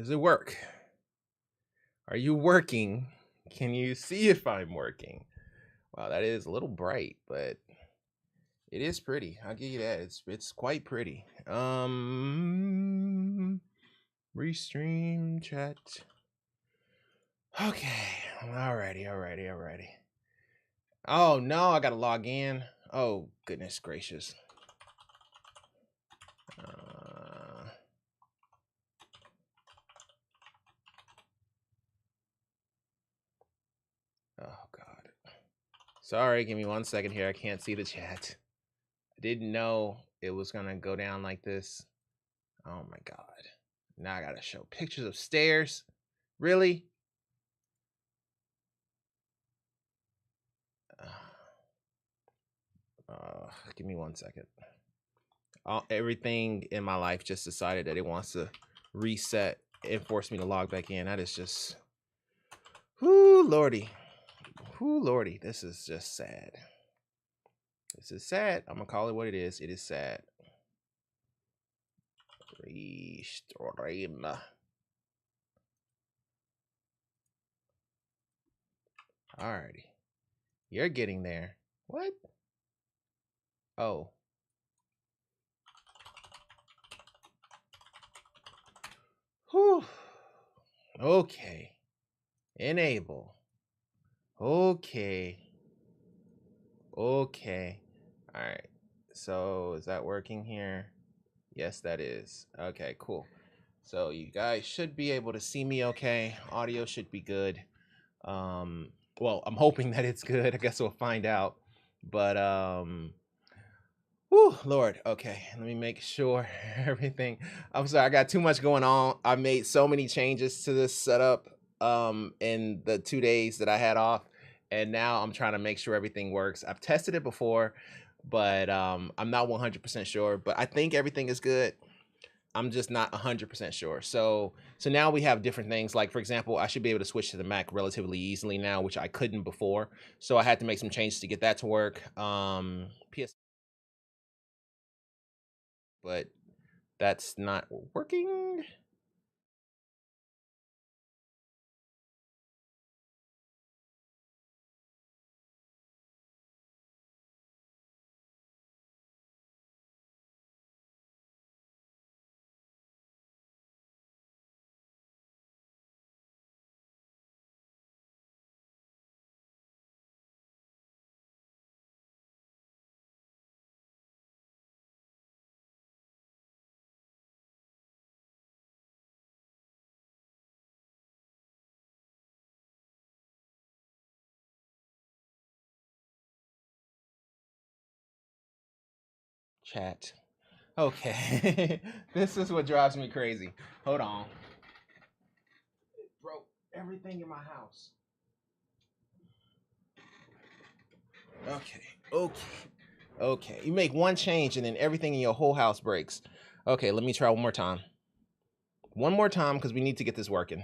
Does it work? Are you working? Can you see if I'm working? Wow, that is a little bright, but it is pretty. I'll give you that. It's quite pretty. Restream chat. Okay. Alrighty. Oh no, I gotta log in. Oh goodness gracious. Oh god. Sorry, give me 1 second here. I can't see the chat. I didn't know it was gonna go down like this. Oh my god. Now I gotta show pictures of stairs. Really? Give me 1 second. Everything in my life just decided that it wants to reset and force me to log back in. That is just, whoo lordy. This is just sad. This is sad. I'm gonna call it what it is. It is sad. Restream. Alrighty. You're getting there. What? Oh. Whew. Okay. Enable. Okay. All right. So is that working here? Yes, that is. Okay, cool. So you guys should be able to see me okay. Audio should be good. Well, I'm hoping that it's good. I guess we'll find out. But whew, Lord. Okay, let me make sure everything. I'm sorry, I got too much going on. I made so many changes to this setup in the 2 days that I had off, and now I'm trying to make sure everything works. I've tested it before, but I'm not 100% sure, but I think everything is good. I'm just not 100% sure. So now we have different things. Like for example, I should be able to switch to the Mac relatively easily now, which I couldn't before. So I had to make some changes to get that to work. But that's not working. Chat. Okay. This is what drives me crazy. Hold on. It broke everything in my house. Okay. You make one change and then everything in your whole house breaks. Okay, let me try one more time. One more time because we need to get this working.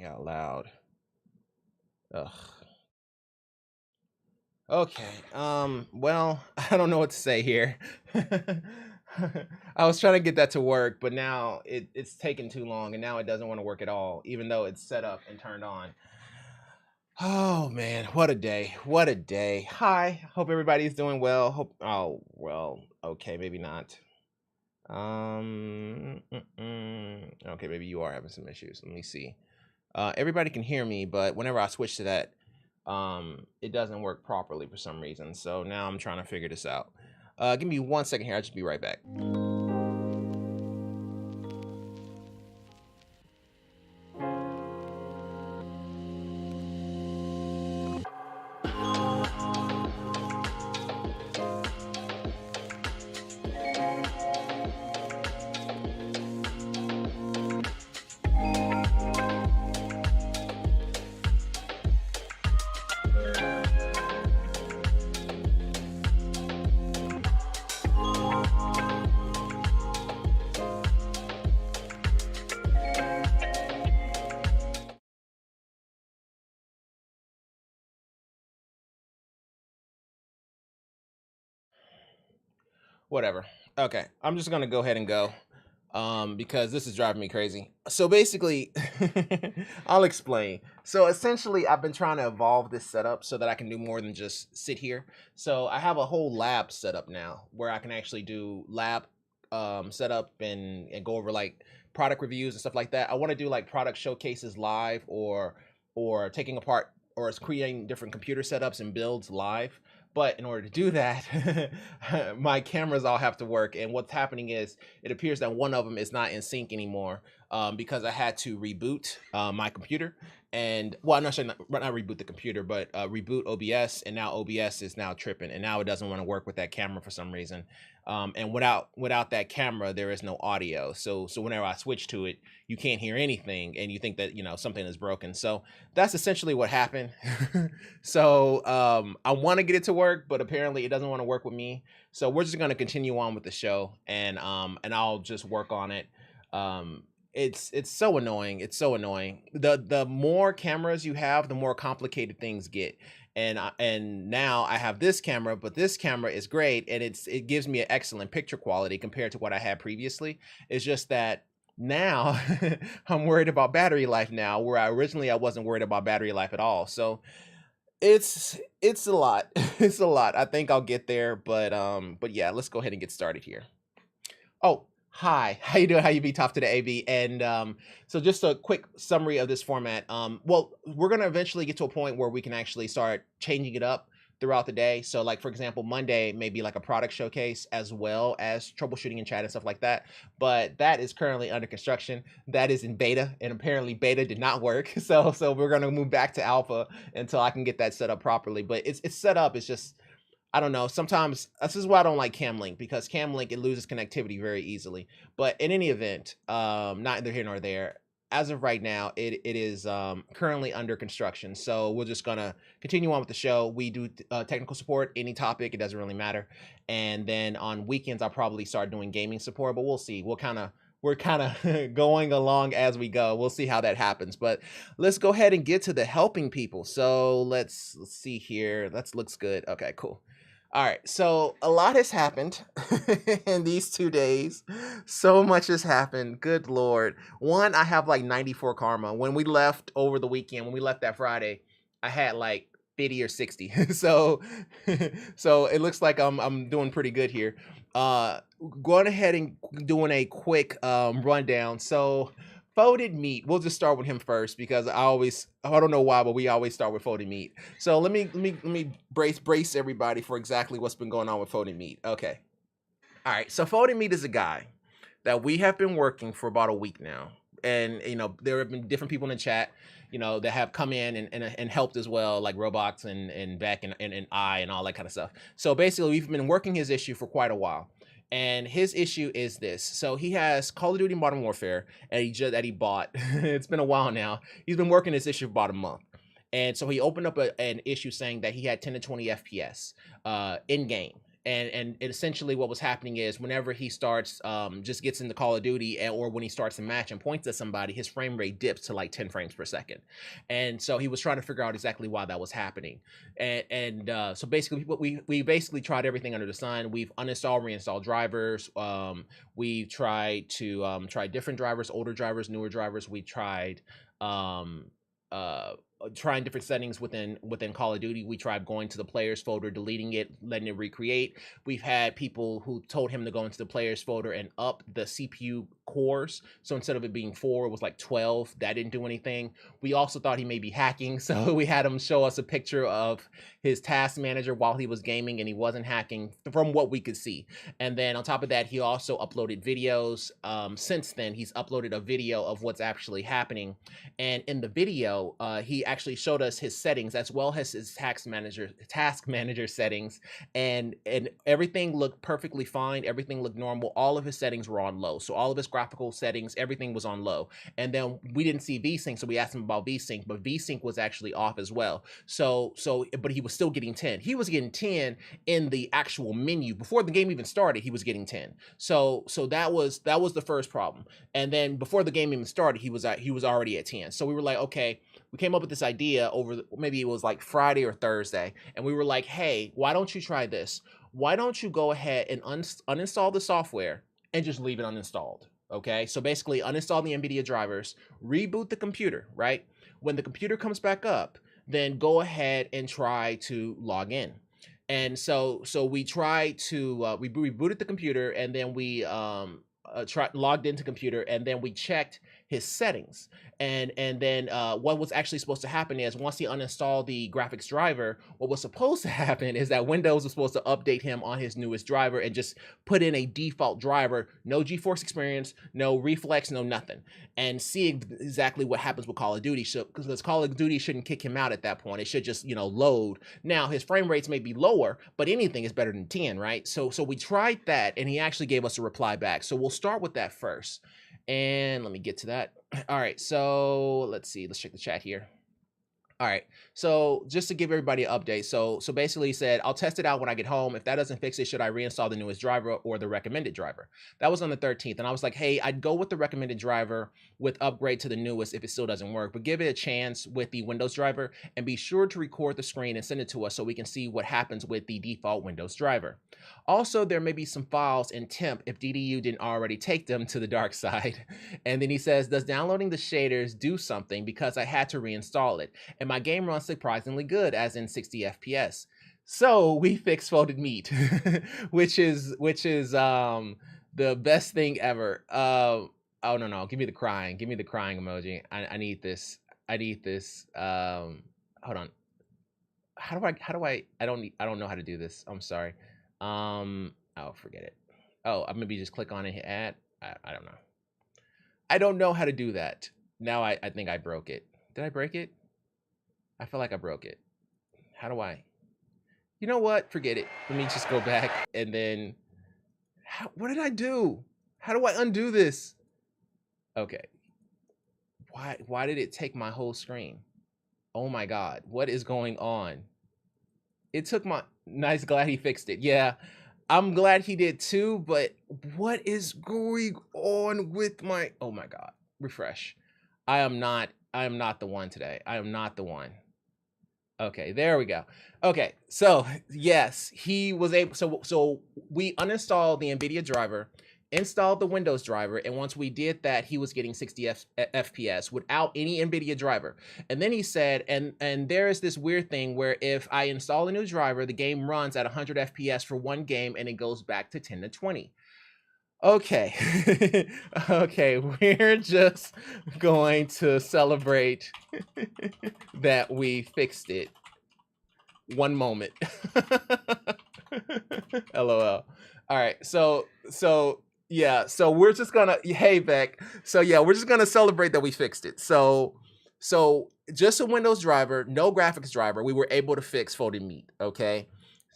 Out loud. Ugh. Okay. Well, I don't know what to say here. I was trying to get that to work, but now it's taking too long, and now it doesn't want to work at all, even though it's set up and turned on. Oh man, what a day! What a day! Hi, hope everybody's doing well. Hope. Oh well. Okay, maybe not. Okay, maybe you are having some issues. Let me see. Everybody can hear me, but whenever I switch to that, it doesn't work properly for some reason. So now I'm trying to figure this out. Give me 1 second here. I'll just be right back. Whatever. Okay, I'm just gonna go ahead and go because this is driving me crazy. So basically, I'll explain. So essentially, I've been trying to evolve this setup so that I can do more than just sit here. So I have a whole lab set up now where I can actually do lab setup and go over like product reviews and stuff like that. I want to do like product showcases live or taking apart or creating different computer setups and builds live. But in order to do that, my cameras all have to work. And what's happening is it appears that one of them is not in sync anymore because I had to reboot my computer. And well, I'm not sure, not reboot the computer, but reboot OBS. And now OBS is now tripping. And now it doesn't want to work with that camera for some reason. And without that camera, there is no audio. So whenever I switch to it, you can't hear anything, and you think that something is broken. So that's essentially what happened. So I want to get it to work, but apparently it doesn't want to work with me. So we're just going to continue on with the show, and I'll just work on it. It's so annoying. It's so annoying. The more cameras you have, the more complicated things get. And now I have this camera, but this camera is great, and it gives me an excellent picture quality compared to what I had previously. It's just that now I'm worried about battery life now, where originally I wasn't worried about battery life at all. So it's a lot. It's a lot. I think I'll get there, but yeah, let's go ahead and get started here. Oh, hi. How you doing? How you be? Top to the AB. And so just a quick summary of this format. Well, we're gonna eventually get to a point where we can actually start changing it up throughout the day. So like for example, Monday may be like a product showcase as well as troubleshooting and chat and stuff like that. But that is currently under construction. That is in beta, and apparently beta did not work. So we're gonna move back to alpha until I can get that set up properly. But it's set up. It's just I don't know. Sometimes this is why I don't like Camlink, because Camlink, it loses connectivity very easily. But in any event, not either here nor there. As of right now, it is currently under construction. So we're just gonna continue on with the show. We do technical support, any topic, it doesn't really matter. And then on weekends, I'll probably start doing gaming support. But we'll see. We're kind of going along as we go. We'll see how that happens. But let's go ahead and get to the helping people. So let's see here. That looks good. Okay, cool. All right, so a lot has happened in these 2 days. So much has happened. Good Lord. One, I have like 94 karma. When we left over the weekend, when we left that Friday, I had like 50 or 60. So it looks like I'm doing pretty good here. Going ahead and doing a quick rundown. So Folded Meat. We'll just start with him first because I don't know why, but we always start with Folded Meat. So let me brace everybody for exactly what's been going on with Folded Meat. Okay. All right. So Folded Meat is a guy that we have been working for about a week now. And there have been different people in the chat, that have come in and helped as well, like Roblox and Beck and I and all that kind of stuff. So basically we've been working his issue for quite a while. And his issue is this. So he has Call of Duty Modern Warfare that he bought. It's been a while now. He's been working this issue for about a month. And so he opened up an issue saying that he had 10 to 20 FPS in game. And essentially what was happening is whenever he starts, just gets into Call of Duty or when he starts a match and points at somebody, his frame rate dips to like 10 frames per second. And so he was trying to figure out exactly why that was happening. And so basically we basically tried everything under the sun. We've uninstalled, reinstalled drivers. We've tried to try different drivers, older drivers, newer drivers. We tried trying different settings within Call of Duty. We tried going to the players folder, deleting it, letting it recreate. We've had people who told him to go into the players folder and up the CPU cores. So instead of it being 4, it was like 12. That didn't do anything. We also thought he may be hacking. So we had him show us a picture of his task manager while he was gaming, and he wasn't hacking from what we could see. And then on top of that, he also uploaded videos. Since then, he's uploaded a video of what's actually happening. And in the video, he actually showed us his settings as well as his task manager settings, and everything looked perfectly fine. Everything looked normal. All of his settings were on low. So all of his graphical settings, everything was on low. And then we didn't see VSync, so we asked him about VSync, but VSync was actually off as well. But he was still getting 10. He was getting 10 in the actual menu before the game even started. He was getting 10. So that was the first problem. And then before the game even started, he was already at 10. So we were like, okay, we came up with this idea maybe it was like Friday or Thursday, and we were like, hey, why don't you try this? why don't you go ahead and uninstall the software and just leave it uninstalled? Okay, so basically uninstall the NVIDIA drivers, reboot the computer, right? When the computer comes back up, then go ahead and try to log in. And so we tried to we rebooted the computer, and then we logged into computer, and then we checked his settings. And then what was actually supposed to happen is once he uninstalled the graphics driver, what was supposed to happen is that Windows was supposed to update him on his newest driver and just put in a default driver, no GeForce Experience, no Reflex, no nothing, and see exactly what happens with Call of Duty. Because Call of Duty shouldn't kick him out at that point. It should just, you know, load. Now his frame rates may be lower, but anything is better than 10, right? So we tried that, and he actually gave us a reply back. So we'll start with that first. And let me get to that. All right, so let's see. Let's check the chat here. All right, so just to give everybody an update, so basically he said, I'll test it out when I get home. If that doesn't fix it, should I reinstall the newest driver or the recommended driver? That was on the 13th, and I was like, hey, I'd go with the recommended driver with upgrade to the newest if it still doesn't work, but give it a chance with the Windows driver, and be sure to record the screen and send it to us so we can see what happens with the default Windows driver. Also, there may be some files in temp if DDU didn't already take them to the dark side. And then he says, does downloading the shaders do something because I had to reinstall it? And my game runs surprisingly good, as in 60 FPS. So we fixed folded meat, which is the best thing ever. Oh no, give me the crying emoji. I need this. Hold on. How do I don't know how to do this. I'm sorry. Oh, forget it. Oh, I maybe just click on it and hit add. I don't know. I don't know how to do that. Now I think I broke it. Did I break it? I feel like I broke it. How do I? You know what? Forget it. Let me just go back and then. What did I do? How do I undo this? Okay. Why did it take my whole screen? Oh my God. What is going on? It took my. Nice. Glad he fixed it. Yeah. I'm glad he did too, but what is going on with my. Oh my God. Refresh. I am not the one today. I am not the one. Okay, there we go. Okay, so yes, he was able. So we uninstalled the NVIDIA driver, installed the Windows driver, and once we did that, he was getting 60 FPS without any NVIDIA driver. And then he said, and there is this weird thing where if I install a new driver, the game runs at 100 FPS for one game, and it goes back to 10 to 20. Okay. Okay, we're just going to celebrate that we fixed it. One moment. LOL. All right, so yeah, so we're just gonna, hey Beck. So yeah, we're just gonna celebrate that we fixed it. So just a Windows driver, no graphics driver, we were able to fix folded meat. Okay.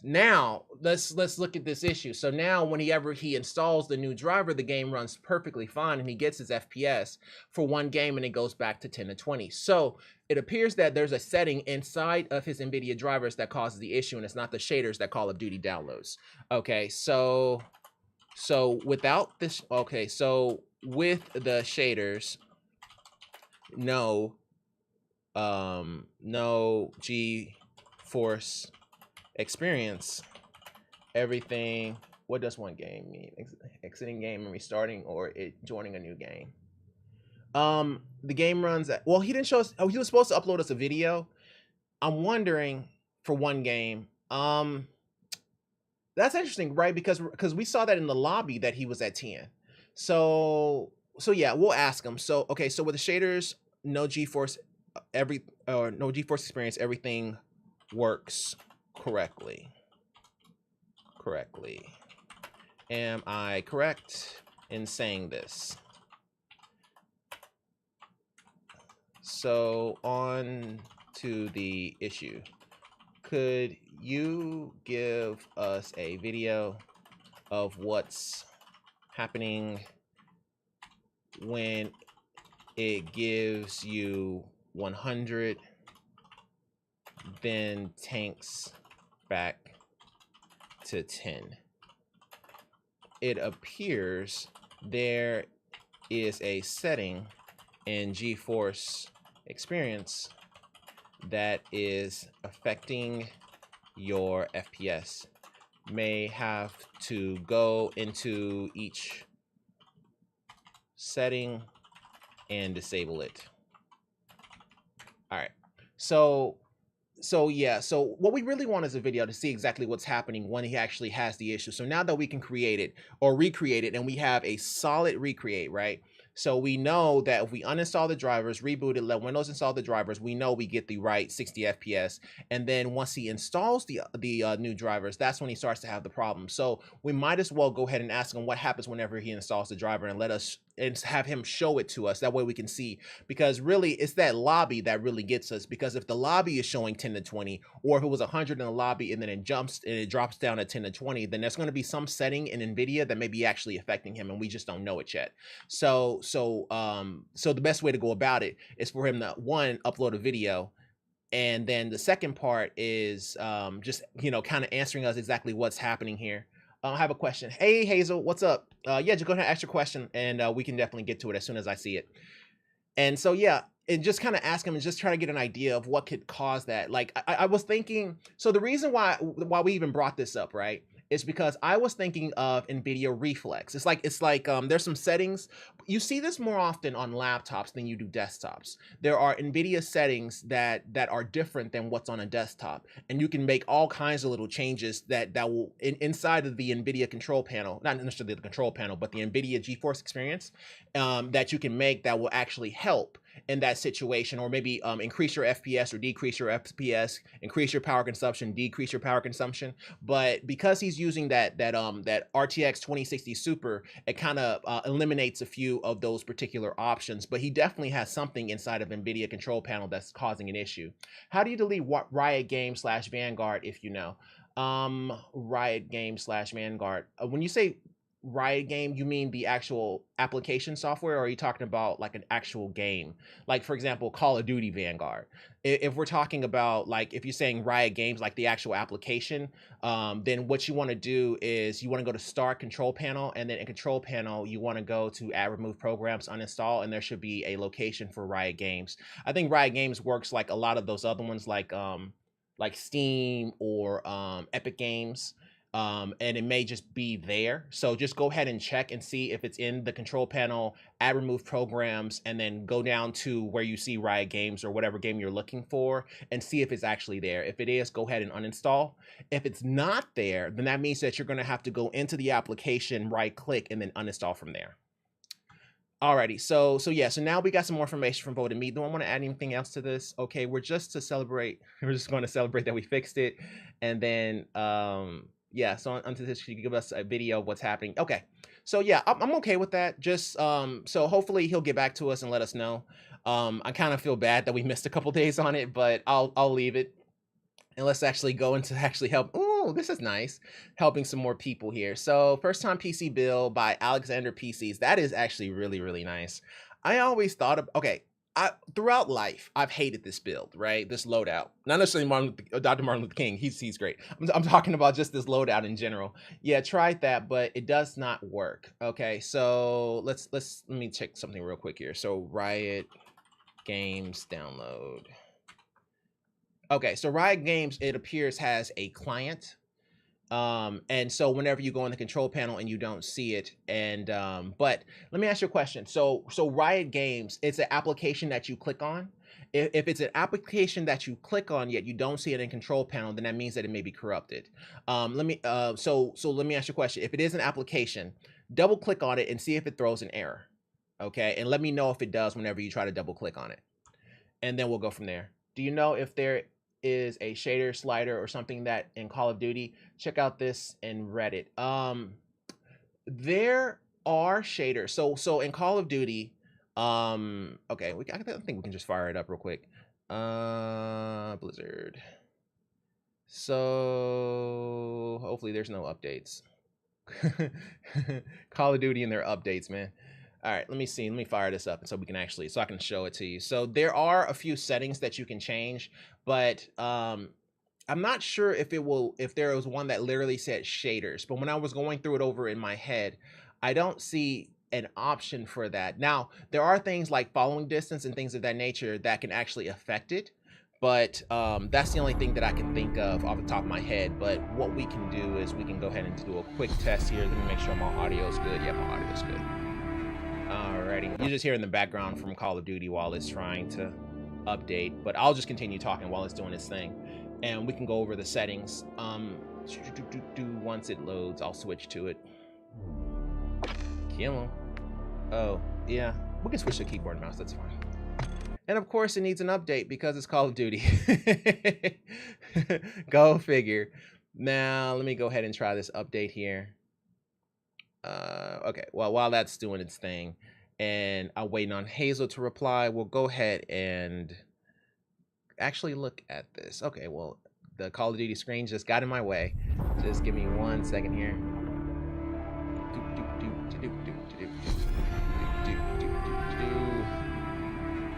Now let's look at this issue. So now whenever he installs the new driver, the game runs perfectly fine and he gets his FPS for one game and it goes back to 10 to 20. So it appears that there's a setting inside of his NVIDIA drivers that causes the issue, and it's not the shaders that Call of Duty downloads. Okay, so without this, okay, so with the shaders, no GeForce Experience, everything. What does one game mean? Exiting game and restarting, or it joining a new game? The game runs at, well, he didn't show us. Oh, he was supposed to upload us a video. I'm wondering for one game. That's interesting, right? Because we saw that in the lobby that he was at 10. So yeah, we'll ask him. So okay, so with the shaders, no GeForce, no GeForce Experience, everything works correctly. Am I correct in saying this? So on to the issue. Could you give us a video of what's happening when it gives you 100, then tanks back to 10? It appears there is a setting in GeForce Experience that is affecting your FPS. may have to go into each setting and disable it. All right. So yeah, so what we really want is a video to see exactly what's happening when he actually has the issue. So now that we can create it or recreate it, and we have a solid recreate, right? So we know that if we uninstall the drivers, reboot it, let Windows install the drivers, we know we get the right 60 FPS. And then once he installs the new drivers, that's when he starts to have the problem. So we might as well go ahead and ask him what happens whenever he installs the driver, and let us and have him show it to us. That way we can see, because really it's that lobby that really gets us. Because if the lobby is showing 10 to 20, or if it was 100 in the lobby and then it jumps and it drops down at 10 to 20, then there's going to be some setting in NVIDIA that may be actually affecting him, and we just don't know it yet. So the best way to go about it is for him to, one, upload a video, and then the second part is just, you know, kind of answering us exactly what's happening here. I have a question. Hey, Hazel, what's up? Yeah, just go ahead and ask your question, and we can definitely get to it as soon as I see it. And so, yeah, and just kind of ask him and just try to get an idea of what could cause that. Like, I was thinking, so the reason why we even brought this up, right, is because I was thinking of NVIDIA Reflex. It's like there's some settings. You see this more often on laptops than you do desktops. There are NVIDIA settings that are different than what's on a desktop, and you can make all kinds of little changes that will inside of the NVIDIA control panel, not necessarily the control panel, but the NVIDIA GeForce experience, that you can make that will actually help in that situation, or maybe increase your FPS or decrease your FPS, increase your power consumption, decrease your power consumption. But because he's using that RTX 2060 Super, it kind of eliminates a few of those particular options. But he definitely has something inside of NVIDIA control panel that's causing an issue. How do you delete Riot Game / Vanguard if you know? Riot Game / Vanguard. When you say Riot Game, you mean the actual application software, or are you talking about like an actual game? Like, for example, Call of Duty Vanguard. If we're talking about, like, if you're saying Riot Games, like the actual application, then what you want to do is you want to go to Start Control Panel, and then in Control Panel, you want to go to Add Remove Programs, Uninstall, and there should be a location for Riot Games. I think Riot Games works like a lot of those other ones, like Steam or Epic Games. And it may just be there. So just go ahead and check and see if it's in the control panel, add remove programs, and then go down to where you see Riot Games or whatever game you're looking for, and see if it's actually there. If it is, go ahead and uninstall. If it's not there, then that means that you're going to have to go into the application, right click, and then uninstall from there. Alrighty, so yeah, so now we got some more information from Voted Me. Don't want to add anything else to this. Okay, we're just going to celebrate that we fixed it, and then yeah, so onto this, you give us a video of what's happening. Okay, so yeah, I'm okay with that. Just so hopefully he'll get back to us and let us know. I kind of feel bad that we missed a couple days on it, but I'll leave it. And let's actually go into actually help. Oh, this is nice. Helping some more people here. So First Time PC build by Alexander PCs. That is actually really, really nice. I always thought of, okay, throughout life, I've hated this build, right? This loadout. Not necessarily Dr. Martin Luther King. He's great. I'm talking about just this loadout in general. Yeah, tried that, but it does not work. Okay, so let me check something real quick here. So Riot Games download. Okay, so Riot Games, it appears, has a client. And so whenever you go in the control panel and you don't see it, and but let me ask you a question. So Riot Games, it's an application that you click on. If it's an application that you click on yet you don't see it in control panel, then that means that it may be corrupted. So let me ask you a question. If it is an application, double click on it and see if it throws an error. Okay, and let me know if it does whenever you try to double click on it, and then we'll go from there. Do you know if there is a shader slider or something that in Call of Duty? Check out this in Reddit. There are shaders. So in Call of Duty, okay, I think we can just fire it up real quick. Blizzard. So hopefully there's no updates. Call of Duty and their updates, man. All right, let me see. Let me fire this up so we can actually, so I can show it to you. So there are a few settings that you can change, but I'm not sure if there was one that literally said shaders. But when I was going through it over in my head, I don't see an option for that. Now, there are things like following distance and things of that nature that can actually affect it. But that's the only thing that I can think of off the top of my head. But what we can do is we can go ahead and do a quick test here. Let me make sure my audio is good. Yeah, my audio is good. Alrighty, you just hear in the background from Call of Duty while it's trying to update, but I'll just continue talking while it's doing its thing, and we can go over the settings. Once it loads, I'll switch to it. Kill him. Oh yeah, we can switch to keyboard and mouse. That's fine. And of course, it needs an update because it's Call of Duty. Go figure. Now let me go ahead and try this update here. Okay, well, while that's doing its thing and I'm waiting on Hazel to reply, we'll go ahead and actually look at this. Okay, well, the Call of Duty screen just got in my way. Just give me 1 second here.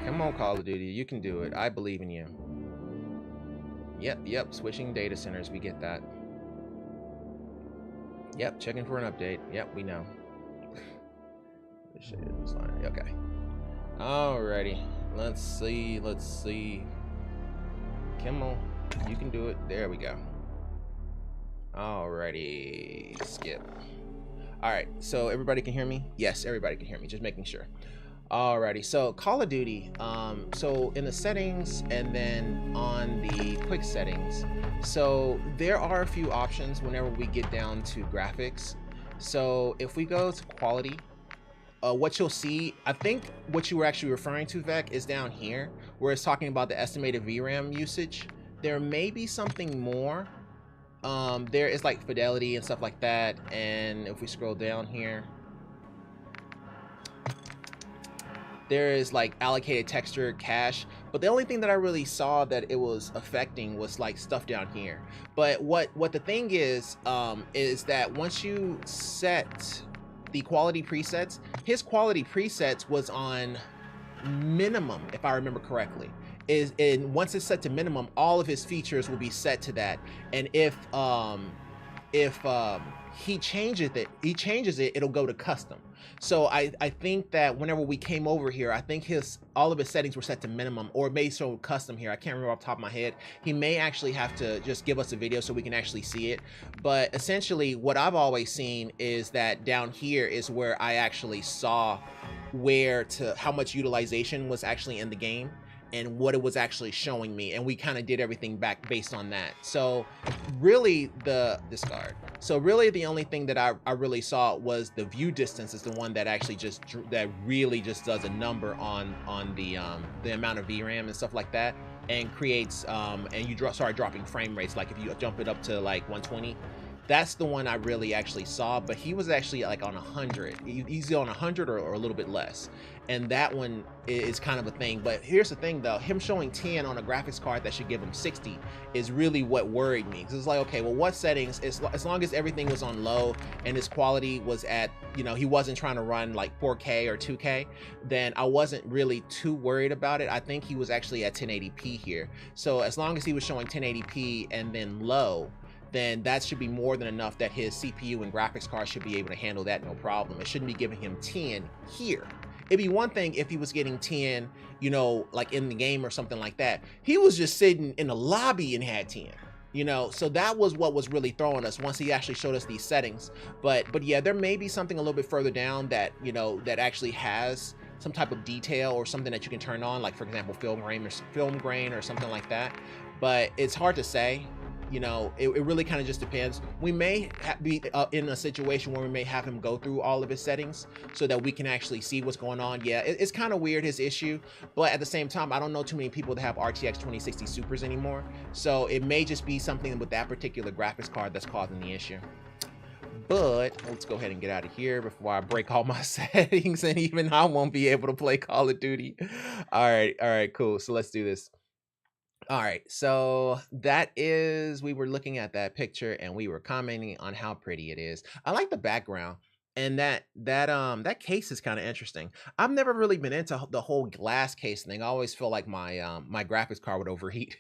Come on, Call of Duty, you can do it. I believe in you. Yep, switching data centers, we get that. Yep, checking for an update. Yep, we know. Okay. Alrighty. Let's see. Come on. You can do it. There we go. Alrighty. Skip. Alright, so everybody can hear me? Yes, everybody can hear me. Just making sure. Alrighty, so Call of Duty, so in the settings and then on the quick settings, so there are a few options whenever we get down to graphics. So if we go to quality, what you'll see, I think what you were actually referring to, Vec, is down here where it's talking about the estimated VRAM usage. There may be something more. There is like fidelity and stuff like that, and if we scroll down here, there is like allocated texture cache, but the only thing that I really saw that it was affecting was like stuff down here. But what the thing is that once you set the quality presets, his quality presets was on minimum, if I remember correctly. And once it's set to minimum, all of his features will be set to that. And if he changes it, it'll go to custom. So I think that whenever we came over here, I think all of his settings were set to minimum, or it may show custom here. I can't remember off the top of my head. He may actually have to just give us a video so we can actually see it. But essentially what I've always seen is that down here is where I actually saw how much utilization was actually in the game and what it was actually showing me, and we kind of did everything back based on that. So really the only thing that I really saw was the view distance is the one that actually really just does a number on the amount of VRAM and stuff like that, and creates and you start dropping frame rates. Like if you jump it up to like 120, that's the one I really actually saw. But he was actually like on 100. He's on 100 or a little bit less, and that one is kind of a thing. But here's the thing though, him showing 10 on a graphics card that should give him 60 is really what worried me, because it's like, okay, well, what settings, as long as everything was on low and his quality was at, he wasn't trying to run like 4K or 2K, then I wasn't really too worried about it. I think he was actually at 1080p here. So as long as he was showing 1080p and then low, then that should be more than enough that his CPU and graphics card should be able to handle that, no problem. It shouldn't be giving him 10 here. It'd be one thing if he was getting 10, like in the game or something like that. He was just sitting in the lobby and had 10, so that was what was really throwing us once he actually showed us these settings. But yeah, there may be something a little bit further down that, that actually has some type of detail or something that you can turn on, like for example, film grain or something like that. But it's hard to say. It really kind of just depends. We may be in a situation where we may have him go through all of his settings so that we can actually see what's going on. Yeah, it's kind of weird, his issue, but at the same time, I don't know too many people that have RTX 2060 Supers anymore. So it may just be something with that particular graphics card that's causing the issue. But let's go ahead and get out of here before I break all my settings and even I won't be able to play Call of Duty. All right, cool. So let's do this. All right, so we were looking at that picture and we were commenting on how pretty it is. I like the background, and that case is kind of interesting. I've never really been into the whole glass case thing. I always feel like my my graphics card would overheat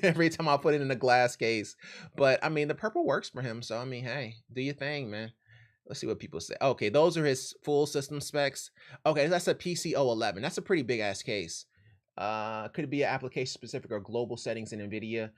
every time I put it in a glass case. But I mean, the purple works for him, so I mean, hey, do your thing, man. Let's see what people say. Okay, those are his full system specs. Okay, that's a PC 011. That's a pretty big ass case. Could it be an application specific or global settings in NVIDIA?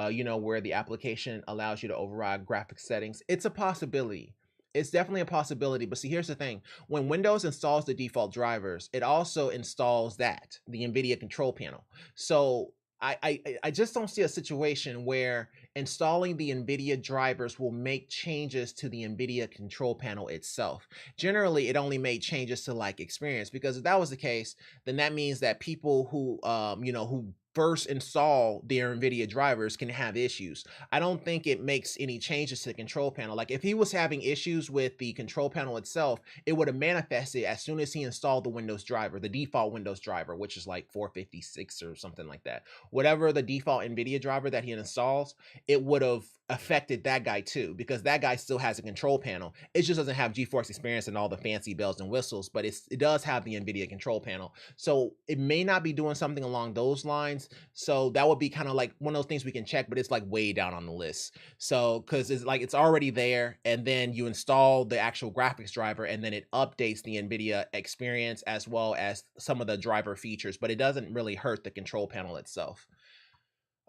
You know, where the application allows you to override graphics settings. It's a possibility. It's definitely a possibility. But see, here's the thing. When Windows installs the default drivers, it also installs the NVIDIA control panel. So I just don't see a situation where installing the NVIDIA drivers will make changes to the NVIDIA control panel itself. Generally, it only made changes to like experience, because if that was the case, then that means that people who who first install their NVIDIA drivers can have issues. I don't think it makes any changes to the control panel. Like if he was having issues with the control panel itself, it would have manifested as soon as he installed the Windows driver, the default Windows driver, which is like 456 or something like that. Whatever the default NVIDIA driver that he installs, it would have affected that guy too, because that guy still has a control panel. It just doesn't have GeForce Experience and all the fancy bells and whistles, but it does have the NVIDIA control panel. So it may not be doing something along those lines. So that would be kind of like one of those things we can check, but it's like way down on the list. So because it's like it's already there, and then you install the actual graphics driver, and then it updates the NVIDIA experience as well as some of the driver features, but it doesn't really hurt the control panel itself.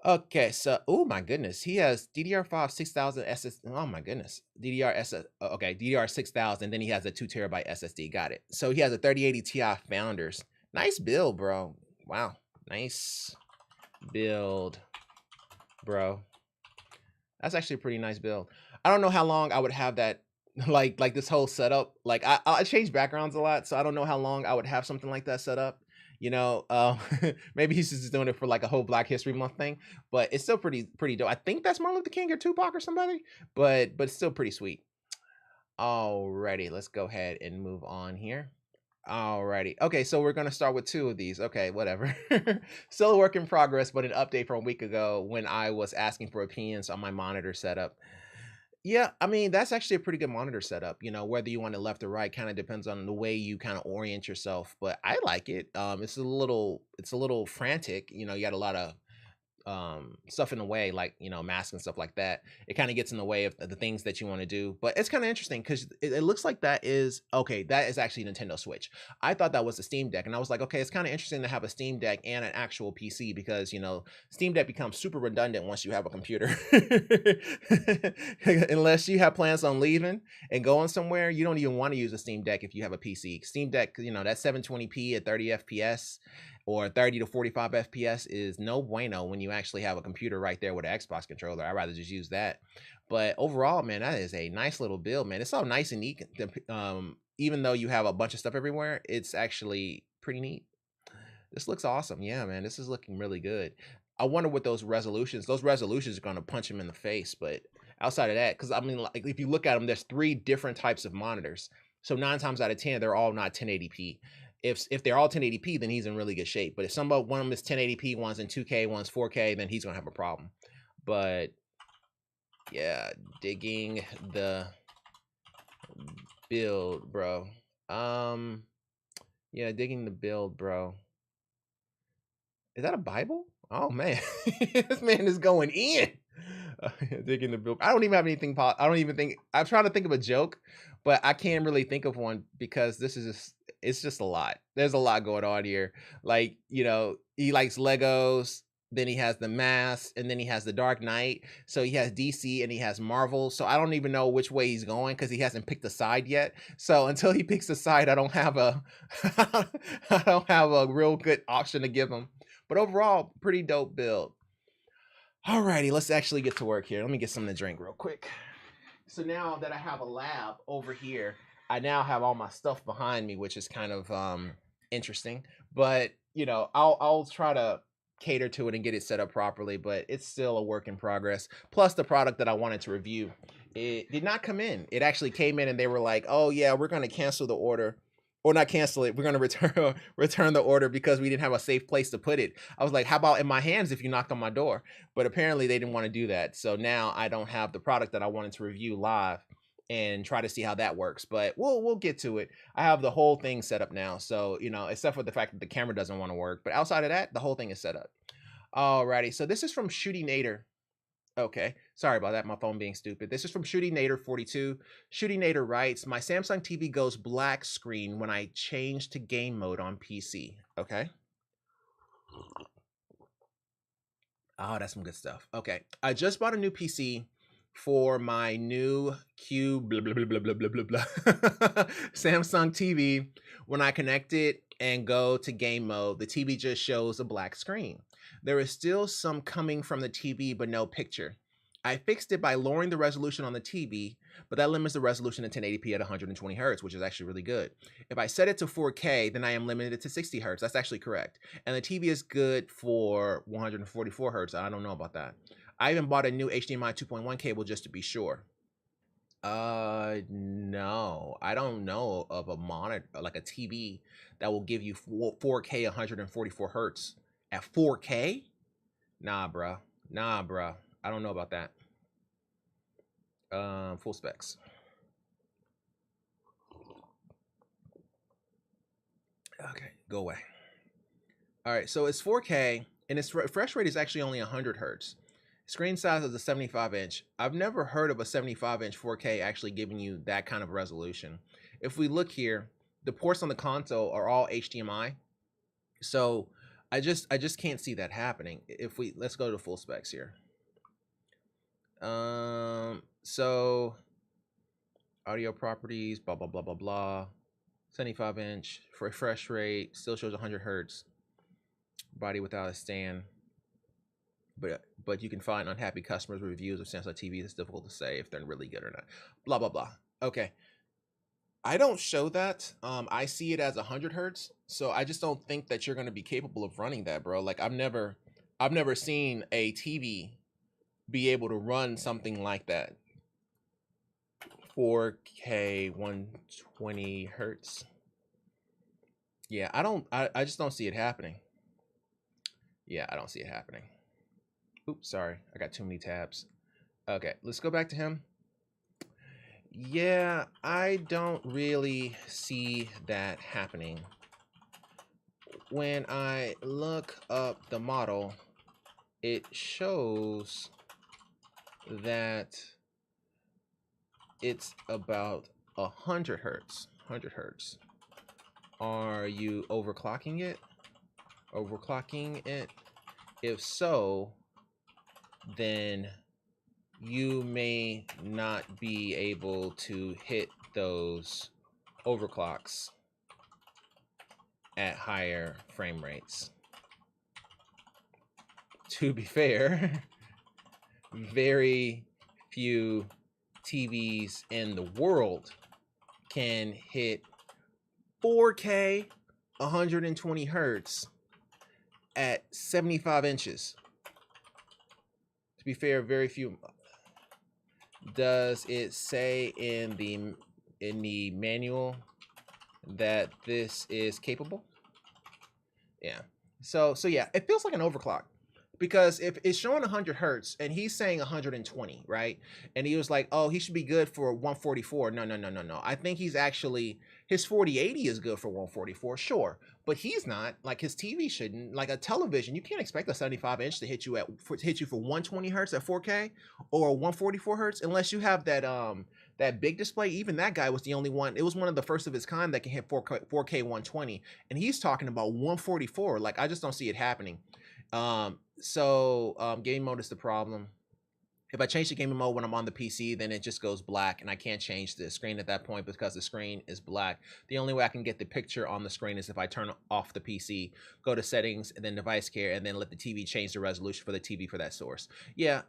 Okay, so oh my goodness, he has DDR5 6000 SS. Oh my goodness, DDR 6000. Then he has a 2 TB SSD. Got it. So he has a 3080 Ti Founders. Nice build, bro. Wow, nice build, bro. That's actually a pretty nice build. I don't know how long I would have that, like this whole setup. Like I change backgrounds a lot, so I don't know how long I would have something like that set up. You know, maybe he's just doing it for like a whole Black History Month thing, but it's still pretty dope. I think that's Martin Luther King or Tupac or somebody, but it's still pretty sweet. Alrighty, let's go ahead and move on here. Alrighty. Okay, so we're gonna start with 2 of these. Okay, whatever. Still a work in progress, but an update from a week ago when I was asking for opinions on my monitor setup. Yeah, I mean, that's actually a pretty good monitor setup. You know, whether you want it left or right kind of depends on the way you kind of orient yourself, but I like it. It's a little frantic. You know, you got a lot of stuff in the way, like, you know, masks and stuff like that. It kind of gets in the way of the things that you want to do, but it's kind of interesting because it looks like that is actually Nintendo Switch. I thought that was the Steam Deck, and I was like, okay, it's kind of interesting to have a Steam Deck and an actual PC, because, you know, Steam Deck becomes super redundant once you have a computer. Unless you have plans on leaving and going somewhere, you don't even want to use a Steam Deck if you have a PC. Steam Deck, you know, that 720p at 30 FPS or 30 to 45 FPS is no bueno when you actually have a computer right there with an Xbox controller. I'd rather just use that. But overall, man, that is a nice little build, man. It's all nice and neat. Even though you have a bunch of stuff everywhere, it's actually pretty neat. This looks awesome. Yeah, man, this is looking really good. I wonder what those resolutions are going to punch him in the face. But outside of that, because I mean, like, if you look at them, there's 3 different types of monitors. So 9 times out of 10, they're all not 1080p. If they're all 1080p, then he's in really good shape. But if one of them is 1080p, one's in 2K, one's 4K, then he's gonna have a problem. But yeah, digging the build, bro. Yeah, digging the build, bro. Is that a Bible? Oh man, this man is going in. Digging the build. I don't even have anything. I don't even think. I'm trying to think of a joke, but I can't really think of one because this is just. It's just a lot. There's a lot going on here. Like, you know, he likes Legos. Then he has the Mask, and then he has the Dark Knight. So he has DC and he has Marvel. So I don't even know which way he's going because he hasn't picked a side yet. So until he picks a side, I don't have a I don't have a real good option to give him. But overall, pretty dope build. Alrighty, let's actually get to work here. Let me get something to drink real quick. So now that I have a lab over here, I now have all my stuff behind me, which is kind of interesting. But you know, I'll try to cater to it and get it set up properly. But it's still a work in progress. Plus, the product that I wanted to review, it did not come in. It actually came in, and they were like, "Oh yeah, we're going to cancel the order." Or not cancel it. We're gonna return the order because we didn't have a safe place to put it. I was like, how about in my hands if you knocked on my door? But apparently they didn't want to do that. So now I don't have the product that I wanted to review live and try to see how that works. But we'll get to it. I have the whole thing set up now. So, you know, except for the fact that the camera doesn't want to work. But outside of that, the whole thing is set up. Alrighty. So this is from Shooty Nader. Okay, sorry about that, my phone being stupid. This is from Shooty Nader 42. Shooty Nader writes, my Samsung TV goes black screen when I change to game mode on PC. Okay. Oh, that's some good stuff. Okay. I just bought a new PC for my new Q blah blah blah blah blah blah blah blah Samsung TV. When I connect it and go to game mode, the TV just shows a black screen. There is still some coming from the TV, but no picture. I fixed it by lowering the resolution on the TV, but that limits the resolution to 1080p at 120 hertz, which is actually really good. If I set it to 4K, then I am limited to 60 hertz. That's actually correct. And the TV is good for 144 hertz. I don't know about that. I even bought a new HDMI 2.1 cable just to be sure. No, I don't know of a monitor, like a TV that will give you 4K 144 hertz at 4K. Nah, bruh. Nah, bruh. I don't know about that. Full specs. Okay, go away. All right, so it's 4K, and its refresh rate is actually only 100 hertz. Screen size is a 75-inch. I've never heard of a 75-inch 4K actually giving you that kind of resolution. If we look here, the ports on the console are all HDMI, so I just can't see that happening. If we let's go to full specs here. So audio properties, blah blah blah blah blah. 75-inch refresh rate, still shows 100 hertz. Body without a stand. But you can find unhappy customers with reviews of Samsung TVs. It's difficult to say if they're really good or not. Blah blah blah. Okay. I don't show that. I see it as 100 hertz, so I just don't think that you're going to be capable of running that, bro. Like I've never seen a TV be able to run something like that. 4K 120 hertz. Yeah, I just don't see it happening. Yeah, I don't see it happening. Oops, sorry. I got too many tabs. Okay, let's go back to him. Yeah, I don't really see that happening. When I look up the model, it shows that it's about 100 hertz. 100 hertz. Are you overclocking it? Overclocking it? If so, then you may not be able to hit those overclocks at higher frame rates. To be fair, very few TVs in the world can hit 4K 120 hertz at 75 inches. To be fair, very few. Does it say in the manual that this is capable? Yeah. So yeah, it feels like an overclock. Because if it's showing 100 hertz and he's saying 120, right? And he was like, oh, he should be good for 144. No. I think he's actually, his 4080 is good for 144, sure. But he's not. Like his TV shouldn't. Like a television, you can't expect a 75-inch to hit you for 120 hertz at 4K or 144 hertz unless you have that big display. Even that guy was the only one. It was one of the first of its kind that can hit 4K 120. And he's talking about 144. Like I just don't see it happening. Game mode is the problem. If I change the gaming mode when I'm on the PC, then it just goes black and I can't change the screen at that point because the screen is black. The only way I can get the picture on the screen is if I turn off the PC, go to settings and then device care and then let the TV change the resolution for the TV for that source. Yeah,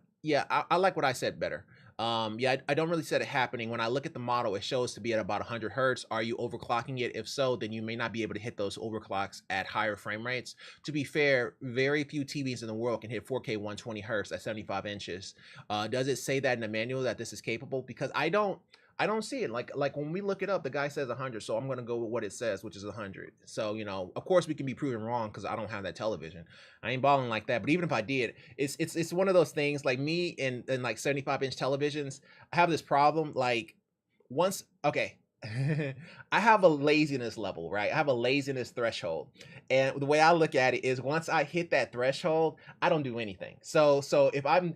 I like what I said better. I don't really see it happening. When I look at the model, it shows to be at about 100 hertz. Are you overclocking it? If so, then you may not be able to hit those overclocks at higher frame rates. To be fair, very few TVs in the world can hit 4K 120 hertz at 75 inches. Does it say that in the manual that this is capable? Because I don't see it. Like when we look it up, the guy says 100, so I'm gonna go with what it says, which is 100. So of course we can be proven wrong because I don't have that television. I ain't balling like that. But even if I did, it's one of those things. Like me and like 75-inch televisions, I have this problem. Like okay. I have a laziness level, right? I have a laziness threshold. And the way I look at it is once I hit that threshold, I don't do anything. So if I'm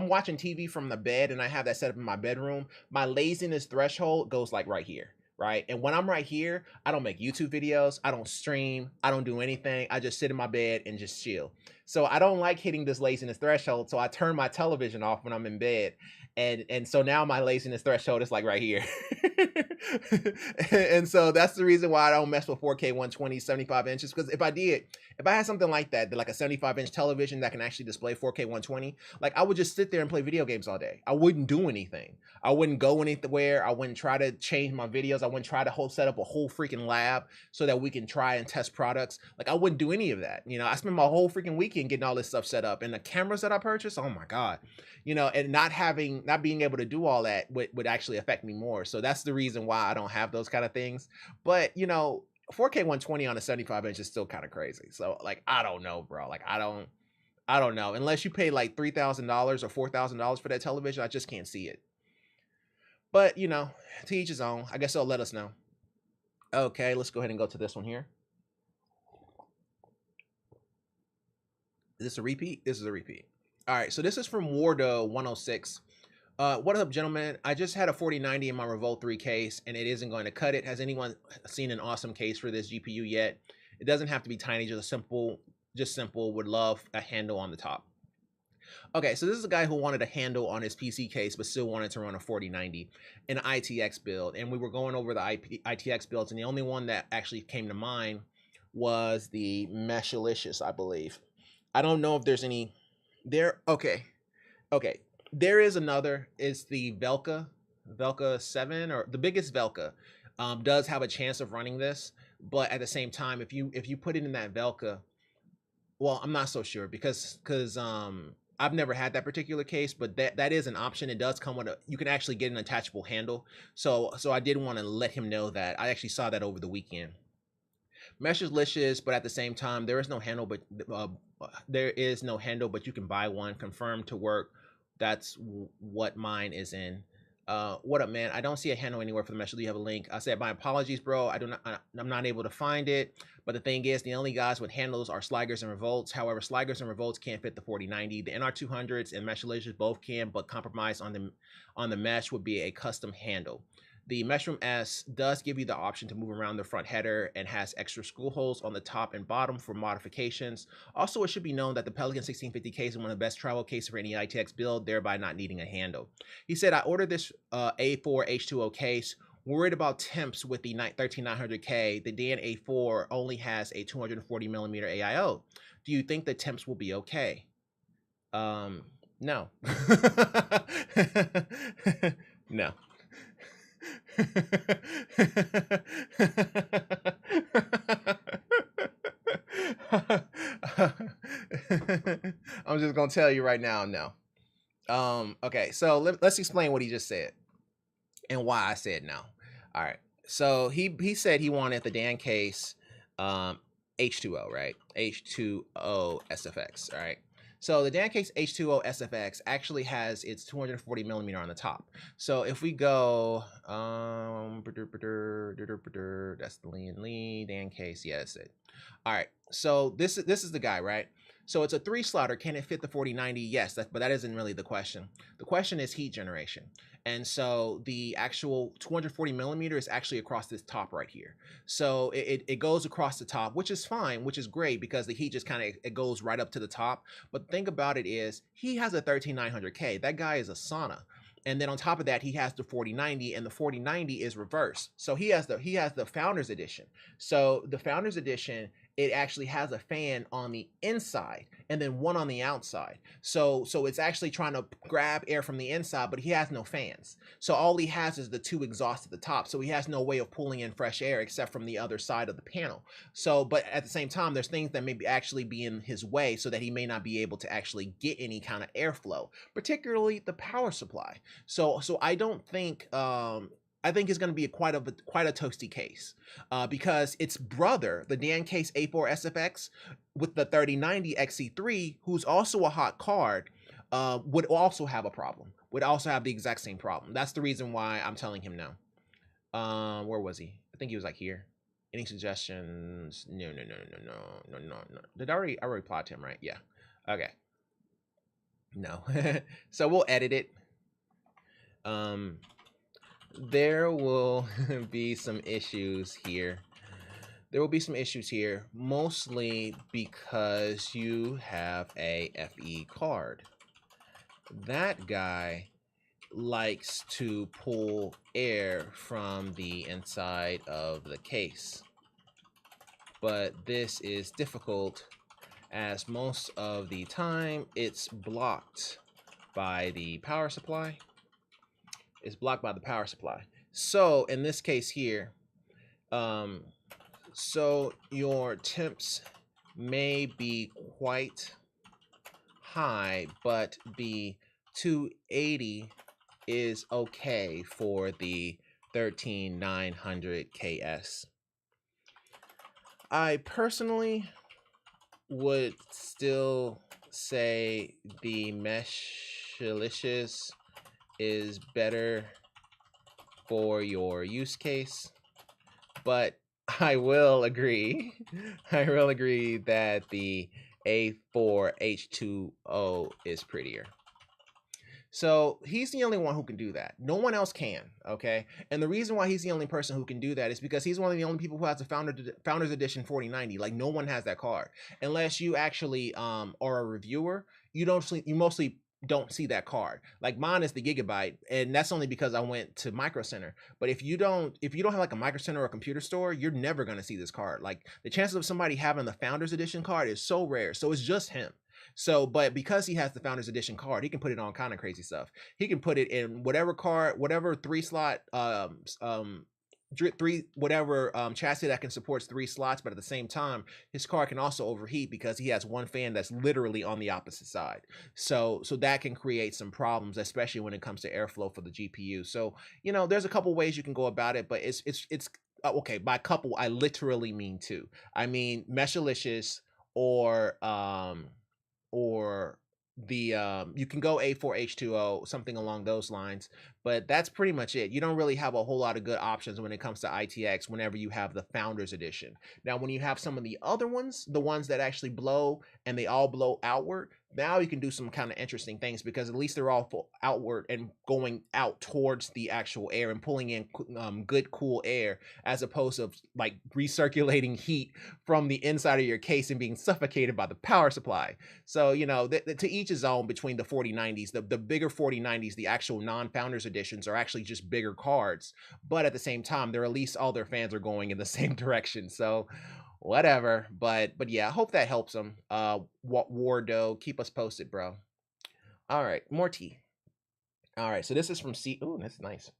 watching TV from the bed and I have that set up in my bedroom, my laziness threshold goes like right here. right? And when I'm right here, I don't make YouTube videos, I don't stream, I don't do anything. I just sit in my bed and just chill. So I don't like hitting this laziness threshold. So I turn my television off when I'm in bed. And so now my laziness threshold is like right here. And so that's the reason why I don't mess with 4K 120 75 inches. Because if I had something like that, like a 75-inch television that can actually display 4K 120, like I would just sit there and play video games all day. I wouldn't do anything. I wouldn't go anywhere. I wouldn't try to change my videos. I wouldn't try to set up a whole freaking lab so that we can try and test products. Like I wouldn't do any of that. You know, I spent my whole freaking weekend getting all this stuff set up, and the cameras that I purchased, oh my God, you know, and not being able to do all that would actually affect me more. So that's the reason why I don't have those kind of things. But you know, 4K 120 on a 75-inch is still kind of crazy. So like, I don't know, bro. Like I don't know. Unless you pay like $3,000 or $4,000 for that television, I just can't see it. But you know, to each his own. I guess they'll let us know. Okay, let's go ahead and go to this one here. Is this a repeat? This is a repeat. All right, so this is from Wardo 106. What up, gentlemen? I just had a 4090 in my Revolt 3 case, and it isn't going to cut it. Has anyone seen an awesome case for this GPU yet? It doesn't have to be tiny, just simple. Would love a handle on the top. Okay, so this is a guy who wanted a handle on his PC case, but still wanted to run a 4090, an ITX build. And we were going over the ITX builds, and the only one that actually came to mind was the Meshalicious, I believe. I don't know if there's any there. Okay. There is another. It's the Velka 7, or the biggest Velka. Does have a chance of running this, but at the same time, if you put it in that Velka, well, I'm not so sure because I've never had that particular case, but that is an option. It does come with you can actually get an attachable handle. So I did want to let him know that. I actually saw that over the weekend. Mesh is licious, but at the same time, there is no handle, but you can buy one confirmed to work. That's what mine is in. What up, man? I don't see a handle anywhere for the mesh. Do you have a link? I said, my apologies, bro. I'm not able to find it. But the thing is, the only guys with handles are Sligers and Revolts. However, Sligers and Revolts can't fit the 4090. The NR200s and Meshalicious both can, but compromise on the mesh would be a custom handle. The Meshroom S does give you the option to move around the front header and has extra screw holes on the top and bottom for modifications. Also, it should be known that the Pelican 1650 case is one of the best travel cases for any ITX build, thereby not needing a handle. He said, I ordered this A4 H2O case. Worried about temps with the 13900K. The Dan A4 only has a 240mm AIO. Do you think the temps will be okay? No. No. I'm just gonna tell you right now, no. Okay, so let's explain what he just said and why I said no. All right, so he said he wanted the Dan case H2O, right? H2O SFX, all right? So the Dan case H2O SFX actually has its 240mm on the top. So if we go, that's the lean Dan case, yeah, that's it. All right, so this is the guy, right? So it's a 3-slaughter. Can it fit the 4090? Yes, but that isn't really the question. The question is heat generation. And so the actual 240mm is actually across this top right here. So it goes across the top, which is fine, which is great because the heat just kind of, it goes right up to the top. But the thing about it is he has a 13900K. That guy is a sauna. And then on top of that, he has the 4090, and the 4090 is reverse. So he has the Founders Edition. So the Founders Edition, it actually has a fan on the inside and then one on the outside. So it's actually trying to grab air from the inside, but he has no fans. So all he has is the 2 exhausts at the top. So he has no way of pulling in fresh air except from the other side of the panel. So, but at the same time, there's things that may actually be in his way so that he may not be able to actually get any kind of airflow, particularly the power supply. So I don't think, I think it's going to be quite a toasty case because its brother, the Dan case A4 SFX with the 3090 XC3, who's also a hot card, would also have a problem, would also have the exact same problem. That's the reason why I'm telling him no. Where was he? I think he was like here. Any suggestions? No. Did I already replied to him, right? Yeah. Okay. No. So we'll edit it. there will be some issues here. There will be some issues here, mostly because you have a FE card. That guy likes to pull air from the inside of the case. But this is difficult as most of the time it's blocked by the power supply. It's blocked by the power supply. So in this case here, so your temps may be quite high, but the 280 is okay for the 13900 KS. I personally would still say the meshlicious is better for your use case, but I will agree that the A4H2O is prettier. So he's the only one who can do that. No one else can, okay? And the reason why he's the only person who can do that is because he's one of the only people who has the Founders Edition 4090. Like, no one has that card. Unless you actually are a reviewer, you mostly don't see that card. Like, mine is the Gigabyte, and that's only because I went to Micro Center. But if you don't have like a Micro Center or a computer store, you're never gonna see this card. Like, the chances of somebody having the Founders Edition card is so rare. So it's just him. So, but because he has the Founders Edition card, he can put it on kind of crazy stuff. He can put it in whatever card, whatever 3-slot, chassis that can supports 3 slots, but at the same time, his car can also overheat because he has one fan that's literally on the opposite side. So that can create some problems, especially when it comes to airflow for the GPU. So, you know, there's a couple ways you can go about it, but it's okay. By couple, I literally mean 2. I mean meshlicious or the you can go A4H2O, something along those lines, but that's pretty much it. You don't really have a whole lot of good options when it comes to ITX whenever you have the Founders Edition. Now, when you have some of the other ones, the ones that actually blow and they all blow outward, now you can do some kind of interesting things because at least they're all outward and going out towards the actual air and pulling in good cool air, as opposed to like recirculating heat from the inside of your case and being suffocated by the power supply. So, you know, to each his own between the 4090s. The bigger 4090s, the actual non-Founders editions, are actually just bigger cards, but at the same time, they're at least all their fans are going in the same direction. So whatever, but yeah, I hope that helps them. Wardo, keep us posted, bro. All right, Morty. All right, so this is from C. Oh, that's nice.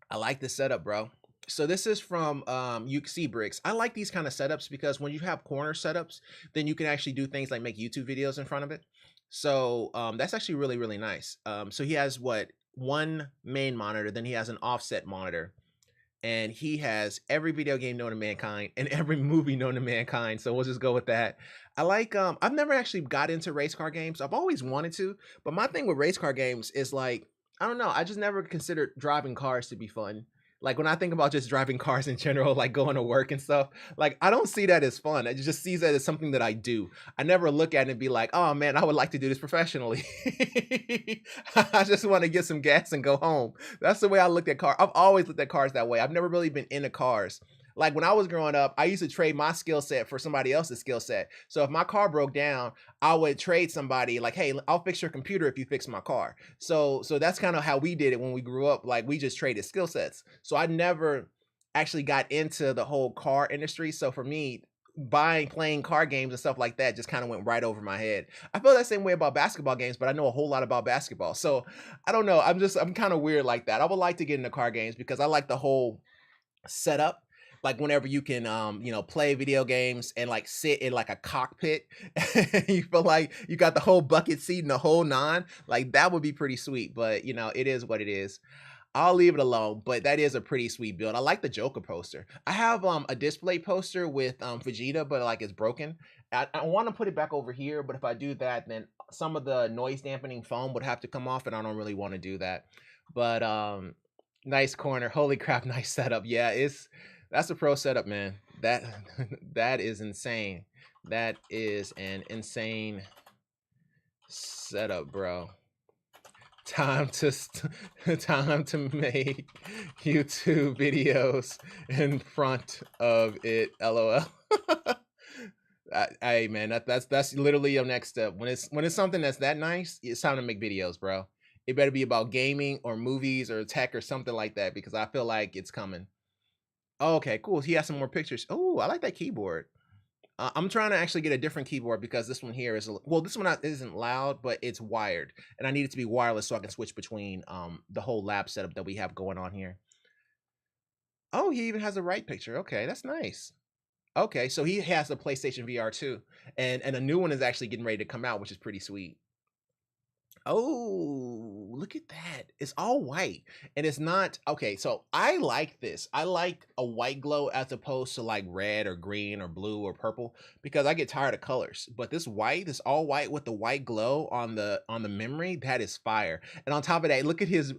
I like this setup, bro. So this is from UC Bricks. I like these kind of setups because when you have corner setups, then you can actually do things like make YouTube videos in front of it. So that's actually really, really nice. So he has one main monitor, then he has an offset monitor, and he has every video game known to mankind and every movie known to mankind. So we'll just go with that. I like I've never actually got into race car games. I've always wanted to, but my thing with race car games is like, I don't know, I just never considered driving cars to be fun. Like, when I think about just driving cars in general, like going to work and stuff, like I don't see that as fun. I just see that as something that I do. I never look at it and be like, oh man, I would like to do this professionally. I just want to get some gas and go home. That's the way I looked at cars. I've always looked at cars that way. I've never really been into cars. Like, when I was growing up, I used to trade my skill set for somebody else's skill set. So if my car broke down, I would trade somebody like, hey, I'll fix your computer if you fix my car. So that's kind of how we did it when we grew up. Like, we just traded skill sets. So I never actually got into the whole car industry. So for me, playing car games and stuff like that just kind of went right over my head. I feel that same way about basketball games, but I know a whole lot about basketball. So I don't know. I'm kind of weird like that. I would like to get into car games because I like the whole setup. Like, whenever you can you know, play video games and like sit in like a cockpit, you feel like you got the whole bucket seat and the whole 9, like that would be pretty sweet. But you know, it is what it is. I'll leave it alone, but that is a pretty sweet build. I like the Joker poster. I have a display poster with Vegeta, but like it's broken. I want to put it back over here, but if I do that, then some of the noise dampening foam would have to come off, and I don't really want to do that. But nice corner. Holy crap, nice setup. Yeah, that's a pro setup, man. That is insane. That is an insane setup, bro. Time to time to make YouTube videos in front of it. LOL. Hey man, that's literally your next step. When it's something that's that nice, it's time to make videos, bro. It better be about gaming or movies or tech or something like that because I feel like it's coming. Oh, okay, cool. He has some more pictures. Oh, I like that keyboard. I'm trying to actually get a different keyboard because this one here is well, this one isn't loud, but it's wired, and I need it to be wireless so I can switch between the whole lab setup that we have going on here. Oh, he even has a right picture. Okay, that's nice. Okay, so he has a PlayStation VR too, and a new one is actually getting ready to come out, which is pretty sweet. Oh, look at that. It's all white. And it's not okay, so I like this. I like a white glow as opposed to like red or green or blue or purple because I get tired of colors. But this white, this all white with the white glow on the memory, that is fire. And on top of that, look at his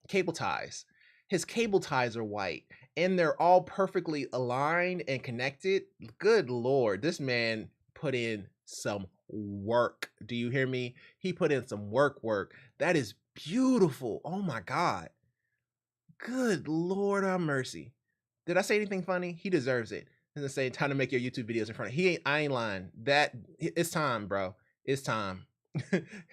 cable ties. His cable ties are white and they're all perfectly aligned and connected. Good lord, this man put in some work. Do you hear me? He put in some work. That is beautiful. Oh my God. Good Lord have mercy. Did I say anything funny? He deserves it. And the same time to make your YouTube videos in front of I ain't lying. It's time, bro. It's time.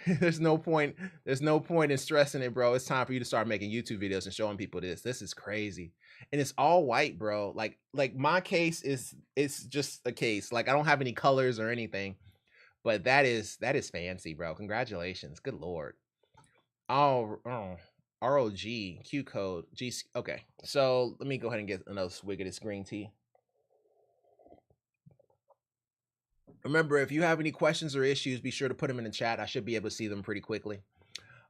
There's no point in stressing it, bro. It's time for you to start making YouTube videos and showing people this. This is crazy. And it's all white, bro. Like my case is it's just a case. Like I don't have any colors or anything. But that is fancy, bro. Congratulations. Good lord. Oh, ROG Q code G. Okay, so let me go ahead and get another swig of this green tea. Remember, if you have any questions or issues, be sure to put them in the chat. I should be able to see them pretty quickly.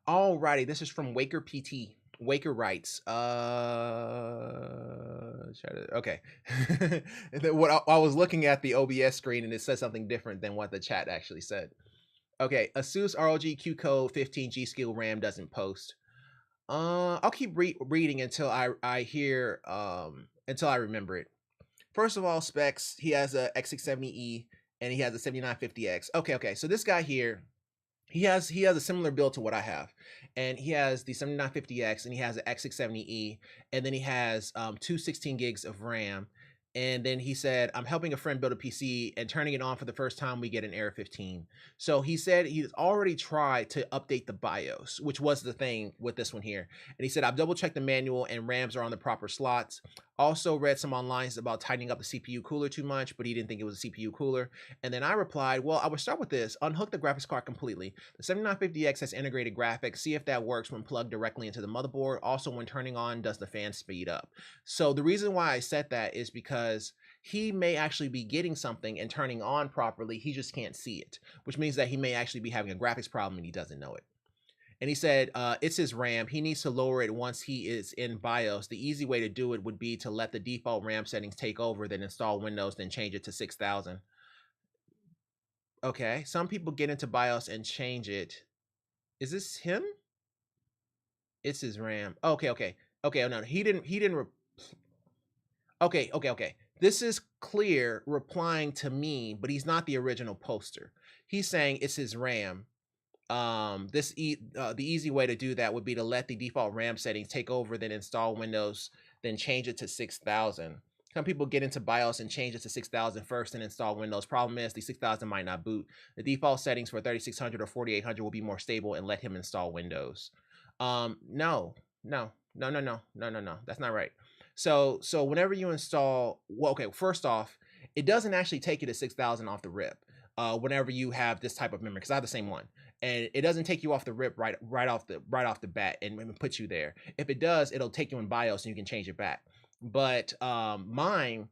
Alrighty, this is from Waker PT. Waker writes, okay. What I was looking at the OBS screen and it said something different than what the chat actually said. Okay, Asus ROG Q code 15 G Skill RAM doesn't post. I'll keep reading until I hear until I remember it. First of all, specs. He has a X670E and he has a 7950X. Okay. So this guy here, he has a similar build to what I have, and he has the 7950X and he has an X670E, and then he has 216 gigs of RAM. And then he said, I'm helping a friend build a PC and turning it on for the first time, we get an error 15. So he said he's already tried to update the BIOS, which was the thing with this one here. And he said, I've double checked the manual and RAMs are on the proper slots. Also read some online about tightening up the CPU cooler too much, but he didn't think it was a CPU cooler. And then I replied, well, I would start with this. Unhook the graphics card completely. The 7950X has integrated graphics. See if that works when plugged directly into the motherboard. Also, when turning on, does the fan speed up? So the reason why I said that is because he may actually be getting something and turning on properly. He just can't see it, which means that he may actually be having a graphics problem and he doesn't know it. And he said it's his RAM. He needs to lower it once he is in BIOS. The easy way to do it would be to let the default RAM settings take over, then install Windows, then change it to 6000. Okay, some people get into BIOS and change it. Is this him? It's his RAM. Okay. Oh no, he didn't. Okay. This is clear replying to me, but he's not the original poster. He's saying it's his RAM. The easy way to do that would be to let the default RAM settings take over, then install Windows, then change it to 6000. Some people get into BIOS and change it to 6000 first and install Windows. Problem is the 6000 might not boot. The default settings for 3600 or 4800 will be more stable and let him install Windows. No. That's not right. So whenever you install, well, okay, first off, it doesn't actually take you to 6000 off the rip. Whenever you have this type of memory, because I have the same one, and it doesn't take you off the rip right off the bat and put you there. If it does, it'll take you in BIOS and you can change it back. But mine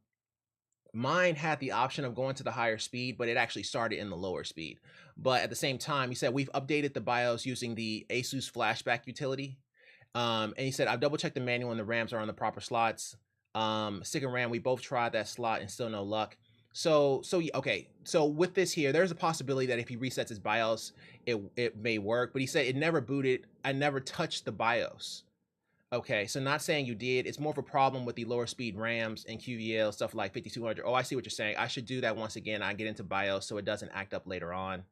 had the option of going to the higher speed, but it actually started in the lower speed. But at the same time, he said we've updated the BIOS using the Asus flashback utility. And he said I've double checked the manual and the RAMs are on the proper slots. Stick and RAM, we both tried that slot and still no luck. So okay. So with this here, there's a possibility that if he resets his BIOS, it may work. But he said it never booted. I never touched the BIOS. Okay, so not saying you did. It's more of a problem with the lower speed RAMs and QVL stuff like 5200. Oh, I see what you're saying. I should do that once again. I get into BIOS so it doesn't act up later on.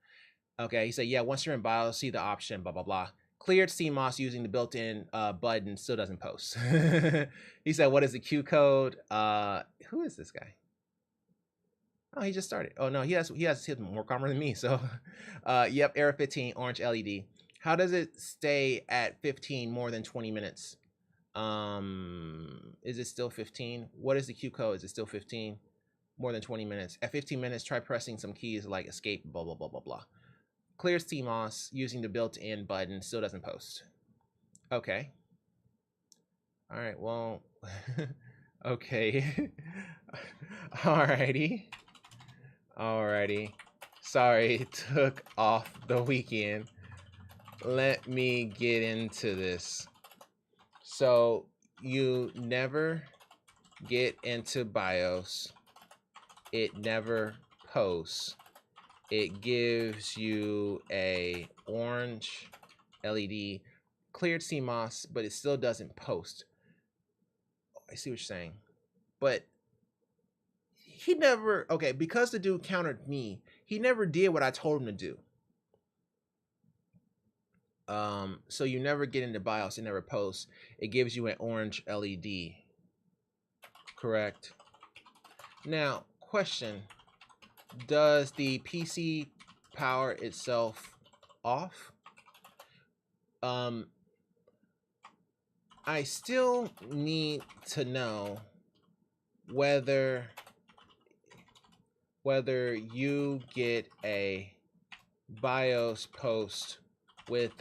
Okay, he said, yeah, once you're in BIOS, see the option, blah, blah, blah. Cleared CMOS using the built-in button, still doesn't post. He said, what is the Q code? Who is this guy? Oh, he just started. Oh no, he has more karma than me. So, yep, error 15, orange LED. How does it stay at 15 more than 20 minutes? Is it still 15? What is the Q code? Is it still 15? More than 20 minutes. At 15 minutes, try pressing some keys like escape, blah, blah, blah, blah, blah. Clears CMOS using the built-in button, still doesn't post. Okay. All right, well, okay. Alrighty. Sorry it took off the weekend. Let me get into this. So you never get into BIOS. It never posts. It gives you a orange LED, cleared CMOS, but it still doesn't post. Oh, I see what you're saying. But he never, okay, because the dude countered me, he never did what I told him to do. So you never get into BIOS, it never posts. It gives you an orange LED. Correct. Now, question. Does the PC power itself off? I still need to know whether you get a BIOS post with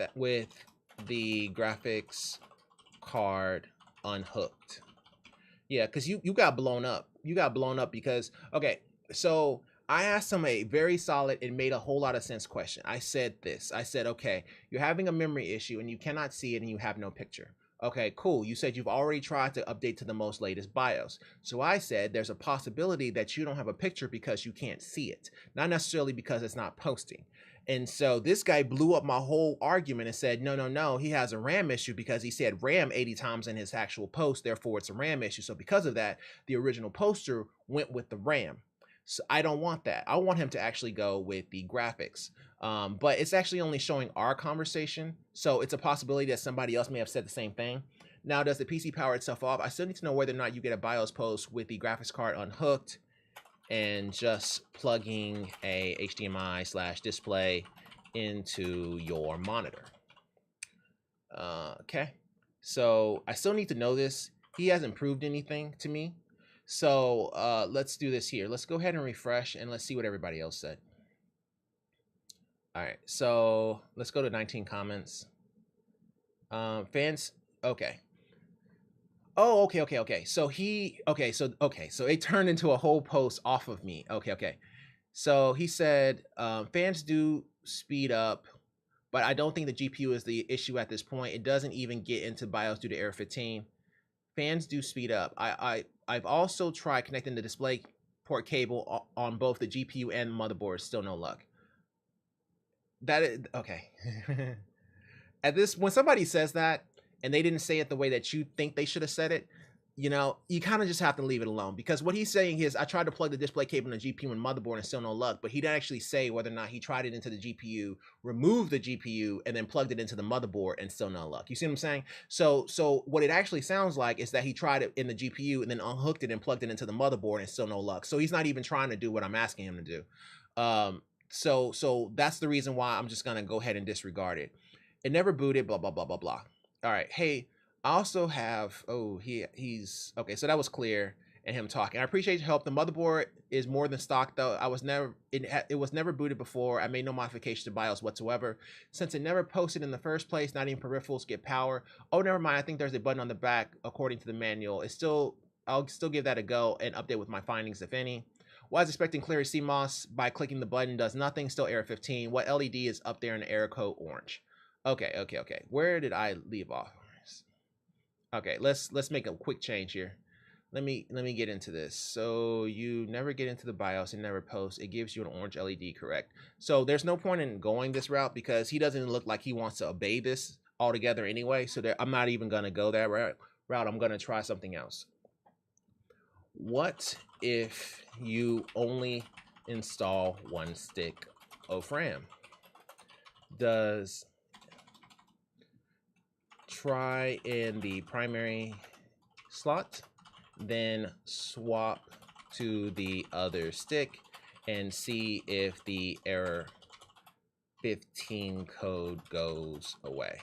the graphics card unhooked. Yeah, because you got blown up. You got blown up because, okay, so I asked him a very solid and made a whole lot of sense question. I said this. I said, okay, you're having a memory issue and you cannot see it and you have no picture. Okay, cool. You said you've already tried to update to the most latest BIOS. So I said there's a possibility that you don't have a picture because you can't see it, not necessarily because it's not posting. And so this guy blew up my whole argument and said, no, he has a RAM issue because he said RAM 80 times in his actual post, therefore it's a RAM issue. So because of that, the original poster went with the RAM. So I don't want that. I want him to actually go with the graphics. But it's actually only showing our conversation. So it's a possibility that somebody else may have said the same thing. Now, does the PC power itself off? I still need to know whether or not you get a BIOS post with the graphics card unhooked and just plugging a HDMI/display into your monitor. Okay, so I still need to know this. He hasn't proved anything to me. So let's do this here. Let's go ahead and refresh and let's see what everybody else said. All right, so let's go to 19 comments. Fans, okay. Oh, okay. So it turned into a whole post off of me. Okay. So he said, fans do speed up, but I don't think the GPU is the issue at this point. It doesn't even get into BIOS due to error 15. Fans do speed up. I've also tried connecting the display port cable on both the GPU and motherboard. Still no luck. That is okay. When somebody says that and they didn't say it the way that you think they should have said it, you know, you kind of just have to leave it alone, because what he's saying is I tried to plug the display cable in the GPU and motherboard and still no luck, but he didn't actually say whether or not he tried it into the GPU, removed the GPU, and then plugged it into the motherboard and still no luck. You see what I'm saying? So what it actually sounds like is that he tried it in the GPU and then unhooked it and plugged it into the motherboard and still no luck. So he's not even trying to do what I'm asking him to do. So that's the reason why I'm just gonna go ahead and disregard it. It never booted, blah, blah, blah, blah, blah. All right, hey, I also have, he's, okay, so that was clear and him talking. I appreciate your help. The motherboard is more than stock though. It was never booted before. I made no modification to BIOS whatsoever. Since it never posted in the first place, not even peripherals get power. Oh, never mind, I think there's a button on the back according to the manual. I'll still give that a go and update with my findings, if any. Was expecting clear CMOS by clicking the button, does nothing, still error 15. What LED is up there in the error code orange? Okay. Where did I leave off? Okay, let's make a quick change here. Let me get into this. So you never get into the BIOS and never post. It gives you an orange LED, correct? So there's no point in going this route because he doesn't look like he wants to obey this altogether anyway. So I'm not even gonna go that route. I'm gonna try something else. What if you only install one stick of RAM? does try in the primary slot, then swap to the other stick and see if the error 15 code goes away.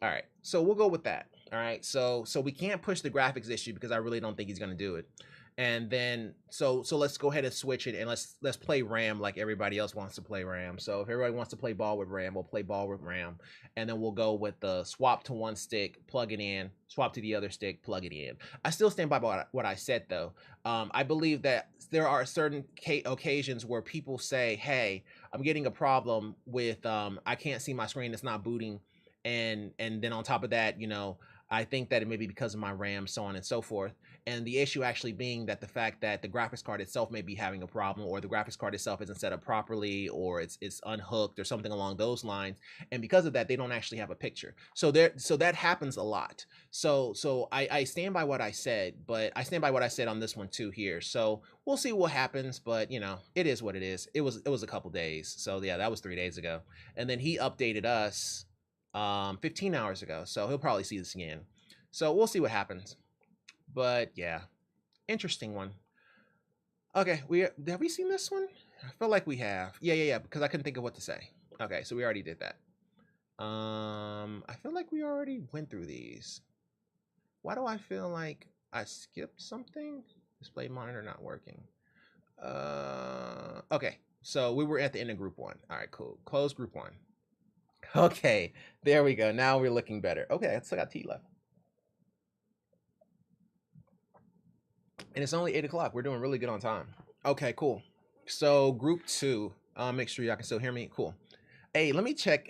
All right, so we'll go with that. All right, so we can't push the graphics issue because I really don't think he's gonna do it. And then so let's go ahead and switch it, and let's play RAM like everybody else wants to play RAM. So if everybody wants to play ball with RAM, we'll play ball with RAM, and then we'll go with the swap to one stick, plug it in, swap to the other stick, plug it in. I still stand by what I said though. I believe that there are certain occasions where people say, "Hey, I'm getting a problem with I can't see my screen; it's not booting." And then on top of that, you know, I think that it may be because of my RAM, so on and so forth. And the issue actually being that the fact that the graphics card itself may be having a problem, or the graphics card itself isn't set up properly, or it's unhooked or something along those lines. And because of that, they don't actually have a picture. So that happens a lot. So I stand by what I said, but I stand by what I said on this one too here. So we'll see what happens, but you know, it is what it is. It was a couple days. So yeah, that was 3 days ago. And then he updated us 15 hours ago, so he'll probably see this again. So we'll see what happens. But yeah, interesting one. Okay, have we seen this one? I feel like we have. Yeah, because I couldn't think of what to say. Okay, so we already did that. I feel like we already went through these. Why do I feel like I skipped something? Display monitor not working. Okay, so we were at the end of group 1. All right, cool. Close group 1. Okay, there we go. Now we're looking better. Okay, I still got tea left. And it's only 8 o'clock. We're doing really good on time. Okay, cool. So group 2. Make sure y'all can still hear me. Cool. Hey, let me check.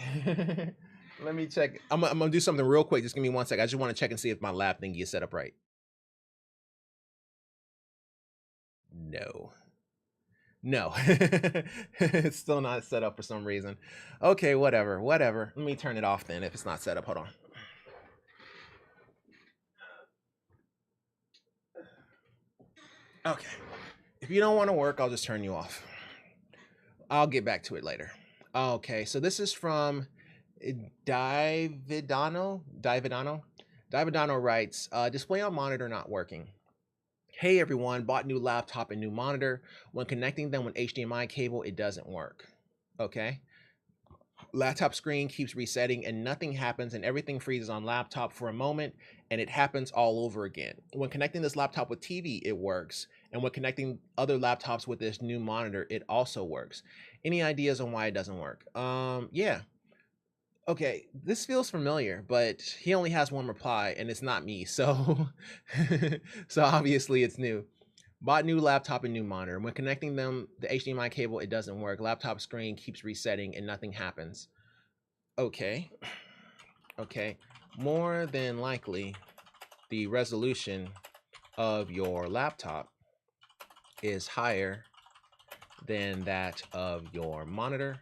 Let me check. I'm gonna do something real quick. Just give me 1 sec. I just want to check and see if my lab thingy is set up right. No. It's still not set up for some reason. Okay, whatever. Let me turn it off then if it's not set up. Hold on. Okay. If you don't want to work, I'll just turn you off. I'll get back to it later. Okay, so this is from Dividano. Dividano writes, display on monitor not working. Hey everyone, bought new laptop and new monitor. When connecting them with HDMI cable, it doesn't work. Okay. Laptop screen keeps resetting and nothing happens, and everything freezes on laptop for a moment and it happens all over again. When connecting this laptop with TV, it works. And when connecting other laptops with this new monitor, it also works. Any ideas on why it doesn't work? Yeah. Okay, this feels familiar, but he only has one reply and it's not me. So so obviously it's new. Bought new laptop and new monitor. When connecting them, the HDMI cable, it doesn't work. Laptop screen keeps resetting and nothing happens. Okay. More than likely, the resolution of your laptop is higher than that of your monitor.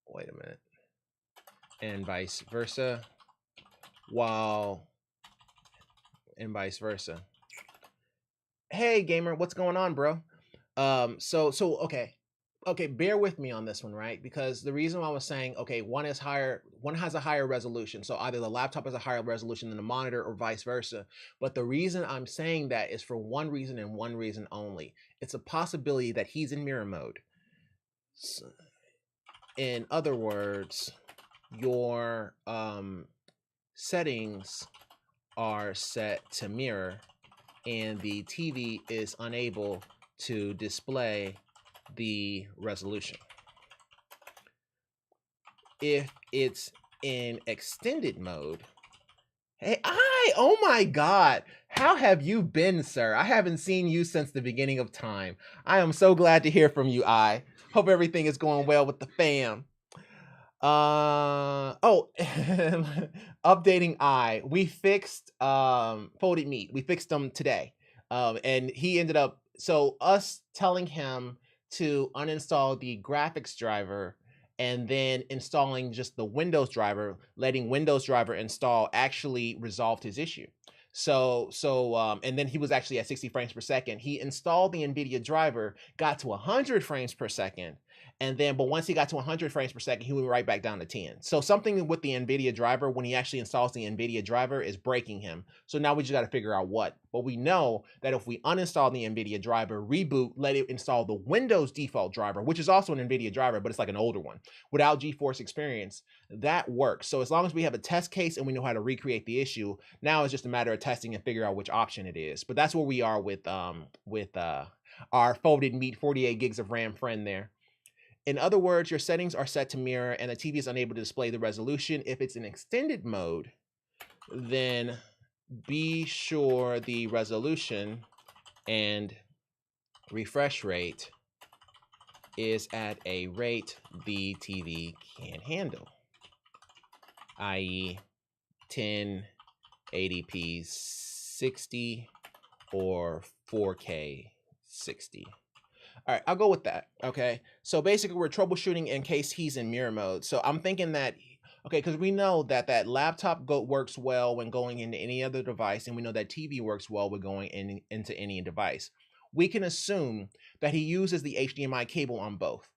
Wait a minute. And vice versa. And vice versa. Hey gamer, what's going on, bro? Okay, bear with me on this one, right? Because the reason why I was saying, okay, one has a higher resolution. So either the laptop has a higher resolution than the monitor or vice versa. But the reason I'm saying that is for one reason and one reason only. It's a possibility that he's in mirror mode. So, in other words, your settings are set to mirror and the TV is unable to display the resolution. If it's in extended mode, hey, oh my God, how have you been, sir? I haven't seen you since the beginning of time. I am so glad to hear from you, Hope everything is going well with the fam. Updating we fixed folded meat. We fixed them today. And he ended up, so us telling him to uninstall the graphics driver and then installing just the Windows driver, letting Windows driver install actually resolved his issue. And then he was actually at 60 frames per second. He installed the NVIDIA driver, got to 100 frames per second, And then, but once he got to 100 frames per second, he went right back down to 10. So something with the NVIDIA driver, when he actually installs the NVIDIA driver, is breaking him. So now we just got to figure out what. But we know that if we uninstall the NVIDIA driver, reboot, let it install the Windows default driver, which is also an NVIDIA driver, but it's like an older one, without GeForce Experience, that works. So as long as we have a test case and we know how to recreate the issue, now it's just a matter of testing and figure out which option it is. But that's where we are with our folded meat 48 gigs of RAM friend there. In other words, your settings are set to mirror and the TV is unable to display the resolution. If it's in extended mode, then be sure the resolution and refresh rate is at a rate the TV can handle, i.e. 1080p 60 or 4K 60. All right, I'll go with that. Okay, so basically we're troubleshooting in case he's in mirror mode. So I'm thinking that, okay, because we know that that laptop works well when going into any other device, and we know that TV works well with going into any device. We can assume that he uses the HDMI cable on both.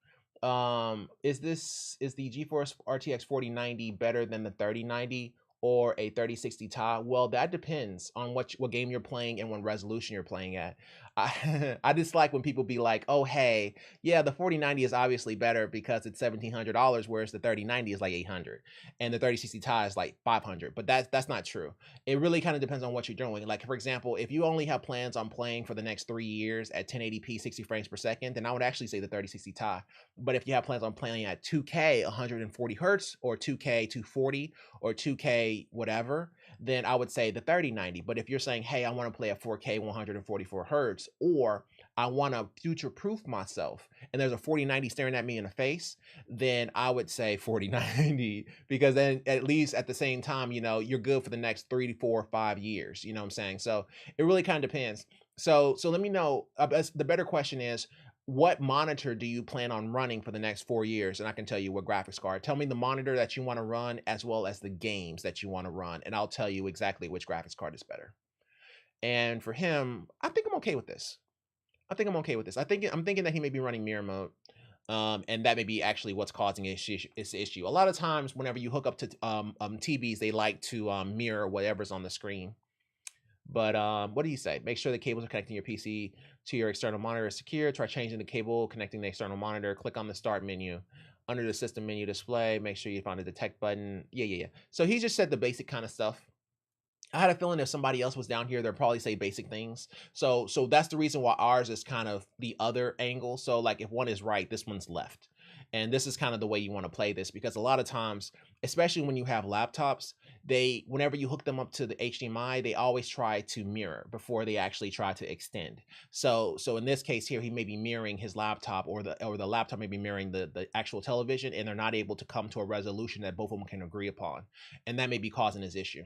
Is the GeForce RTX 4090 better than the 3090 or a 3060 Ti? Well, that depends on what game you're playing and what resolution you're playing at. I dislike when people be like, oh, hey, yeah, the 4090 is obviously better because it's $1,700, whereas the 3090 is like $800 and the 3060 Ti is like $500. But that's not true. It really kind of depends on what you're doing. Like, for example, if you only have plans on playing for the next 3 years at 1080p 60 frames per second, then I would actually say the 3060 Ti. But if you have plans on playing at 2K 140 hertz or 2K 240 or 2K whatever, then I would say the 3090. But if you're saying, hey, I want to play at 4K 144 hertz, or I want to future-proof myself, and there's a 4090 staring at me in the face, then I would say 4090, because then at least at the same time, you know, you're good for the next 3 to 4 or 5 years. You know what I'm saying? So it really kind of depends. So let me know. The better question is, what monitor do you plan on running for the next 4 years? And I can tell you what graphics card. Tell me the monitor that you want to run as well as the games that you want to run, and I'll tell you exactly which graphics card is better. And for him, I think I'm okay with this. I'm thinking that he may be running mirror mode. And that may be actually what's causing this issue. A lot of times whenever you hook up to TVs, they like to mirror whatever's on the screen. But what do you say? Make sure the cables are connecting your PC to your external monitor is secure. Try changing the cable connecting the external monitor. Click on the start menu. Under the system menu display, make sure you find the detect button. Yeah. So he just said the basic kind of stuff. I had a feeling if somebody else was down here, they'd probably say basic things. So that's the reason why ours is kind of the other angle. So like if one is right, this one's left. And this is kind of the way you want to play this, because a lot of times, especially when you have laptops, whenever you hook them up to the HDMI, they always try to mirror before they actually try to extend. So in this case here, he may be mirroring his laptop, or the laptop may be mirroring the actual television, and they're not able to come to a resolution that both of them can agree upon. And that may be causing his issue.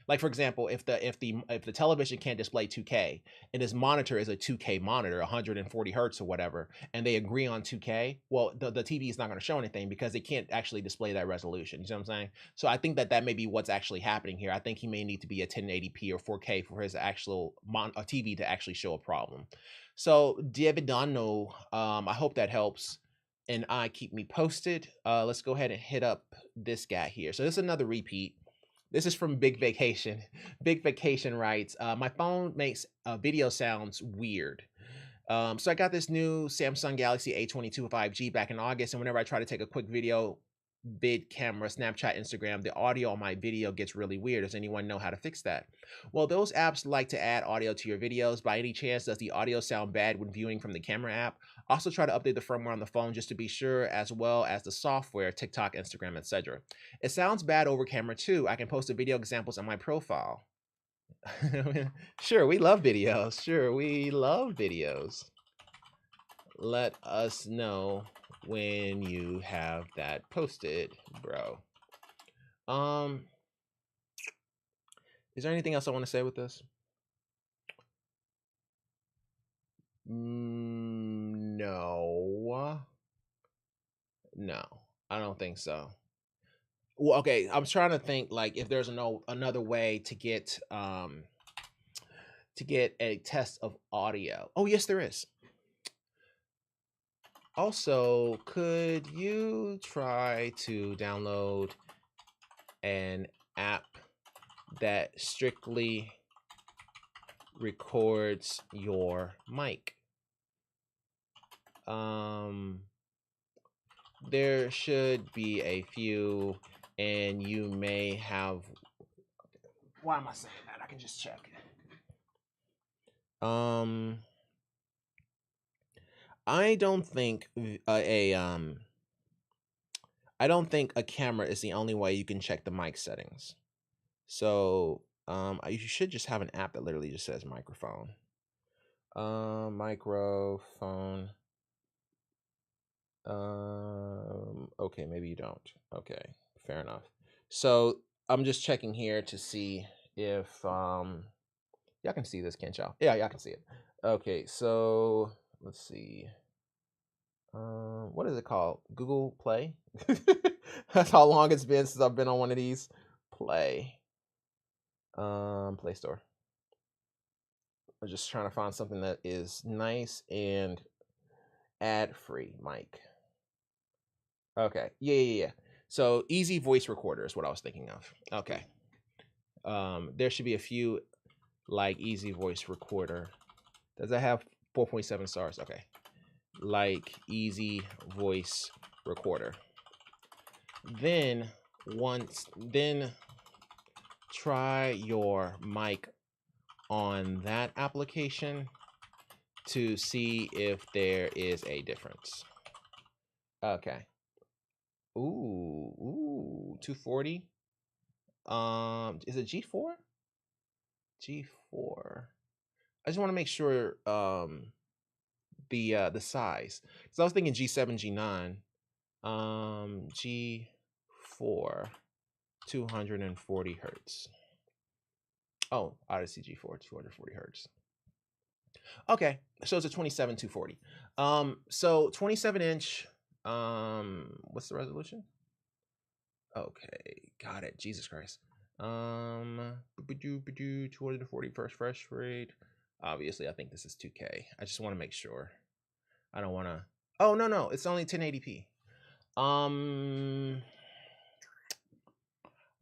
Like, for example, if the television can't display 2K and his monitor is a 2K monitor, 140 hertz or whatever, and they agree on 2K, well, the TV is not going to show anything because it can't actually display that resolution. You see what I'm saying? So I think that may be what's actually happening here. I think he may need to be a 1080p or 4K for his actual TV to actually show a problem. So David Donno, I hope that helps. And keep me posted. Let's go ahead and hit up this guy here. So this is another repeat. This is from Big Vacation. Big Vacation writes, my phone makes video sounds weird. So I got this new Samsung Galaxy A22 5G back in August, and whenever I try to take a quick video, vid camera, Snapchat, Instagram, the audio on my video gets really weird. Does anyone know how to fix that? Well, those apps like to add audio to your videos. By any chance, does the audio sound bad when viewing from the camera app? Also try to update the firmware on the phone just to be sure, as well as the software, TikTok, Instagram, etc. It sounds bad over camera too. I can post the video examples on my profile. Sure, we love videos. Sure, we love videos. Let us know when you have that posted, bro. Is there anything else I want to say with this? No, I don't think so. Well, okay, I'm trying to think like if there's another way to get a test of audio. Oh, yes, there is. Also, could you try to download an app that strictly records your mic? There should be a few, and you may have. Why am I saying that? I can just check. I don't think I don't think a camera is the only way you can check the mic settings. So you should just have an app that literally just says microphone. Microphone. Okay, maybe you don't. Okay, fair enough. So I'm just checking here to see if y'all can see this, can't y'all? Yeah, y'all can see it. Okay, so let's see. What is it called? Google Play? That's how long it's been since I've been on one of these. Play. Play Store. I'm just trying to find something that is nice and ad-free mic. Okay. Yeah. So easy voice recorder is what I was thinking of. Okay. There should be a few like easy voice recorder. Does that have 4.7 stars? Okay. Like easy voice recorder. Then try your mic on that application to see if there is a difference. Okay. Ooh, 240. Is it G4? G4. I just want to make sure the size. Because I was thinking G7, G9. G4, 240 hertz. Oh, Odyssey G4, 240 hertz. Okay, so it's a 27 240. So 27-inch. What's the resolution? Okay, got it. Jesus Christ. 240 refresh rate. Obviously, I think this is 2K. I just want to make sure. I don't want to. Oh no, it's only 1080p.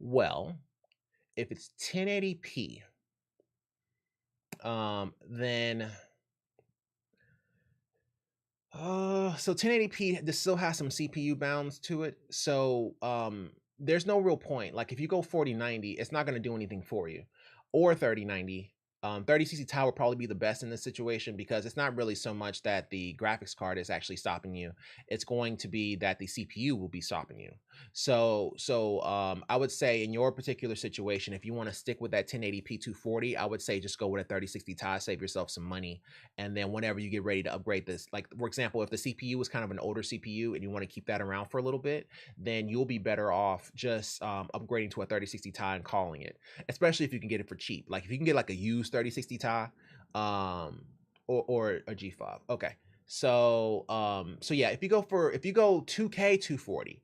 Well, if it's 1080p, then so 1080p, this still has some CPU bounds to it. So there's no real point. Like if you go 4090, it's not going to do anything for you. Or 3090. 3060 Ti would probably be the best in this situation because it's not really so much that the graphics card is actually stopping you. It's going to be that the CPU will be stopping you. So I would say in your particular situation, if you want to stick with that 1080p 240, I would say just go with a 3060 Ti, save yourself some money. And then whenever you get ready to upgrade this, like for example, if the CPU was kind of an older CPU and you want to keep that around for a little bit, then you'll be better off just upgrading to a 3060 Ti and calling it, especially if you can get it for cheap. Like if you can get like a used 3060 Ti or a G5. Okay. So yeah, if you go 2K 240,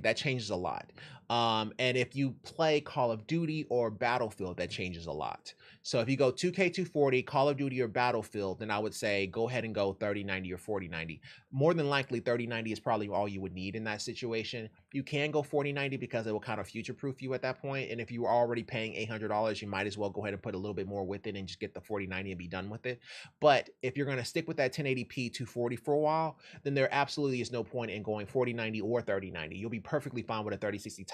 that changes a lot. And if you play Call of Duty or Battlefield, that changes a lot. So if you go 2K 240, Call of Duty or Battlefield, then I would say go ahead and go 3090 or 4090. More than likely 3090 is probably all you would need in that situation. You can go 4090 because it will kind of future-proof you at that point. And if you were already paying $800, you might as well go ahead and put a little bit more with it and just get the 4090 and be done with it. But if you're going to stick with that 1080p 240 for a while, then there absolutely is no point in going 4090 or 3090. You'll be perfectly fine with a 3060 Ti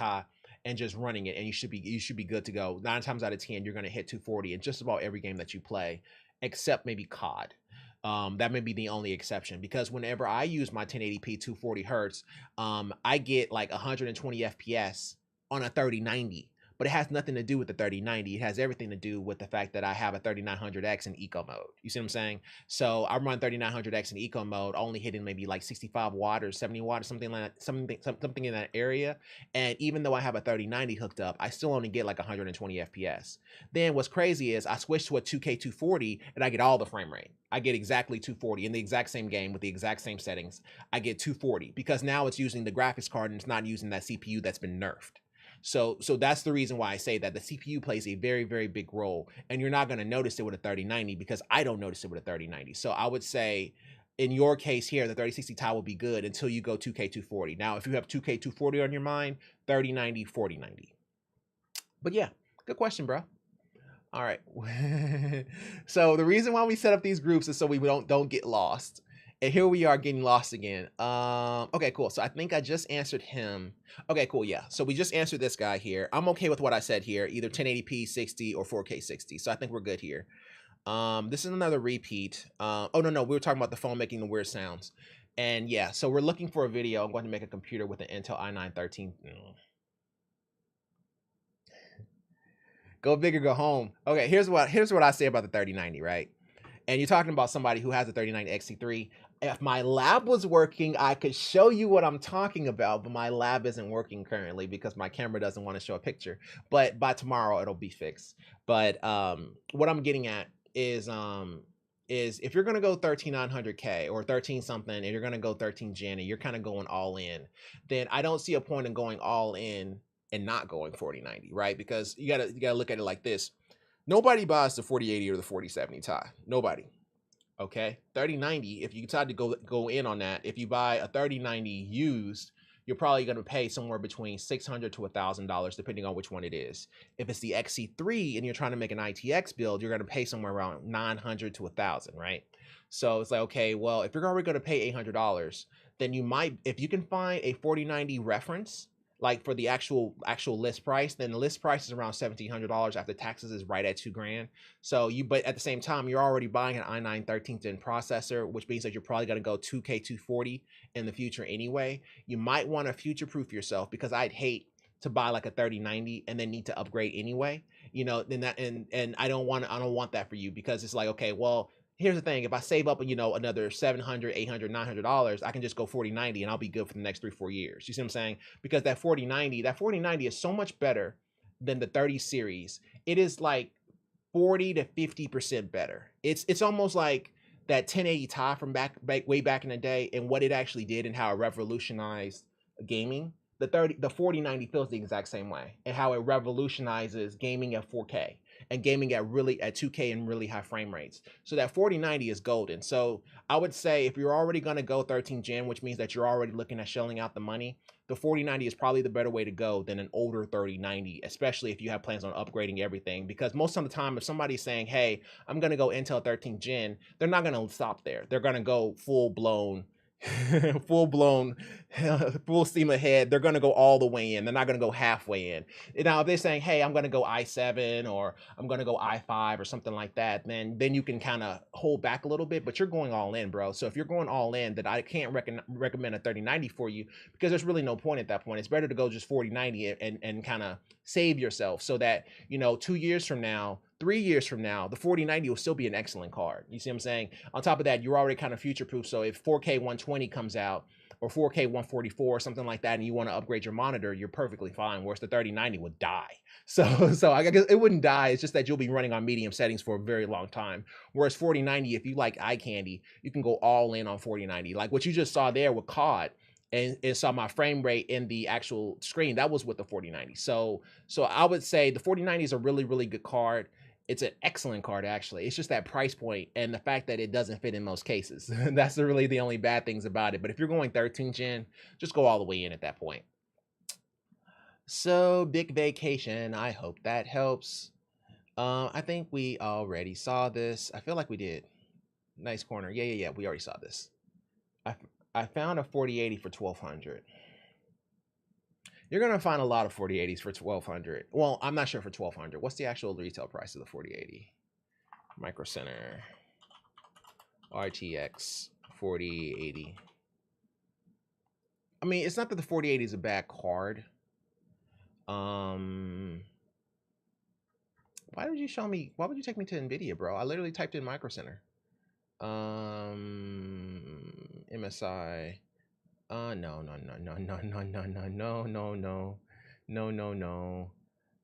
and just running it, and you should be good to go. 9 times out of 10, you're going to hit 240 in just about every game that you play, except maybe COD. That may be the only exception because whenever I use my 1080p 240 hertz, I get like 120 FPS on a 3090. But it has nothing to do with the 3090. It has everything to do with the fact that I have a 3900X in eco mode. You see what I'm saying? So I run 3900X in eco mode, only hitting maybe like 65 watt or 70 watt or something like that, something in that area. And even though I have a 3090 hooked up, I still only get like 120 FPS. Then what's crazy is I switch to a 2K 240 and I get all the frame rate. I get exactly 240 in the exact same game with the exact same settings. I get 240 because now it's using the graphics card and it's not using that CPU that's been nerfed. So that's the reason why I say that the CPU plays a very, very big role, and you're not going to notice it with a 3090 because I don't notice it with a 3090. So I would say in your case here, the 3060 Ti will be good until you go 2K240. Now, if you have 2K240 on your mind, 3090, 4090. But yeah, good question, bro. All right. So the reason why we set up these groups is so we don't get lost. And here we are getting lost again. Okay, cool. So I think I just answered him. Okay, cool. Yeah. So we just answered this guy here. I'm okay with what I said here, either 1080p 60 or 4K 60. So I think we're good here. This is another repeat. Oh no, we were talking about the phone making the weird sounds. And yeah, so we're looking for a video. I'm going to make a computer with an Intel i9 13. Go big or go home. Okay, here's what I say about the 3090, right? And you're talking about somebody who has a 3090 XT3. If my lab was working, I could show you what I'm talking about, but my lab isn't working currently because my camera doesn't want to show a picture. But by tomorrow, it'll be fixed. But what I'm getting at is if you're gonna go 13900K or 13 something, and you're gonna go 13 Gen, and you're kind of going all in, then I don't see a point in going all in and not going 4090, right? Because you gotta look at it like this. Nobody buys the 4080 or the 4070 Ti. Nobody. Okay, 3090. If you decide to go in on that, if you buy a 3090 used, you're probably going to pay somewhere between $600 to $1,000, depending on which one it is. If it's the XC3 and you're trying to make an ITX build, you're going to pay somewhere around $900 to $1,000, right? So it's like, okay, well, if you're already going to pay $800, then you might, if you can find a 4090 reference, like for the actual list price, then the list price is around $1,700 after taxes is right at $2,000. So but at the same time, you're already buying an i9 13th gen processor, which means that you're probably going to go 2K240 in the future anyway. You might want to future proof yourself, because I'd hate to buy like a 3090 and then need to upgrade anyway, you know, then that, and I don't want that for you, because it's like, okay, well, here's the thing. If I save up, you know, another $700, $800, $900, I can just go 4090 and I'll be good for the next 3-4 years. You see what I'm saying? Because that 4090 is so much better than the 30 series. It is like 40 to 50% better. It's almost like that 1080 Ti from way back in the day, and what it actually did and how it revolutionized gaming. The 4090 feels the exact same way, and how it revolutionizes gaming at 4K and gaming at 2K and really high frame rates. So that 4090 is golden. So I would say if you're already going to go 13 gen, which means that you're already looking at shelling out the money, the 4090 is probably the better way to go than an older 3090, especially if you have plans on upgrading everything. Because most of the time, if somebody's saying, hey, I'm going to go Intel 13 gen, they're not going to stop there. They're going to go full-blown full steam ahead. They're going to go all the way in. They're not going to go halfway in. Now, if they're saying, hey, I'm going to go i7 or I'm going to go i5 or something like that, then you can kind of hold back a little bit, but you're going all in, bro. So if you're going all in, then I can't recommend a 3090 for you, because there's really no point at that point. It's better to go just 4090 and kind of save yourself, so that, you know, 2 years from now, 3 years from now, the 4090 will still be an excellent card. You see what I'm saying? On top of that, you're already kind of future-proof. So if 4K 120 comes out, or 4K 144 or something like that, and you want to upgrade your monitor, you're perfectly fine. Whereas the 3090 would die. So I guess it wouldn't die. It's just that you'll be running on medium settings for a very long time. Whereas 4090, if you like eye candy, you can go all in on 4090. Like what you just saw there with COD, and saw my frame rate in the actual screen, that was with the 4090. So I would say the 4090 is a really, really good card. It's an excellent card, actually. It's just that price point and the fact that it doesn't fit in most cases. That's really the only bad things about it. But if you're going 13 gen, just go all the way in at that point. So, big vacation. I hope that helps. I think we already saw this. I feel like we did. Nice corner. Yeah. We already saw this. I found a 4080 for 1200. You're going to find a lot of 4080s for 1200. Well, I'm not sure for 1200. What's the actual retail price of the 4080? Micro Center RTX 4080. I mean, it's not that the 4080 is a bad card. Why would you show me? Why would you take me to NVIDIA, bro? I literally typed in Micro Center. MSI. No.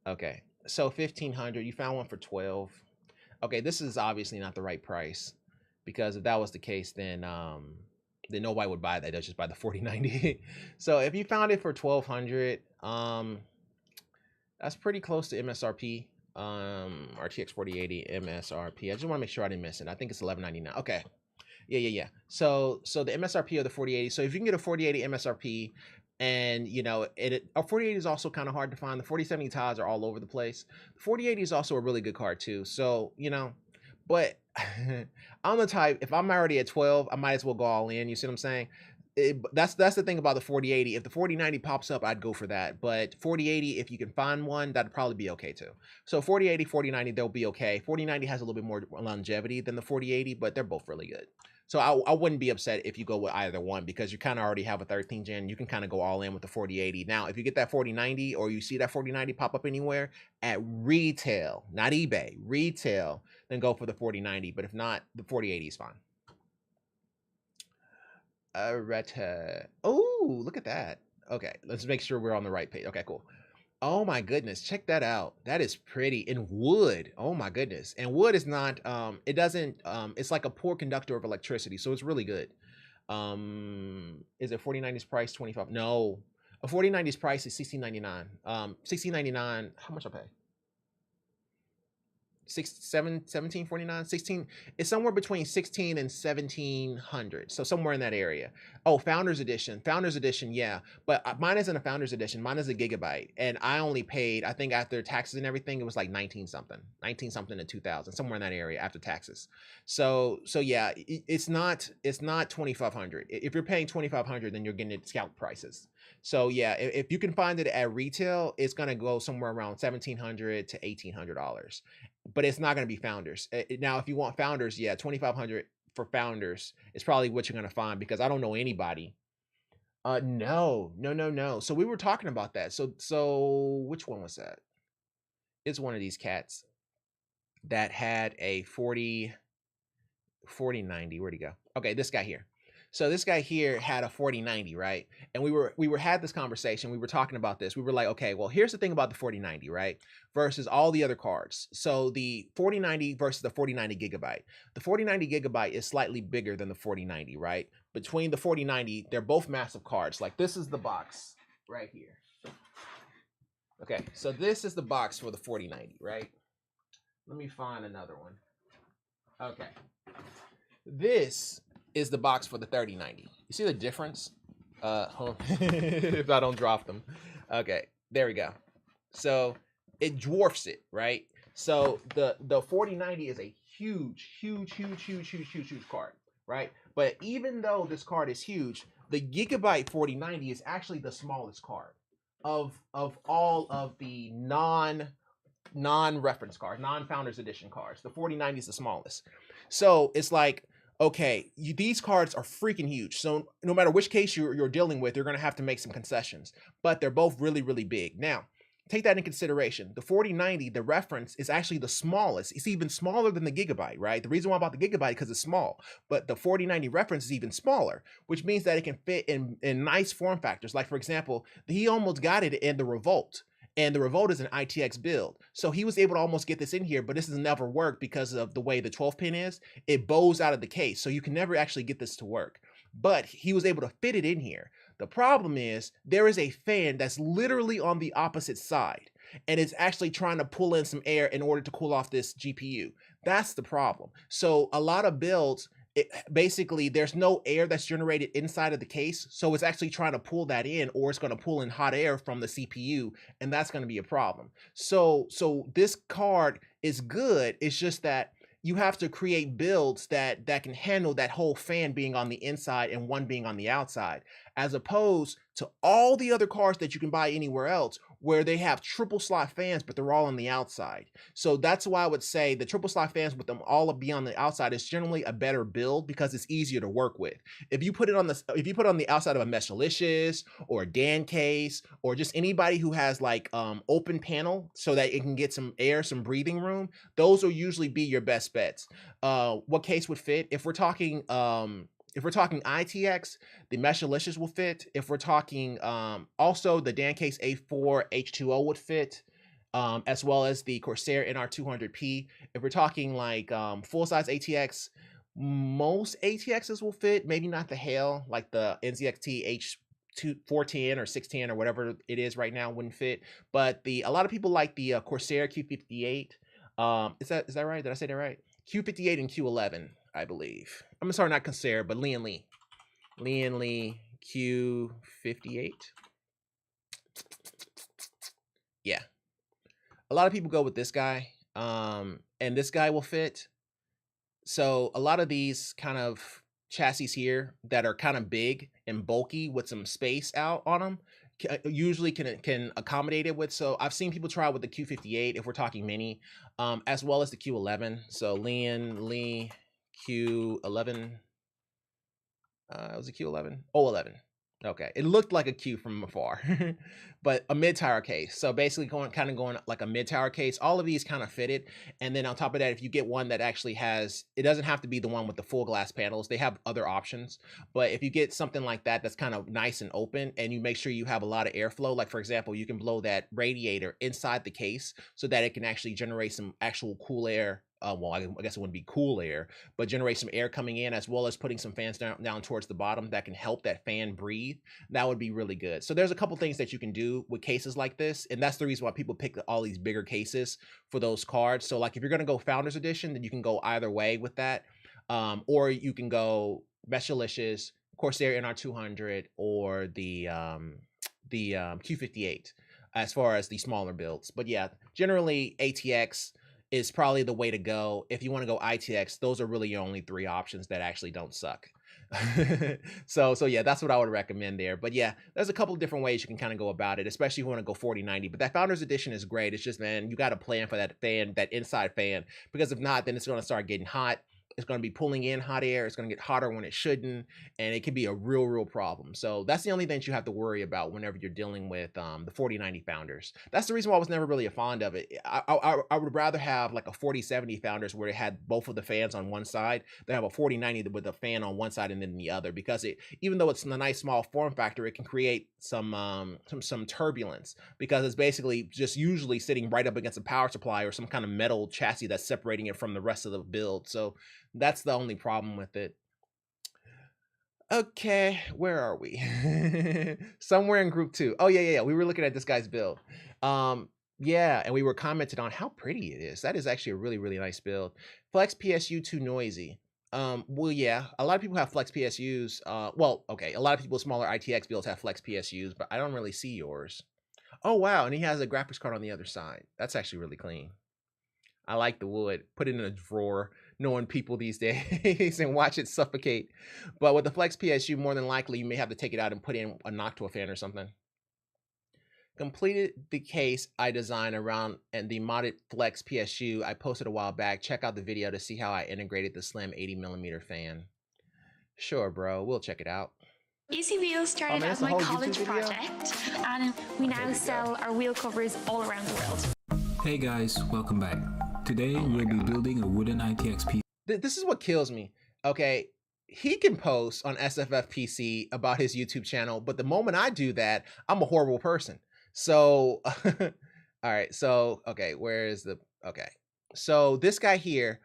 Okay, so 1500. You found one for 12. Okay, this is obviously not the right price, because if that was the case, then nobody would buy that. They'll just buy the 4090. So if you found it for 1200, that's pretty close to MSRP. RTX 4080 MSRP. I just want to make sure I didn't miss it. I think it's 1199. Okay. Yeah. So the MSRP of the 4080. So if you can get a 4080 MSRP, and you know a 4080 is also kind of hard to find. The 4070 Ti's are all over the place. The 4080 is also a really good card too. So you know, but I'm the type, if I'm already at 12, I might as well go all in. You see what I'm saying? That's the thing about the 4080. If the 4090 pops up, I'd go for that. But 4080, if you can find one, that'd probably be okay too. So 4080, 4090, they'll be okay. 4090 has a little bit more longevity than the 4080, but they're both really good. So I wouldn't be upset if you go with either one, because you kind of already have a 13 gen. You can kind of go all in with the 4080. Now, if you get that 4090, or you see that 4090 pop up anywhere at retail, not eBay, retail, then go for the 4090. But if not, the 4080 is fine. Areta. Oh, look at that. Okay, let's make sure we're on the right page. Okay, cool. Oh my goodness, check that out. That is pretty. In wood. Oh my goodness. And wood is not it doesn't it's like a poor conductor of electricity, so it's really good. Is it 4090's price 25? No. A 4090's price is 1699. 1699, how much I pay? 1749, 16. It's somewhere between 16 and 1700, so somewhere in that area. Oh, founders edition, yeah, but mine isn't a founders edition. Mine is a gigabyte, and I only paid, I think after taxes and everything, it was like 19 something to 2000, somewhere in that area after taxes. So yeah, it's not 2500. If you're paying 2500, then you're getting it scalp prices. So yeah, if you can find it at retail, it's gonna go somewhere around $1700 to $1800, but it's not going to be founders. Now, if you want founders, yeah, 2500 for founders is probably what you're going to find, because I don't know anybody. No. So we were talking about that. So which one was that? It's one of these cats that had a 4090. Where'd he go? Okay, this guy here. So this guy here had a 4090, right? And we were had this conversation. We were talking about this. We were like, okay, well, here's the thing about the 4090, right? Versus all the other cards. So the 4090 versus the 4090 gigabyte. The 4090 gigabyte is slightly bigger than the 4090, right? Between the 4090, they're both massive cards. Like, this is the box right here. Okay, so this is the box for the 4090, right? Let me find another one. Okay. This is the box for the 3090. You see the difference? If I don't drop them. Okay, there we go. So it dwarfs it, right? So the 4090 is a huge card, right? But even though this card is huge, the Gigabyte 4090 is actually the smallest card of all of the non-reference cards, non-founders edition cards. The 4090 is the smallest. So it's like, okay, these cards are freaking huge. So no matter which case you're dealing with, you're going to have to make some concessions. But they're both really big. Now, take that in consideration. The 4090, the reference, is actually the smallest. It's even smaller than the Gigabyte, right? The reason why I bought the Gigabyte because it's small. But the 4090 reference is even smaller, which means that it can fit in nice form factors. Like, for example, he almost got it in the Revolt. And the Revolt is an ITX build. So he was able to almost get this in here, but this has never worked because of the way the 12 pin is. It bows out of the case, so you can never actually get this to work. But he was able to fit it in here. The problem is there is a fan that's literally on the opposite side, and it's actually trying to pull in some air in order to cool off this GPU. That's the problem. So a lot of builds, basically there's no air that's generated inside of the case, so it's actually trying to pull that in, or it's going to pull in hot air from the CPU, and that's going to be a problem. So this card is good. It's just that you have to create builds that can handle that whole fan being on the inside and one being on the outside, as opposed to all the other cards that you can buy anywhere else where they have triple slot fans, but they're all on the outside. So that's why I would say the triple slot fans with them all be on the outside is generally a better build, because it's easier to work with. If you put it on the outside of a Meshalicious or a Dan case, or just anybody who has like open panel so that it can get some air, some breathing room, those will usually be your best bets. What case would fit? If we're talking ITX, the Meshalicious will fit. If we're talking also the Dan case A4 H2O would fit, as well as the Corsair NR200P. If we're talking like full-size ATX, most ATXs will fit, maybe not the Hale, like the NZXT H410 or 610 or whatever it is right now wouldn't fit. But a lot of people like the Corsair Q58. Is that right? Did I say that right? Q58 and Q11. I believe. I'm sorry, not Concer, but Lian Li. Lian Li Q58. Yeah. A lot of people go with this guy. And this guy will fit. So a lot of these kind of chassis here that are kind of big and bulky with some space out on them usually can accommodate it with. So I've seen people try with the Q58 if we're talking mini, as well as the Q11. So Lian Li Q11. Was it Q11? Oh, 11. Okay, it looked like a Q from afar, but a mid-tower case. So basically going like a mid-tower case. All of these kind of fitted. And then on top of that, if you get one that actually has, it doesn't have to be the one with the full glass panels. They have other options. But if you get something like that, that's kind of nice and open, and you make sure you have a lot of airflow, like for example, you can blow that radiator inside the case so that it can actually generate some actual cool air. Well, I guess it wouldn't be cool air, but generate some air coming in, as well as putting some fans down towards the bottom that can help that fan breathe. That would be really good. So there's a couple things that you can do with cases like this, and that's the reason why people pick all these bigger cases for those cards. So like if you're going to go Founders Edition, then you can go either way with that, or you can go Meshalicious, Corsair NR200, or the Q58 as far as the smaller builds. But yeah, generally ATX is probably the way to go. If you want to go ITX, those are really your only three options that actually don't suck. so yeah, that's what I would recommend there. But yeah, there's a couple of different ways you can kind of go about it, especially if you want to go 4090. But that Founders Edition is great. It's just, man, you got to plan for that fan, that inside fan, because if not, then it's going to start getting hot. It's going to be pulling in hot air. It's going to get hotter when it shouldn't, and it can be a real problem. So that's the only thing you have to worry about whenever you're dealing with the 4090 Founders. That's the reason why I was never really a fond of it. I would rather have like a 4070 Founders where it had both of the fans on one side than have a 4090 with a fan on one side and then the other, because it, even though it's a nice small form factor, it can create some turbulence, because it's basically just usually sitting right up against a power supply or some kind of metal chassis that's separating it from the rest of the build. So that's the only problem with it. Okay, where are we? Somewhere in group 2. Oh yeah. We were looking at this guy's build. Yeah, and we were commented on how pretty it is. That is actually a really nice build. Flex PSU too noisy. Well, yeah, a lot of people have Flex PSUs. Well, okay, a lot of people with smaller ITX builds have Flex PSUs, but I don't really see yours. Oh wow, and he has a graphics card on the other side. That's actually really clean. I like the wood. Put it in a drawer, knowing people these days, and watch it suffocate. But with the Flex PSU, more than likely, you may have to take it out and put in a Noctua fan or something. Completed the case I designed around and the modded Flex PSU I posted a while back. Check out the video to see how I integrated the slim 80mm fan. Sure, bro. We'll check it out. Easy Wheels started as my college project, and we now sell our wheel covers all around the world. Hey guys, welcome back. Today we'll be building a wooden ITX PC. This is what kills me. Okay, he can post on SFF PC about his YouTube channel, but the moment I do that, I'm a horrible person. So, all right. So, okay, where is the, okay. So this guy here,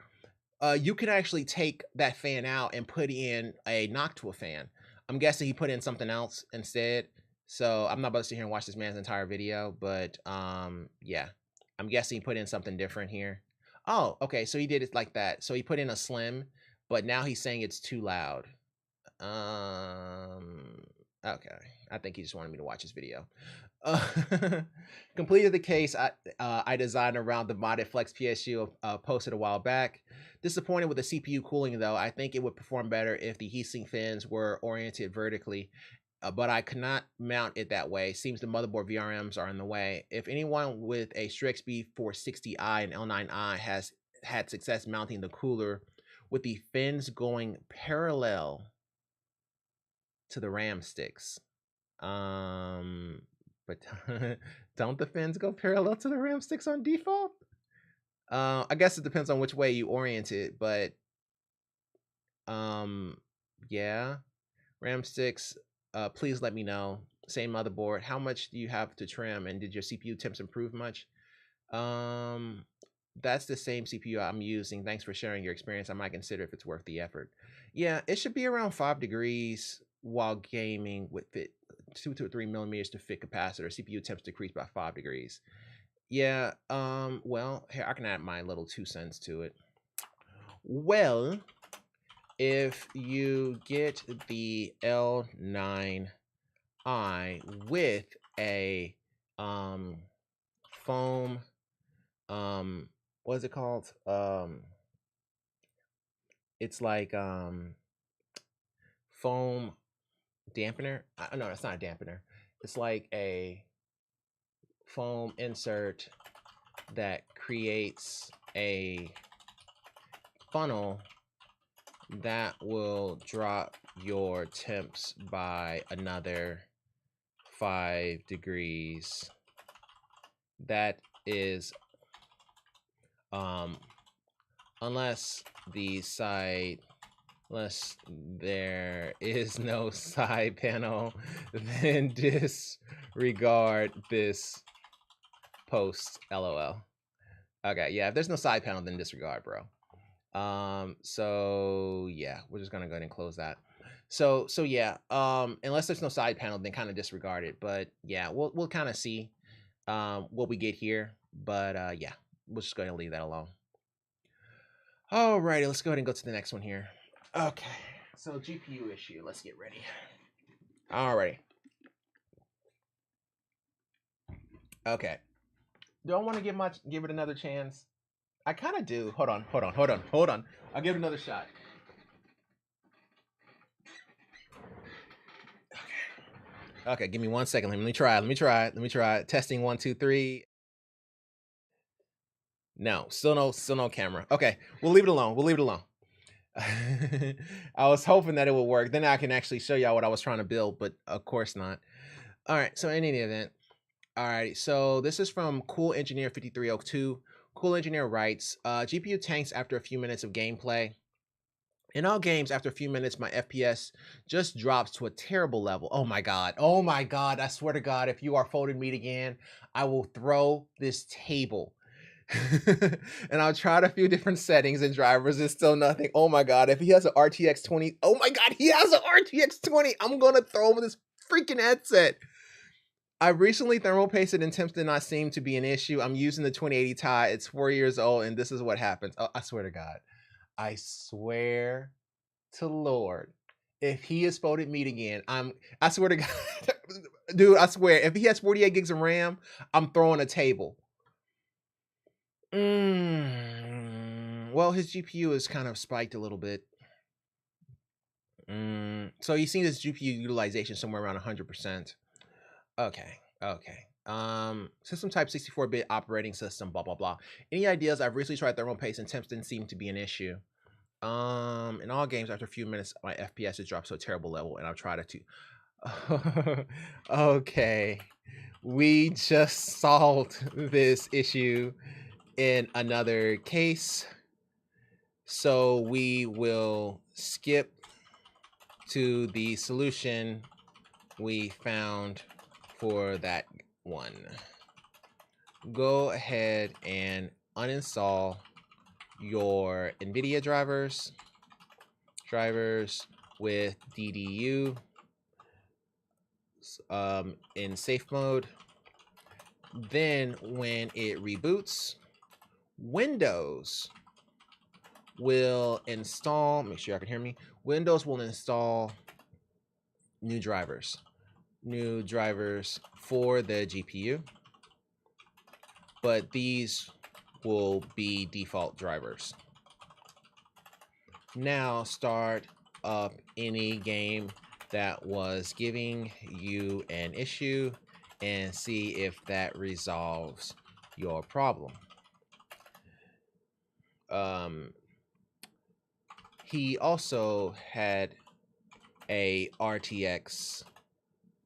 you can actually take that fan out and put in a Noctua fan. I'm guessing he put in something else instead. So I'm not about to sit here and watch this man's entire video, but yeah, I'm guessing he put in something different here. Oh, okay. So he did it like that. So he put in a slim, but now he's saying it's too loud. Okay. I think he just wanted me to watch his video. Completed the case I designed around the modded Flex PSU posted a while back. Disappointed with the CPU cooling though. I think it would perform better if the heatsink fins were oriented vertically, but I could not mount it that way. Seems the motherboard VRMs are in the way. If anyone with a Strix B460i and L9i has had success mounting the cooler with the fins going parallel to the RAM sticks. But don't the fins go parallel to the RAM sticks on default? I guess it depends on which way you orient it, but yeah. RAM sticks, please let me know. Same motherboard. How much do you have to trim, and did your CPU temps improve much? That's the same CPU I'm using. Thanks for sharing your experience. I might consider if it's worth the effort. Yeah, it should be around 5 degrees while gaming with fit 2 to 3 millimeters to fit capacitor. CPU temps decrease by 5 degrees. Yeah, well, here I can add my little 2 cents to it. Well, if you get the L9i with a foam, what is it called? It's like foam dampener. No, it's not a dampener. It's like a foam insert that creates a funnel that will drop your temps by another 5 degrees. That is unless there is no side panel, then disregard this post, LOL. Okay, yeah, if there's no side panel, then disregard, bro. So yeah, we're just gonna go ahead and close that. So yeah, unless there's no side panel, then kind of disregard it. But yeah, we'll kind of see what we get here. But yeah, we'll just go ahead and leave that alone. Alrighty, let's go ahead and go to the next one here. Okay, so GPU issue. Let's get ready. Alrighty. Okay. Do I want to give it another chance? I kind of do. Hold on. I'll give it another shot. Okay, give me 1 second. Let me try. Testing 1, 2, 3. No, still no camera. Okay, we'll leave it alone. I was hoping that it would work. Then I can actually show y'all what I was trying to build, but of course not. All right, so in any event, all right, so this is from Cool Engineer 5302. Cool Engineer writes, GPU tanks after a few minutes of gameplay. In all games, after a few minutes, my FPS just drops to a terrible level. Oh my God, I swear to God, if you are folded meat again, I will throw this table. And I've tried a few different settings and drivers, it's still nothing. Oh my God, if he has an RTX 20, oh my God, he has an RTX 20, I'm gonna throw him this freaking headset. I recently thermal pasted and temps did not seem to be an issue. I'm using the 2080 Ti. It's 4 years old, and this is what happens. Oh, I swear to God. I swear to Lord, if he is folded meat again, I swear to God, dude, I swear, if he has 48 gigs of RAM, I'm throwing a table. Well, his GPU is kind of spiked a little bit. So you've seen his GPU utilization somewhere around 100%. Okay. System type 64-bit operating system, blah, blah, blah. Any ideas? I've recently tried thermal paste and temps didn't seem to be an issue. In all games, after a few minutes, my FPS has dropped to a terrible level, and I've tried it too. Okay. We just solved this issue in another case. So we will skip to the solution we found for that one. Go ahead and uninstall your NVIDIA drivers with DDU in safe mode. Then when it reboots, Windows will install, make sure y'all can hear me, Windows will install new drivers for the GPU, but these will be default drivers. Now start up any game that was giving you an issue and see if that resolves your problem. He also had a RTX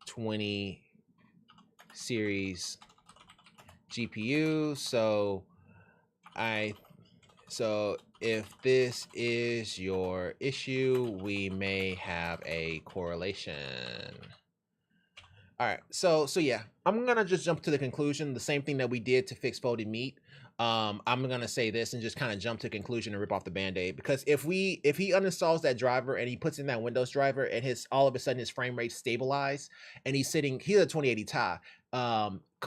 20 series GPU, so if this is your issue, we may have a correlation. All right, so yeah, I'm gonna just jump to the conclusion, the same thing that we did to fix folded meat. I'm gonna say this and just kind of jump to conclusion and rip off the band-aid, because if he uninstalls that driver and he puts in that Windows driver and all of a sudden his frame rate stabilize and he has a 2080 Ti,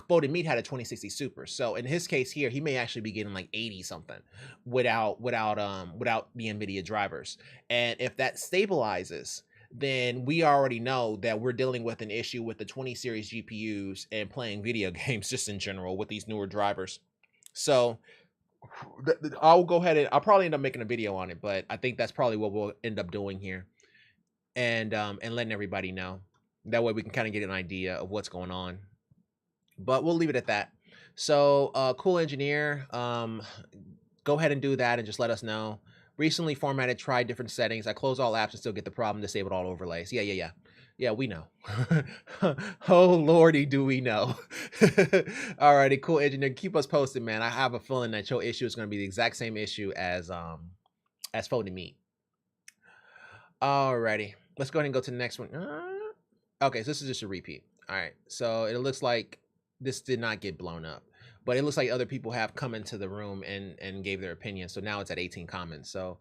Folded Meat had a 2060 Super. So in his case here, he may actually be getting like 80 something without the NVIDIA drivers. And if that stabilizes, then we already know that we're dealing with an issue with the 20 series GPUs and playing video games just in general with these newer drivers. So I'll go ahead and I'll probably end up making a video on it, but I think that's probably what we'll end up doing here, and letting everybody know. That way we can kind of get an idea of what's going on. But we'll leave it at that. So cool engineer, go ahead and do that and just let us know. Recently formatted, tried different settings. I close all apps and still get the problem, disabled all overlays. Yeah, we know. Oh lordy, do we know. Alrighty, cool engineer, keep us posted, man. I have a feeling that your issue is going to be the exact same issue as Folded Meat. Alrighty, let's go ahead and go to the next one. Okay, so this is just a repeat. All right, so it looks like this did not get blown up, but it looks like other people have come into the room and gave their opinion. So now it's at 18 comments. So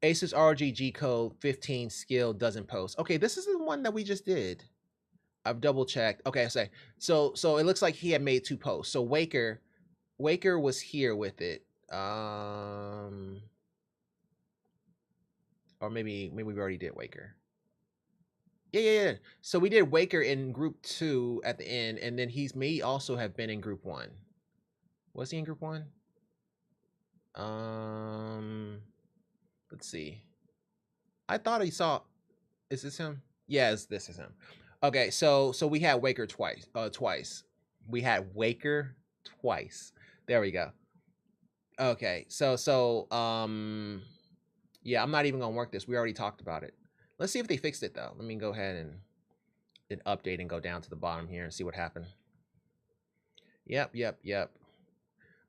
Asus ROG G code 15 skill doesn't post. Okay, this is the one that we just did. I've double checked. Okay, so it looks like he had made 2 posts. So Waker was here with it. Or maybe we already did Waker. Yeah. So we did Waker in group 2 at the end, and then he may also have been in group 1. Was he in group 1? Let's see. I thought he saw. Is this him? Yes, this is him. Okay, so we had Waker twice. We had Waker twice. There we go. Okay, so yeah, I'm not even gonna work this. We already talked about it. Let's see if they fixed it though. Let me go ahead and update and go down to the bottom here and see what happened. Yep.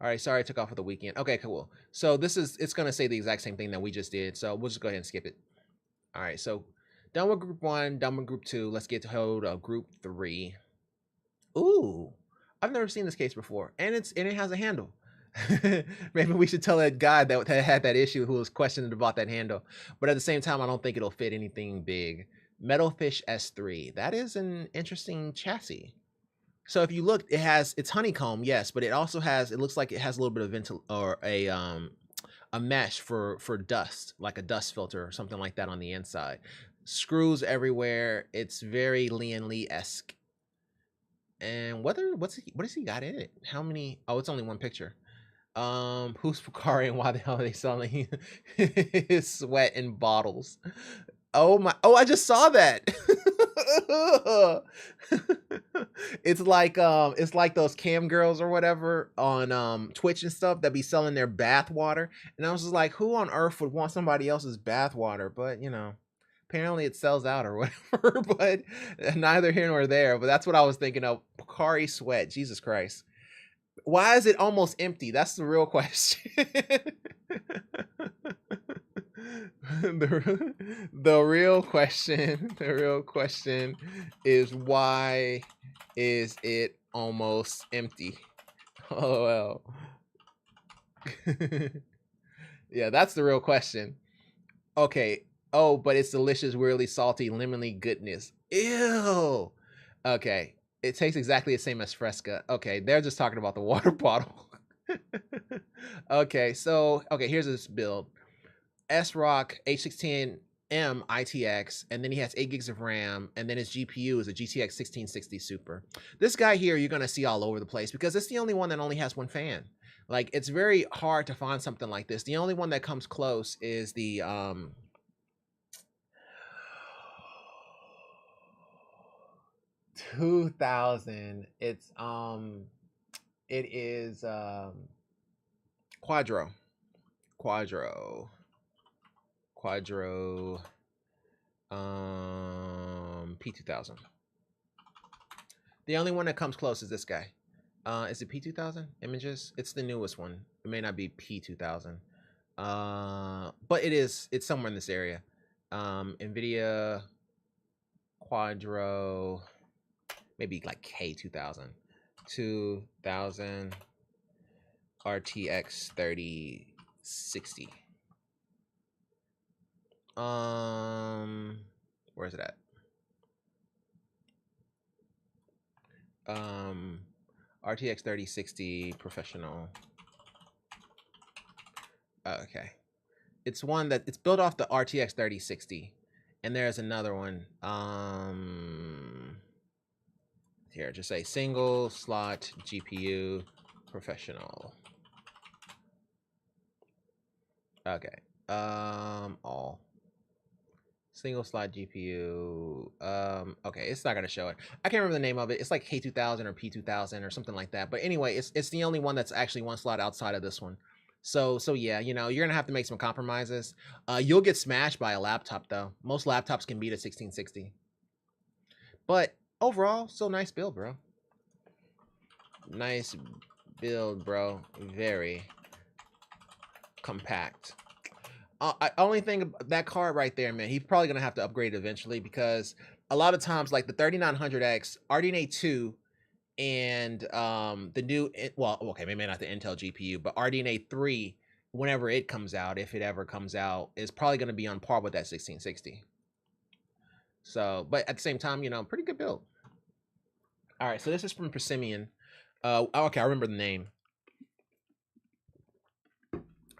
All right, sorry I took off for the weekend. Okay, cool. So it's gonna say the exact same thing that we just did. So we'll just go ahead and skip it. All right, so done with group 1, done with group 2. Let's get to hold of group 3. Ooh, I've never seen this case before, and it has a handle. Maybe we should tell that guy that had that issue who was questioning about that handle. But at the same time, I don't think it'll fit anything big. Metalfish S3. That is an interesting chassis. So if you look, it's honeycomb, yes, but it also has. It looks like it has a little bit of a mesh for dust, like a dust filter or something like that on the inside. Screws everywhere. It's very Lian Lee-esque. And what has he got in it? How many? Oh, it's only one picture. Who's Fakari and why the hell are they selling his sweat in bottles? Oh my! Oh, I just saw that. It's like those cam girls or whatever on Twitch and stuff that be selling their bath water, and I was just like, who on earth would want somebody else's bath water? But you know, apparently it sells out or whatever. But neither here nor there. But that's what I was thinking of. Pocari Sweat. Jesus Christ. Why is it almost empty? That's the real question. The real question is, why is it almost empty? Oh well. Yeah, that's the real question. Okay. Oh, but it's delicious, weirdly salty, lemony goodness. Ew. Okay. It tastes exactly the same as Fresca. Okay, they're just talking about the water bottle. Okay, here's this build. S-Rock H16M ITX, and then he has 8 gigs of RAM, and then his GPU is a GTX 1660 Super. This guy here you're gonna see all over the place because it's the only one that only has 1 fan. Like, it's very hard to find something like this. The only one that comes close is the 2000. It is Quadro P2000. The only one that comes close is this guy. Is it P2000 images? It's the newest one. It may not be P2000, but it's somewhere in this area. NVIDIA Quadro, maybe like K2000, 2000 RTX 3060. Where's it at? RTX 3060 professional. Okay. It's one that it's built off the RTX 3060. And there's another one. Here, just say single slot GPU professional. Okay. All. Single slot GPU. Okay, it's not gonna show it. I can't remember the name of it. It's like K2000 or P2000 or something like that. But anyway, it's the only one that's actually one slot outside of this one. So yeah, you know, you're gonna have to make some compromises. You'll get smashed by a laptop though. Most laptops can beat a 1660. But overall, still nice build, bro. Nice build, bro. Very compact. Only thing that card right there, man, he's probably gonna have to upgrade eventually because a lot of times, like the 3900X, RDNA 2, and the new, well, okay, maybe not the Intel GPU, but RDNA 3, whenever it comes out, if it ever comes out, is probably gonna be on par with that 1660. So, but at the same time, you know, pretty good build. All right, so this is from Persimmon. Okay, I remember the name.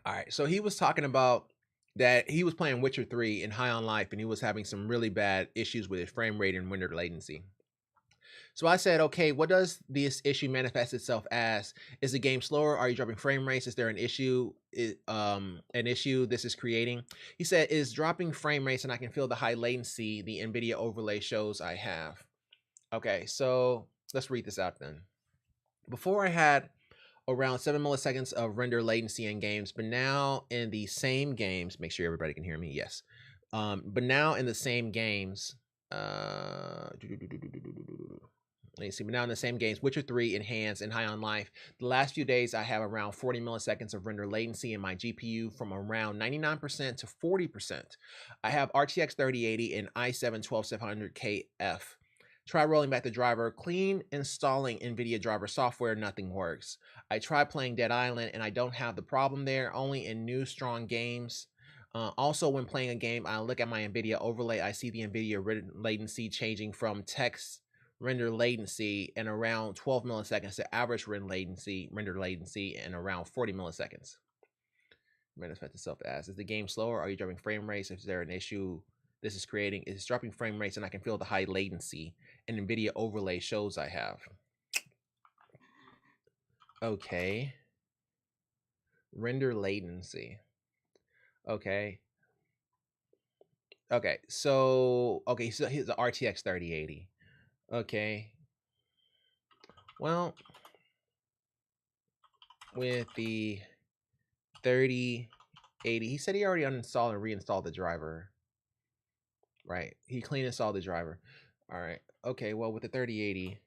All right, so he was talking about that he was playing Witcher 3 in High on Life and he was having some really bad issues with his frame rate and render latency. So I said, okay, what does this issue manifest itself as? Is the game slower? Are you dropping frame rates? Is there an issue this is creating? He said, is dropping frame rates and I can feel the high latency the NVIDIA overlay shows I have. Okay, so let's read this out then. Before I had around 7 milliseconds of render latency in games, but now in the same games, make sure everybody can hear me, yes. But now in the same games, let me see, but now in the same games, Witcher 3, Enhanced, and High on Life, the last few days I have around 40 milliseconds of render latency in my GPU from around 99% to 40%. I have RTX 3080 and i7-12700KF. Try rolling back the driver, clean installing NVIDIA driver software, nothing works. I tried playing Dead Island and I don't have the problem there, only in new strong games. Also, when playing a game, I look at my NVIDIA overlay, I see the NVIDIA latency changing from text render latency and around 12 milliseconds to average render latency and around 40 milliseconds. Manifest itself as, is the game slower? Are you dropping frame rates? Is there an issue this is creating? Is dropping frame rates and I can feel the high latency and NVIDIA overlay shows I have. Okay. Render latency. Okay. Okay, so here's the RTX 3080. Okay. Well, with the 3080, he said he already uninstalled and reinstalled the driver. Right. He clean installed the driver. All right. Okay, well, with the 3080,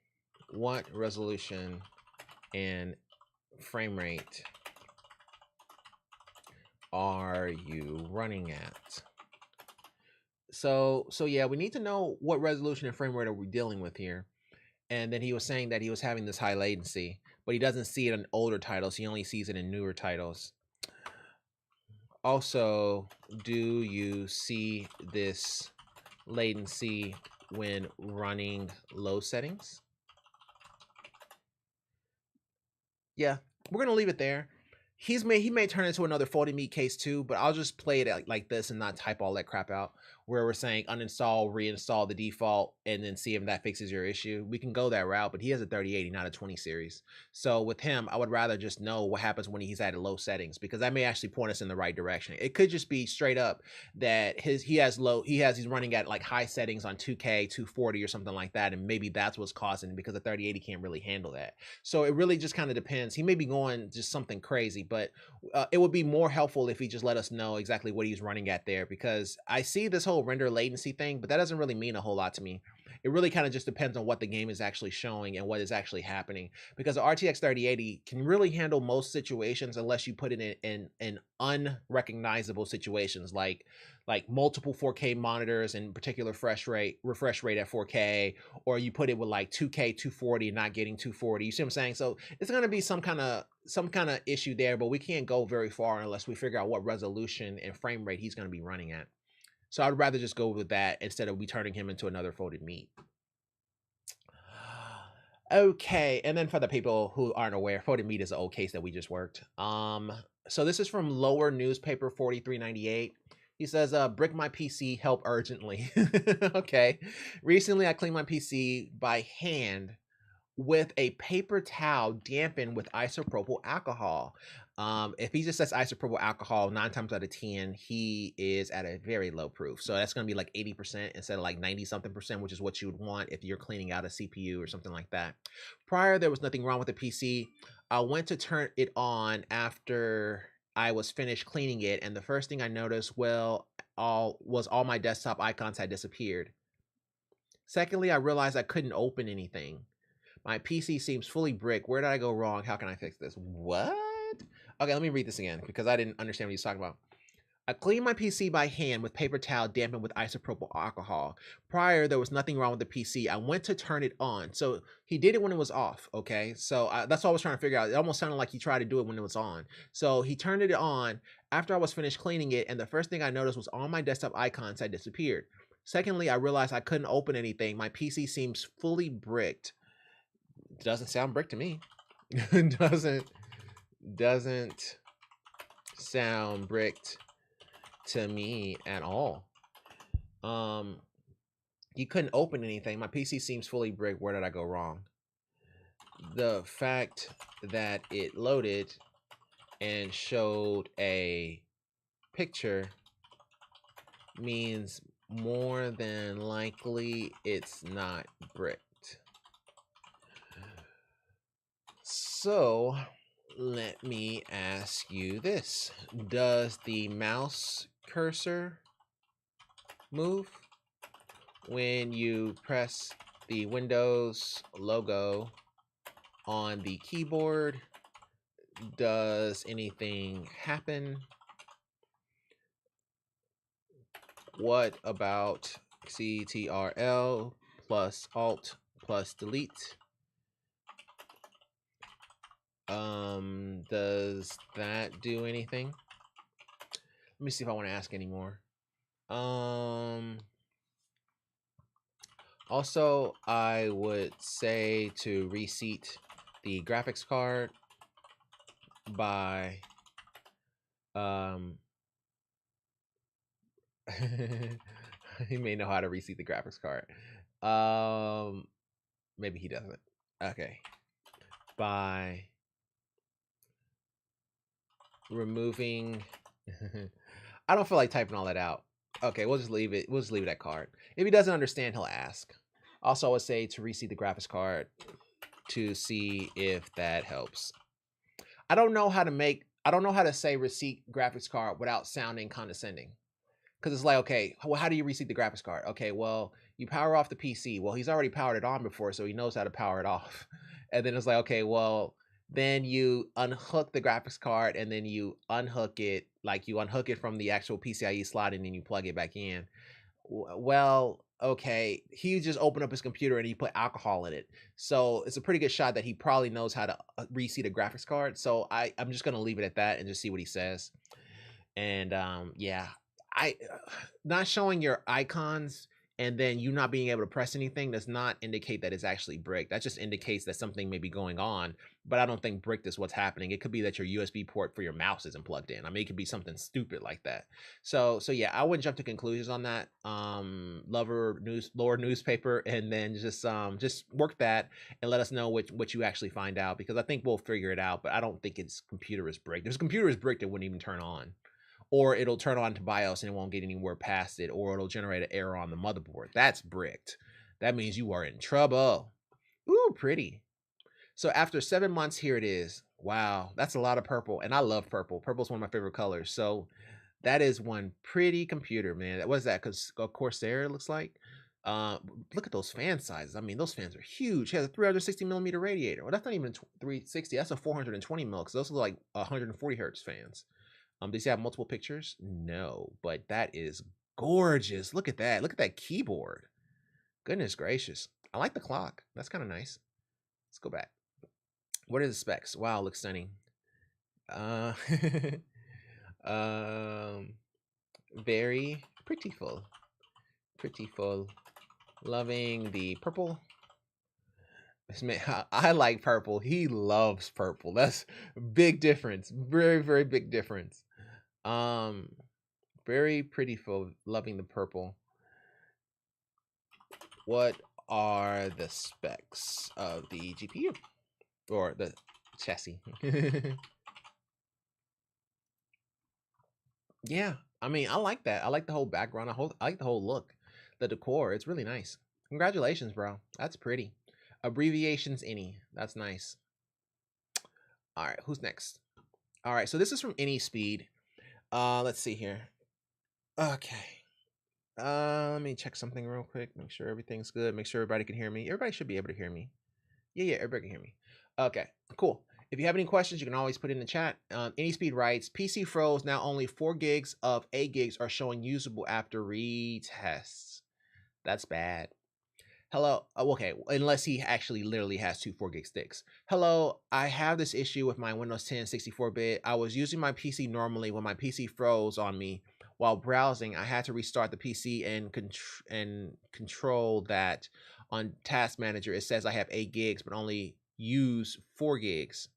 what resolution and frame rate are you running at? So yeah, we need to know what resolution and frame rate are we dealing with here. And then he was saying that he was having this high latency, but he doesn't see it in older titles. He only sees it in newer titles. Also, do you see this latency when running low settings? Yeah, we're gonna leave it there. He may turn into another faulty meat case too, but I'll just play it like this and not type all that crap out where we're saying uninstall, reinstall the default, and then see if that fixes your issue. We can go that route, but he has a 3080, not a 20 series. So with him, I would rather just know what happens when he's at low settings, because that may actually point us in the right direction. It could just be straight up that he's running at like high settings on 2K, 240 or something like that, and maybe that's what's causing it, because the 3080 can't really handle that. So it really just kind of depends. He may be going just something crazy, but it would be more helpful if he just let us know exactly what he's running at there, because I see this whole render latency thing, but that doesn't really mean a whole lot to me. It really kind of just depends on what the game is actually showing and what is actually happening, because the RTX 3080 can really handle most situations unless you put it in unrecognizable situations like multiple 4K monitors and particular refresh rate at 4K, or you put it with like 2K 240 and not getting 240. You see what I'm saying? So it's going to be some kind of issue there, but we can't go very far unless we figure out what resolution and frame rate he's going to be running at. So I'd rather just go with that instead of we turning him into another folded meat. Okay, and then for the people who aren't aware, Folded Meat is an old case that we just worked. So this is from Lower Newspaper 4398. He says, brick my PC, help urgently. Okay. Recently I cleaned my PC by hand with a paper towel dampened with isopropyl alcohol. If he just says isopropyl alcohol, 9 times out of 10, he is at a very low proof. So that's going to be like 80% instead of like 90 something percent, which is what you would want if you're cleaning out a CPU or something like that. Prior, there was nothing wrong with the PC. I went to turn it on after I was finished cleaning it, and the first thing I noticed, all my desktop icons had disappeared. Secondly, I realized I couldn't open anything. My PC seems fully brick. Where did I go wrong? How can I fix this? What? Okay, let me read this again because I didn't understand what he's talking about. I cleaned my PC by hand with paper towel dampened with isopropyl alcohol. Prior, there was nothing wrong with the PC. I went to turn it on. So he did it when it was off, okay? So that's what I was trying to figure out. It almost sounded like he tried to do it when it was on. So he turned it on after I was finished cleaning it, and the first thing I noticed was all my desktop icons had disappeared. Secondly, I realized I couldn't open anything. My PC seems fully bricked. Doesn't sound brick to me. doesn't sound bricked to me at all. You couldn't open anything. My PC seems fully brick. Where did I go wrong? The fact that it loaded and showed a picture means more than likely it's not bricked. So let me ask you this. Does the mouse cursor move when you press the Windows logo on the keyboard? Does anything happen? What about CTRL plus Alt plus Delete? Does that do anything? Let me see if I want to ask any more. Also, I would say to reseat the graphics card by he may know how to reseat the graphics card. Maybe he doesn't. Okay. By removing I don't feel like typing all that out. Okay, we'll just leave it. We'll just leave that card. If he doesn't understand, he'll ask. Also, I would say to reseat the graphics card to see if that helps. I don't know how to say reseat graphics card without sounding condescending. Because it's like, okay, well, how do you reseat the graphics card? Okay, well, you power off the PC. Well, he's already powered it on before, so he knows how to power it off. And then it's like, okay, well, then you unhook the graphics card and then you unhook it, like you unhook it from the actual PCIe slot and then you plug it back in. Well, okay, he just opened up his computer and he put alcohol in it. So it's a pretty good shot that he probably knows how to reseat a graphics card. So I'm just going to leave it at that and just see what he says. And yeah, not showing your icons and then you not being able to press anything does not indicate that it's actually bricked. That just indicates that something may be going on, but I don't think bricked is what's happening. It could be that your USB port for your mouse isn't plugged in. I mean, it could be something stupid like that. So yeah, I wouldn't jump to conclusions on that. Lower newspaper, and then just work that and let us know what you actually find out, because I think we'll figure it out, but I don't think its computer is bricked. If his computer is bricked, it wouldn't even turn on. Or it'll turn on to BIOS and it won't get anywhere past it, or it'll generate an error on the motherboard. That's bricked. That means you are in trouble. Ooh, pretty. So after 7 months, here it is. Wow, that's a lot of purple, and I love purple. Purple is one of my favorite colors. So that is one pretty computer, man. What is that? Because Corsair, it looks like. Look at those fan sizes. I mean, those fans are huge. It has a 360 millimeter radiator. Well, that's not even 360. That's a 420 mil, because those are like 140 hertz fans. Does he have multiple pictures? No, but that is gorgeous. Look at that. Look at that keyboard. Goodness gracious. I like the clock. That's kind of nice. Let's go back. What are the specs? Wow, looks stunning. Very prettyful. Prettyful. Loving the purple. This man, I like purple. He loves purple. That's big difference. Very, very big difference. Very pretty for loving the purple. What are the specs of the GPU or the chassis? Yeah, I mean, I like that. I like the whole background. I like the whole look, the decor. It's really nice. Congratulations, bro. That's pretty. Abbreviations any. That's nice. All right, who's next? All right, so this is from AnySpeed. Let's see here. Okay. Let me check something real quick. Make sure everything's good. Make sure everybody can hear me. Everybody should be able to hear me. Yeah, everybody can hear me. Okay, cool. If you have any questions, you can always put it in the chat. AnySpeed writes, PC froze. Now only 4 gigs of 8 gigs are showing usable after retests. That's bad. Hello. Oh, okay, unless he actually literally has 2 4 gig sticks. Hello, I have this issue with my Windows 10 64-bit. I was using my PC normally when my PC froze on me while browsing. I had to restart the PC and control that. On Task Manager, it says I have 8 gigs, but only use 4 gigs.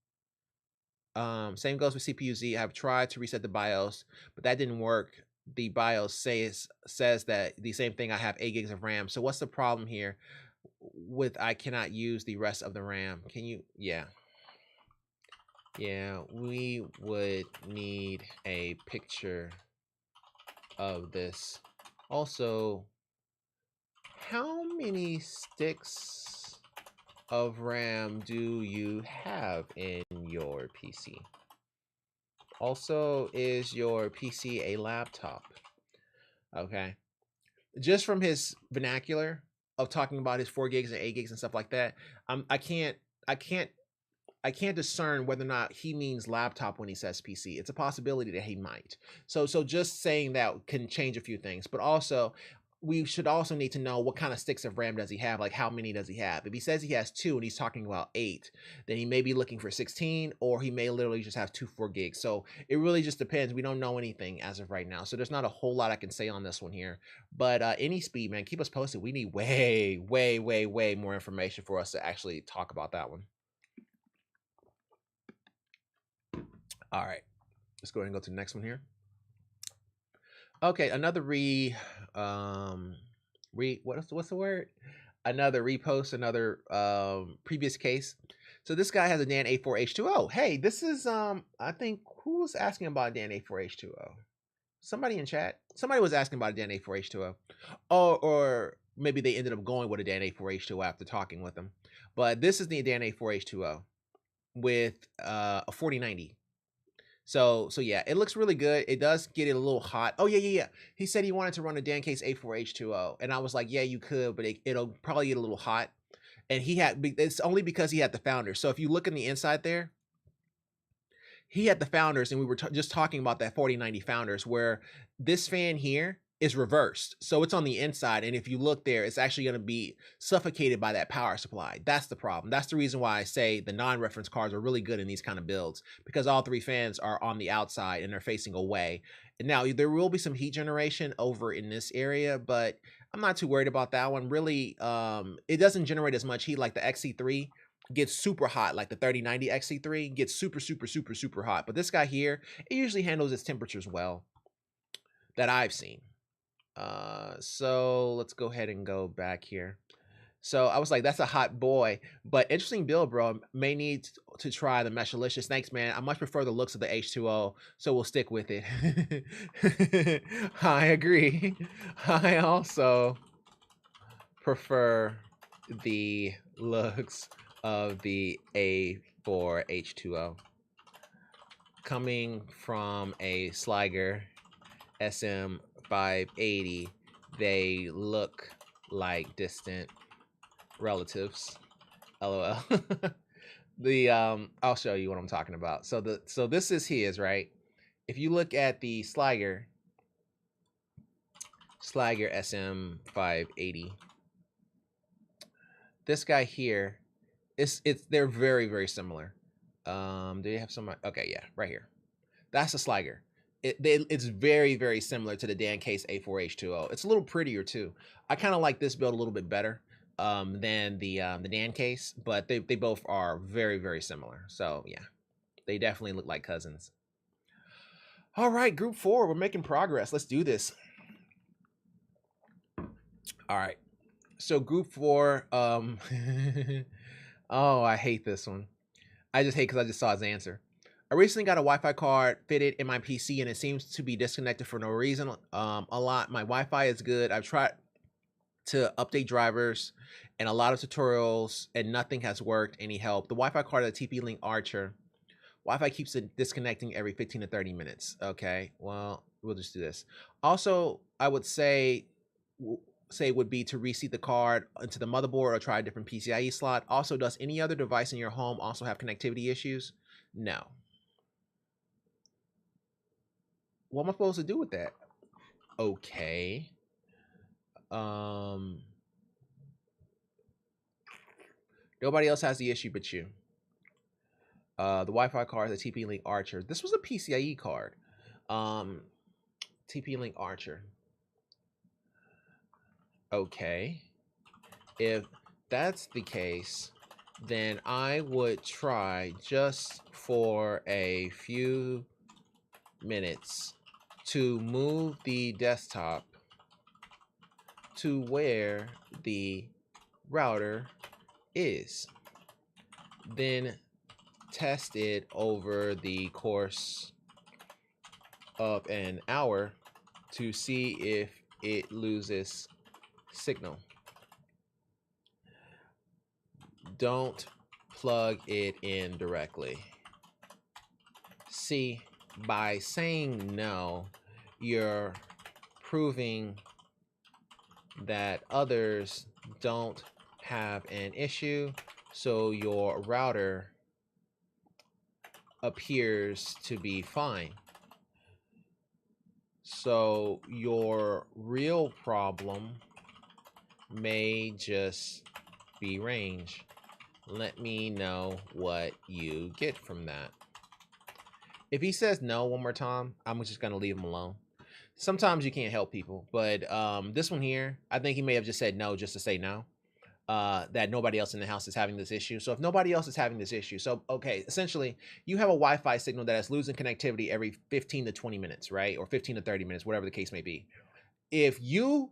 Same goes with CPU Z. I have tried to reset the BIOS, but that didn't work. The BIOS says that the same thing. I have 8 gigs of RAM. So what's the problem here with I cannot use the rest of the RAM? Can you? Yeah, we would need a picture of this. Also, how many sticks of RAM do you have in your PC? Also, is your PC a laptop? Okay. Just from his vernacular of talking about his 4 gigs and 8 gigs and stuff like that, I can't discern whether or not he means laptop when he says PC. It's a possibility that he might. So just saying that can change a few things. But also, we should also need to know what kind of sticks of RAM does he have, like how many does he have. If he says he has 2 and he's talking about 8, then he may be looking for 16, or he may literally just have 2 4 gigs. So it really just depends. We don't know anything as of right now. So there's not a whole lot I can say on this one here. But AnySpeed, man, keep us posted. We need way more information for us to actually talk about that one. All right, let's go ahead and go to the next one here. Okay, another what's the word? Another repost, another previous case. So this guy has a Dan A4H2O. Hey, this is I think who was asking about Dan A4H2O? Somebody in chat. Somebody was asking about a Dan A4H2O. Or maybe they ended up going with a Dan A4H2O after talking with them. But this is the Dan A4H2O with a 4090. So yeah, it looks really good. It does get it a little hot. Oh yeah. He said he wanted to run a Dan case A4H2O, and I was like, yeah, you could, but it'll probably get a little hot. And it's only because he had the founders. So if you look in the inside there, he had the founders, and we were just talking about that 4090 founders, where this fan here is reversed. So it's on the inside, and if you look there, it's actually going to be suffocated by that power supply. That's the problem. That's the reason why I say the non-reference cards are really good in these kind of builds, because all 3 fans are on the outside and they're facing away. And now there will be some heat generation over in this area, but I'm not too worried about that one. Really, it doesn't generate as much heat like the XC3 gets super hot. Like the 3090 XC3 gets super hot. But this guy here, it usually handles its temperatures well that I've seen. So let's go ahead and go back here. So I was like, that's a hot boy, but interesting build, bro. May need to try the Meshalicious. Thanks, man. I much prefer the looks of the H2O, so we'll stick with it. I agree. I also prefer the looks of the A4H2O. Coming from a Sliger SM580, they look like distant relatives. LOL. I'll show you what I'm talking about. So this is his, right? If you look at the Sliger SM580, this guy here, they're very similar. Do you have some? Okay, yeah, right here. That's a Sliger. It's very similar to the Dan Case A4H2O. It's a little prettier too. I kind of like this build a little bit better. than the NAND case, but they both are very, very similar. So yeah, they definitely look like cousins. All right, group 4, we're making progress. Let's do this. All right, so group 4. Oh, I hate this one. I just hate because I just saw his answer. I recently got a Wi-Fi card fitted in my PC, and it seems to be disconnected for no reason. A lot. My Wi-Fi is good. I've tried to update drivers and a lot of tutorials, and nothing has worked. Any help? The Wi-Fi card at TP-Link Archer. Wi-Fi keeps it disconnecting every 15 to 30 minutes. Okay, well, we'll just do this. Also, I would say would be to reseat the card into the motherboard or try a different PCIe slot. Also, does any other device in your home also have connectivity issues? No. What am I supposed to do with that? Okay. Nobody else has the issue but you. The Wi-Fi card is a TP-Link Archer. This was a PCIe card. TP-Link Archer. Okay. If that's the case, then I would try just for a few minutes to move the desktop to where the router is. Then test it over the course of an hour to see if it loses signal. Don't plug it in directly. See, by saying no, you're proving that others don't have an issue, so your router appears to be fine. So your real problem may just be range. Let me know what you get from that. If he says no one more time, I'm just gonna leave him alone. Sometimes you can't help people, but this one here, I think he may have just said no just to say no. That nobody else in the house is having this issue. So if nobody else is having this issue, so okay, essentially you have a Wi-Fi signal that is losing connectivity every 15 to 20 minutes, right? Or 15 to 30 minutes, whatever the case may be. If you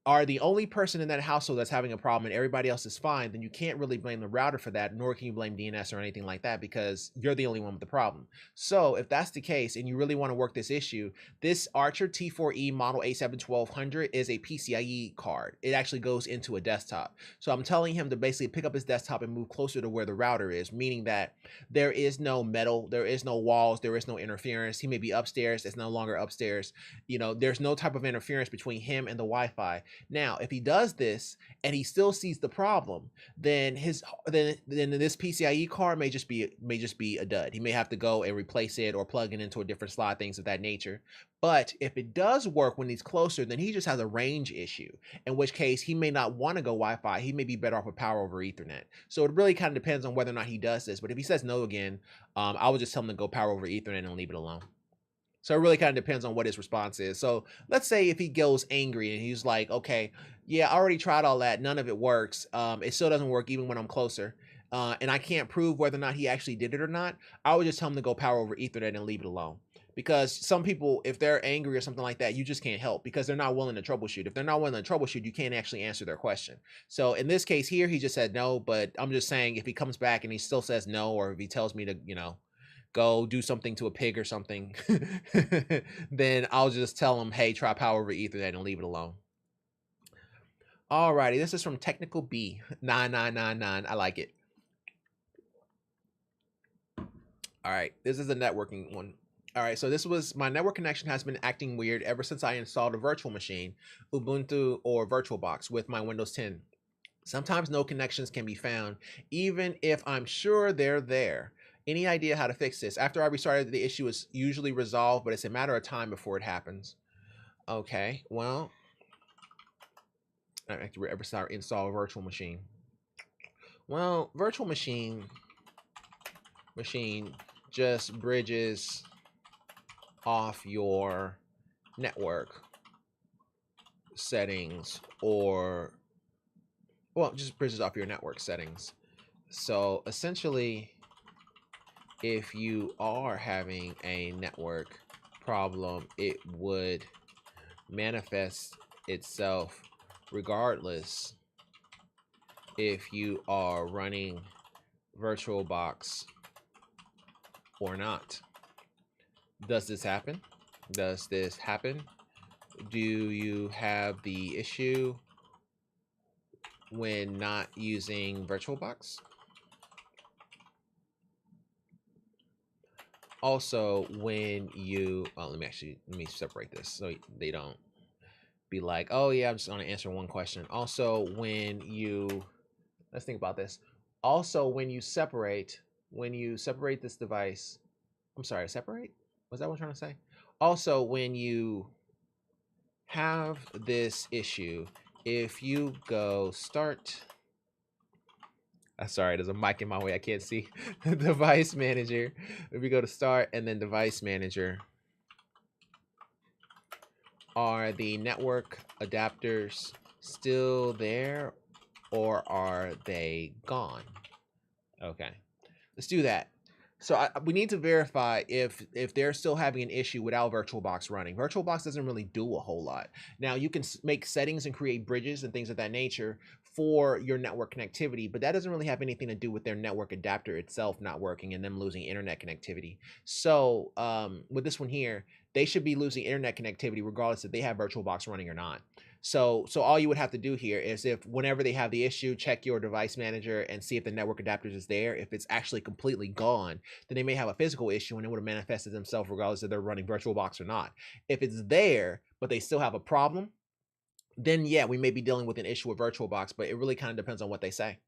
are the only person in that household that's having a problem and everybody else is fine, then you can't really blame the router for that, nor can you blame DNS or anything like that, because you're the only one with the problem. So if that's the case and you really want to work this issue, this Archer T4E model A7-1200 is a PCIe card. It actually goes into a desktop. So I'm telling him to basically pick up his desktop and move closer to where the router is, meaning that there is no metal, there is no walls, there is no interference. He may be upstairs, it's no longer upstairs. You know, there's no type of interference between him and the Wi-Fi. Now, if he does this and he still sees the problem, then then this PCIe card may just be a dud. He may have to go and replace it or plug it into a different slot, things of that nature. But if it does work when he's closer, then he just has a range issue, in which case he may not want to go Wi-Fi. He may be better off with power over Ethernet. So it really kind of depends on whether or not he does this. But if he says no again, I would just tell him to go power over Ethernet and leave it alone. So it really kind of depends on what his response is. So let's say if he goes angry and he's like, okay, yeah, I already tried all that. None of it works. It still doesn't work even when I'm closer. And I can't prove whether or not he actually did it or not. I would just tell him to go power over Ethernet and leave it alone. Because some people, if they're angry or something like that, you just can't help because they're not willing to troubleshoot. If they're not willing to troubleshoot, you can't actually answer their question. So in this case here, he just said no, but I'm just saying if he comes back and he still says no, or if he tells me to, you know, go do something to a pig or something, then I'll just tell him, hey, try power over Ethernet and leave it alone. Alrighty, this is from Technical B 9999. I like it. All right, this is a networking one. All right, so this was my network connection has been acting weird ever since I installed a virtual machine, Ubuntu or VirtualBox with my Windows 10. Sometimes no connections can be found, even if I'm sure they're there. Any idea how to fix this? After I restarted, the issue is usually resolved, but it's a matter of time before it happens. Okay, well, I have to ever start install a virtual machine. Well, virtual machine just bridges off your network settings or well, just bridges off your network settings. So essentially, if you are having a network problem, it would manifest itself regardless if you are running VirtualBox or not. Does this happen? Does this happen? Do you have the issue when not using VirtualBox? Also, when you, let me separate this so they don't be like, oh yeah, I'm just gonna answer one question. Also, when you, let's think about this. Also, when you separate this device, I'm sorry, separate? Was that what I'm trying to say? Also, when you have this issue, if you go start, sorry, there's a mic in my way, I can't see. Device manager. If you go to start and then device manager, are the network adapters still there or are they gone? Okay, let's do that. So we need to verify if they're still having an issue without VirtualBox running. VirtualBox doesn't really do a whole lot. Now you can make settings and create bridges and things of that nature for your network connectivity, but that doesn't really have anything to do with their network adapter itself not working and them losing internet connectivity. So with this one here, they should be losing internet connectivity regardless if they have VirtualBox running or not. So all you would have to do here is, if whenever they have the issue, check your device manager and see if the network adapters is there. If it's actually completely gone, then they may have a physical issue and it would have manifested themselves regardless if they're running VirtualBox or not. If it's there, but they still have a problem, then yeah, we may be dealing with an issue with VirtualBox, but it really kind of depends on what they say.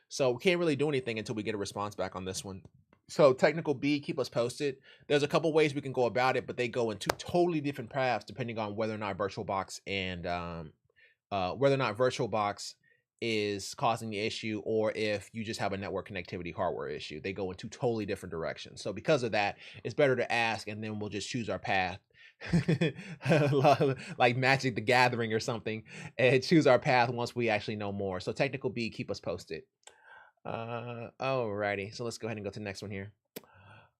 So we can't really do anything until we get a response back on this one. So technical B, keep us posted. There's a couple ways we can go about it, but they go in two totally different paths depending on whether or not VirtualBox and whether or not VirtualBox is causing the issue, or if you just have a network connectivity hardware issue. They go in two totally different directions. So because of that, it's better to ask, and then we'll just choose our path. Like Magic the Gathering or something, and choose our path once we actually know more. So technical B, keep us posted. Alrighty, so let's go ahead and go to the next one here.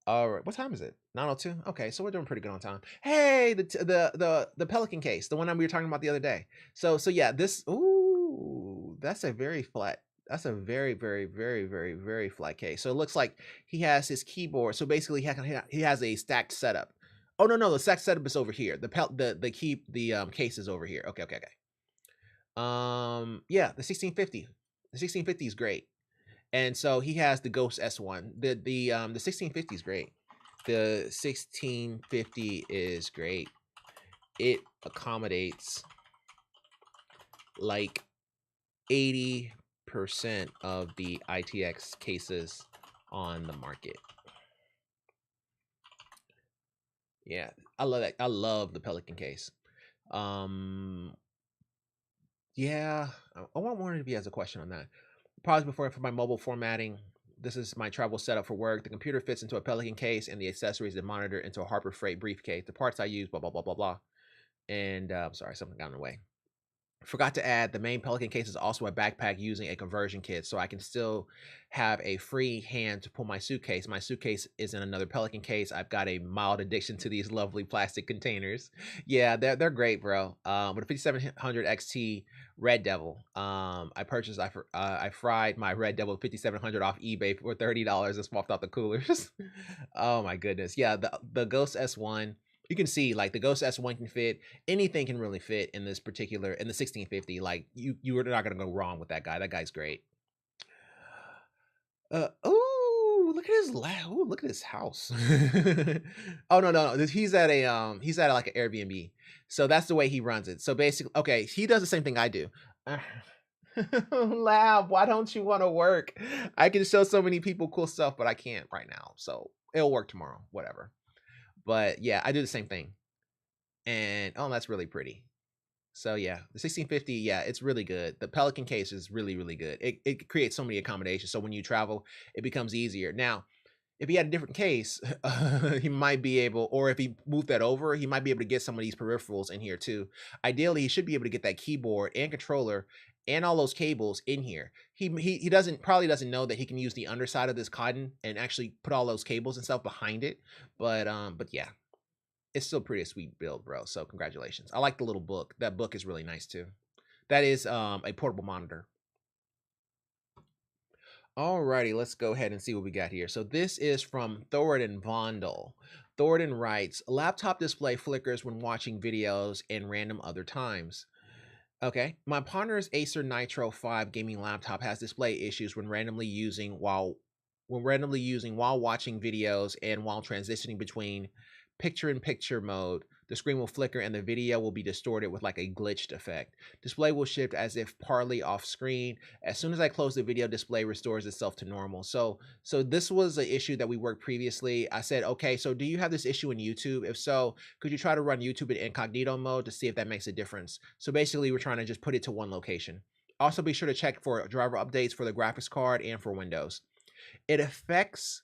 All right, what time is it? 9:02. Okay, so we're doing pretty good on time. Hey, the Pelican case, the one that we were talking about the other day. So yeah, this, ooh, that's a very flat. That's a very, very, very, very, very flat case. So it looks like he has his keyboard. So basically, he has a stacked setup. Oh no, the stacked setup is over here. The case is over here. Okay. Yeah, the 1650. The 1650 is great. And so he has the Ghost S1. The 1650 is great. The 1650 is great. It accommodates like 80% of the ITX cases on the market. Yeah, I love that. I love the Pelican case. Yeah, I wonder if he has a question on that. Pause before for my mobile formatting. This is my travel setup for work. The computer fits into a Pelican case and the accessories and monitor into a Harbor Freight briefcase. The parts I use, blah, blah, blah, blah, blah. And sorry, something got in the way. Forgot to add, the main Pelican case is also a backpack using a conversion kit, so I can still have a free hand to pull my suitcase. My suitcase is in another Pelican case. I've got a mild addiction to these lovely plastic containers. Yeah, they're great, bro. With a 5700 XT Red Devil, I fried my Red Devil 5700 off eBay for $30 and swapped out the coolers. Oh my goodness. Yeah, the Ghost S1. You can see like the Ghost S1 can fit, anything can really fit in this particular, in the 1650. Like you are not gonna go wrong with that guy. That guy's great. Oh, look at his look at his house. Oh no. He's at like an Airbnb. So that's the way he runs it. So basically, okay, he does the same thing I do. Lab, why don't you want to work? I can show so many people cool stuff, but I can't right now. So it'll work tomorrow, whatever. But yeah, I do the same thing. And oh, that's really pretty. So yeah, the 1650, yeah, it's really good. The Pelican case is really, really good. It creates so many accommodations. So when you travel, it becomes easier. Now, if he had a different case, he might be able, or if he moved that over, he might be able to get some of these peripherals in here too. Ideally, he should be able to get that keyboard and controller and all those cables in here. He probably doesn't know that he can use the underside of this cotton and actually put all those cables and stuff behind it. But yeah, it's still pretty a sweet build, bro. So congratulations. I like the little book. That book is really nice too. That is a portable monitor. Alrighty, let's go ahead and see what we got here. So this is from Thornton Vondel. Thornton writes, laptop display flickers when watching videos and random other times. Okay, my partner's Acer Nitro 5 gaming laptop has display issues when randomly using while watching videos and while transitioning between picture-in-picture mode. The screen will flicker and the video will be distorted with like a glitched effect. Display will shift as if partly off screen. As soon as I close the video, display restores itself to normal. So this was an issue that we worked previously. I said, okay, so do you have this issue in YouTube? If so, could you try to run YouTube in incognito mode to see if that makes a difference? So basically, we're trying to just put it to one location. Also, be sure to check for driver updates for the graphics card and for Windows. It affects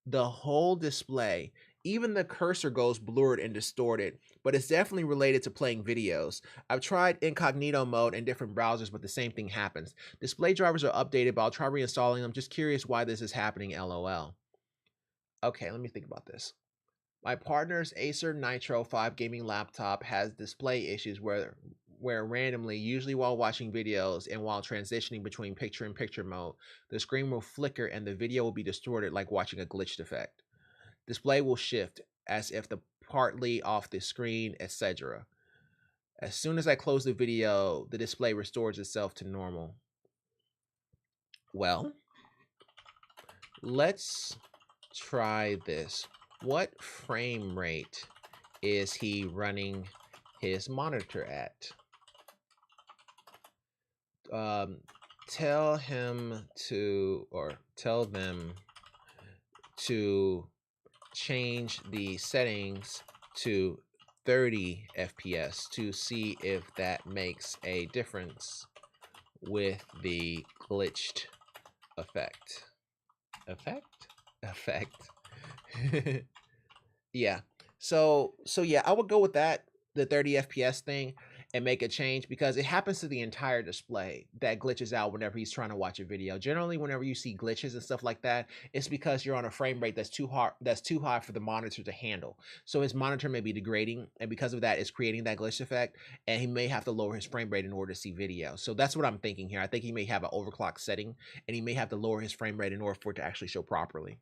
the whole display. Even the cursor goes blurred and distorted, but it's definitely related to playing videos. I've tried incognito mode in different browsers, but the same thing happens. Display drivers are updated, but I'll try reinstalling them. Just curious why this is happening, LOL. Okay, let me think about this. My partner's Acer Nitro 5 gaming laptop has display issues where randomly, usually while watching videos and while transitioning between picture-in-picture mode, the screen will flicker and the video will be distorted like watching a glitched effect. Display will shift as if the partly off the screen, etc. As soon as I close the video, the display restores itself to normal. Well, let's try this. What frame rate is he running his monitor at? Tell them to change the settings to 30 FPS to see if that makes a difference with the glitched effect. Yeah. So yeah, I would go with that, the 30 FPS thing, and make a change because it happens to the entire display that glitches out whenever he's trying to watch a video. Generally, whenever you see glitches and stuff like that, it's because you're on a frame rate that's too high for the monitor to handle. So his monitor may be degrading, and because of that, it's creating that glitch effect, and he may have to lower his frame rate in order to see video. So that's what I'm thinking here. I think he may have an overclock setting, and he may have to lower his frame rate in order for it to actually show properly.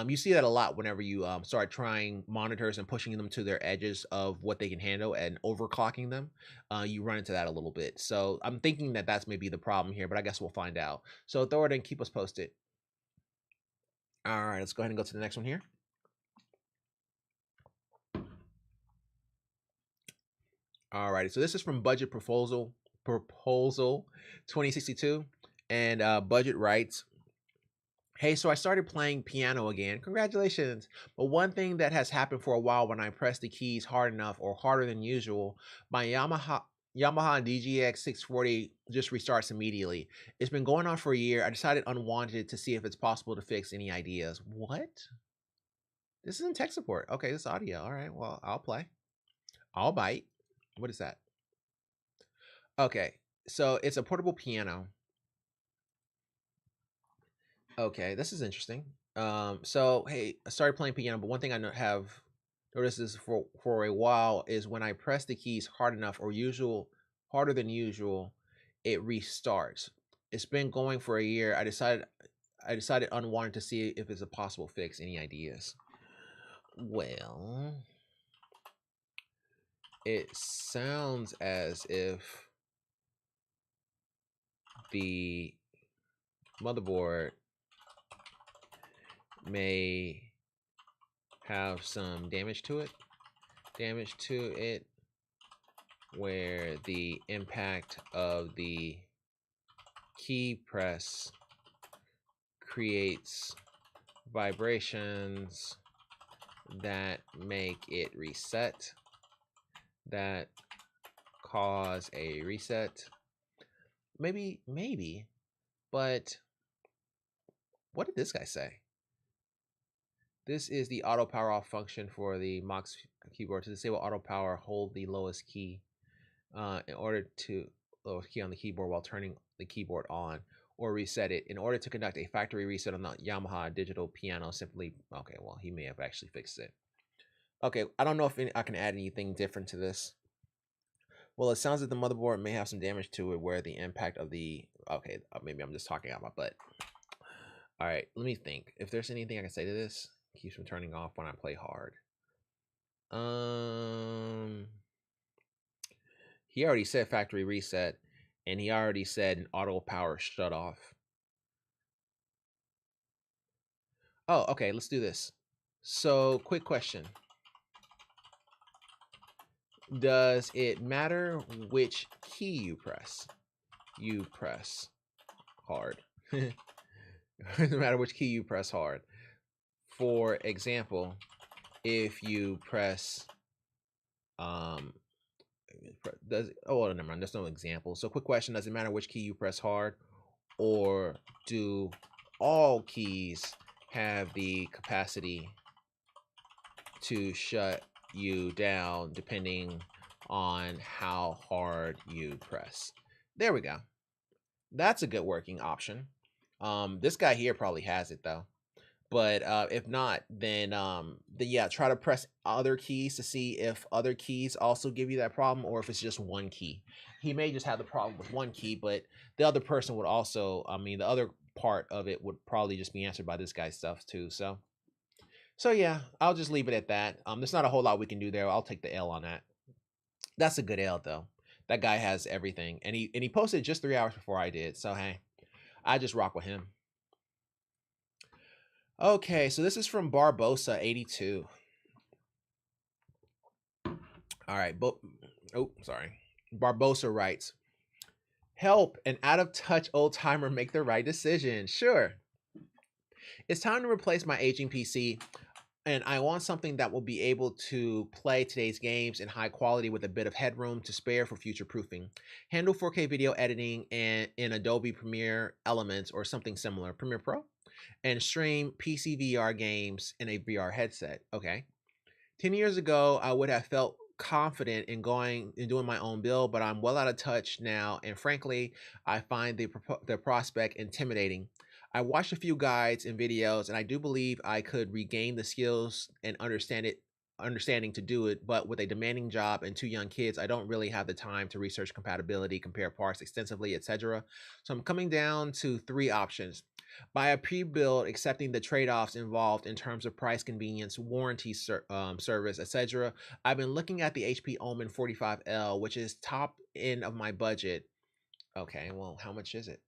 You see that a lot whenever you start trying monitors and pushing them to their edges of what they can handle and overclocking them. You run into that a little bit. So I'm thinking that that's maybe the problem here, but I guess we'll find out. So throw it in, keep us posted. All right, let's go ahead and go to the next one here. All righty, so this is from Budget Proposal 2062, and Budget writes, hey, so I started playing piano again. Congratulations. But one thing that has happened for a while when I press the keys hard enough or harder than usual, my Yamaha DGX 640 just restarts immediately. It's been going on for a year. I decided unwanted to see if it's possible to fix. Any ideas? What? This isn't tech support. Okay, this is audio. All right, well, I'll play. I'll bite. What is that? Okay, so it's a portable piano. Okay, this is interesting. So hey, I started playing piano, but one thing I have noticed is for a while is when I press the keys hard enough or harder than usual, it restarts. It's been going for a year. I decided unwanted to see if it's a possible fix. Any ideas? Well, it sounds as if the motherboard may have some damage to it where the impact of the key press creates vibrations that make it reset, that cause a reset. Maybe, but what did this guy say? This is the auto power off function for the Mox keyboard. To disable auto power, hold the lowest key in order to lowest key on the keyboard while turning the keyboard on, or reset it. In order to conduct a factory reset on the Yamaha digital piano, simply okay. Well, he may have actually fixed it. Okay, I don't know if I can add anything different to this. Well, it sounds like the motherboard may have some damage to it where the impact of the... Okay, maybe I'm just talking out my butt. All right, let me think. If there's anything I can say to this, it keeps from turning off when I play hard. He already said factory reset, and he already said an auto power shut off. Oh, okay, let's do this. So, quick question. Does it matter which key you press? You press hard. It doesn't matter which key you press hard. For example, if you press never mind, there's no example. So quick question, does it matter which key you press hard, or do all keys have the capacity to shut you down depending on how hard you press? There we go. That's a good working option. This guy here probably has it though. But if not, then yeah, try to press other keys to see if other keys also give you that problem, or if it's just one key. He may just have the problem with one key, but the other person would also, I mean, the other part of it would probably just be answered by this guy's stuff too. So yeah, I'll just leave it at that. There's not a whole lot we can do there. I'll take the L on that. That's a good L though. That guy has everything, and he posted just 3 hours before I did. So hey, I just rock with him. Okay, so this is from Barbosa82. All right, sorry. Barbosa writes, help an out-of-touch old-timer make the right decision. Sure. It's time to replace my aging PC, and I want something that will be able to play today's games in high quality with a bit of headroom to spare for future proofing. Handle 4K video editing in Adobe Premiere Elements or something similar. Premiere Pro? And stream PC VR games in a VR headset. Okay. 10 years ago, I would have felt confident in doing my own build, but I'm well out of touch now, and frankly, I find the prospect intimidating. I watched a few guides and videos, and I do believe I could regain the skills and understanding to do it, but with a demanding job and 2 young kids, I don't really have the time to research compatibility, compare parts extensively, etc. So I'm coming down to 3 options. Buy a pre-build, accepting the trade-offs involved in terms of price, convenience, warranty service, etc. I've been looking at the HP Omen 45L, which is top end of my budget. Okay, well, how much is it?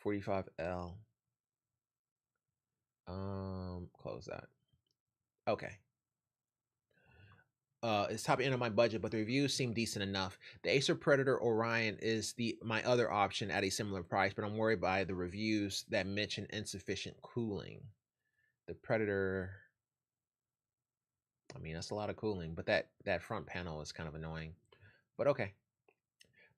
45L. Close that. Okay. It's top end of my budget, but the reviews seem decent enough. The Acer Predator Orion is my other option at a similar price, but I'm worried by the reviews that mention insufficient cooling. The Predator, I mean, that's a lot of cooling, but that front panel is kind of annoying. But okay.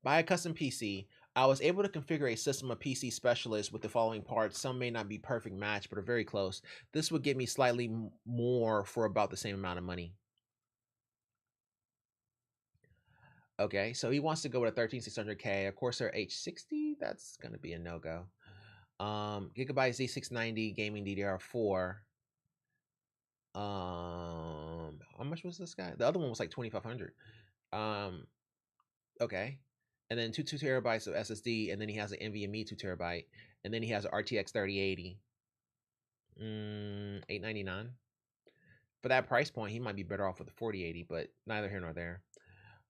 Buy a custom PC. I was able to configure a system of PC specialists with the following parts. Some may not be perfect match, but are very close. This would get me slightly more for about the same amount of money. Okay, so he wants to go with a 13600K, a Corsair H60. That's going to be a no-go. Gigabyte Z690 gaming DDR4. How much was this guy? The other one was like 2500. Okay. And then 2 terabytes of SSD, and then he has an NVMe 2 terabyte, and then he has an RTX 3080. $899. For that price point, he might be better off with the 4080, but neither here nor there.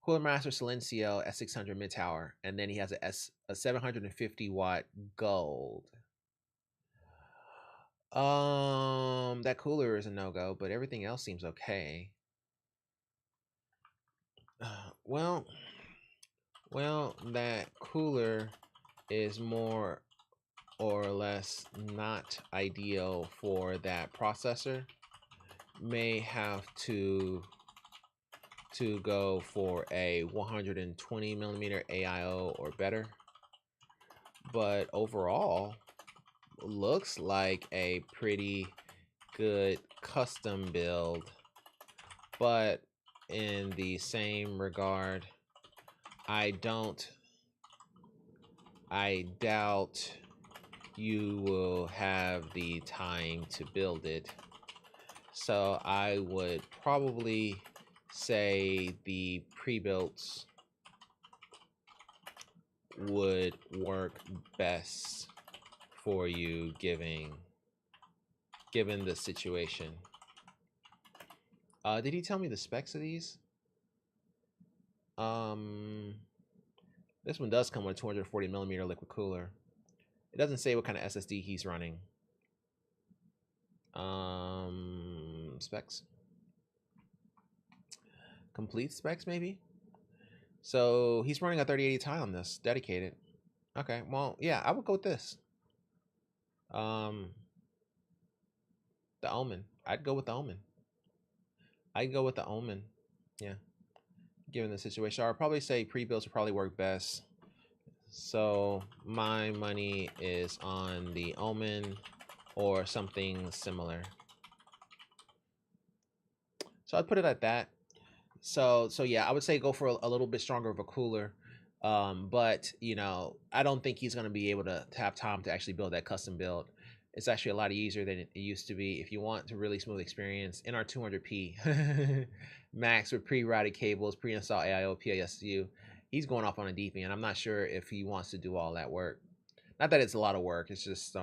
Cooler Master Silencio S600 mid tower, and then he has a 750 watt gold. That cooler is a no-go, but everything else seems okay. Well, that cooler is more or less not ideal for that processor. May have to go for a 120mm AIO or better. But overall, looks like a pretty good custom build, but in the same regard, I doubt you will have the time to build it. So I would probably say the pre-builts would work best for you given the situation. Did he tell me the specs of these? This one does come with a 240mm liquid cooler. It doesn't say what kind of SSD he's running. Specs. Complete specs, maybe? So he's running a 3080 Ti on this, dedicated. Okay, well, yeah, I would go with this. The Omen. I'd go with the Omen. Yeah. Given the situation, I'd probably say pre-builds would probably work best. So my money is on the Omen or something similar. So I'd put it at that. So yeah, I would say go for a little bit stronger of a cooler. But you know, I don't think he's gonna be able to have time to actually build that custom build. It's actually a lot easier than it used to be. If you want to really smooth experience, in our 200p max with pre-routed cables, pre-installed AIO, PASU, he's going off on a deep end. I'm not sure if he wants to do all that work. Not that it's a lot of work. It's just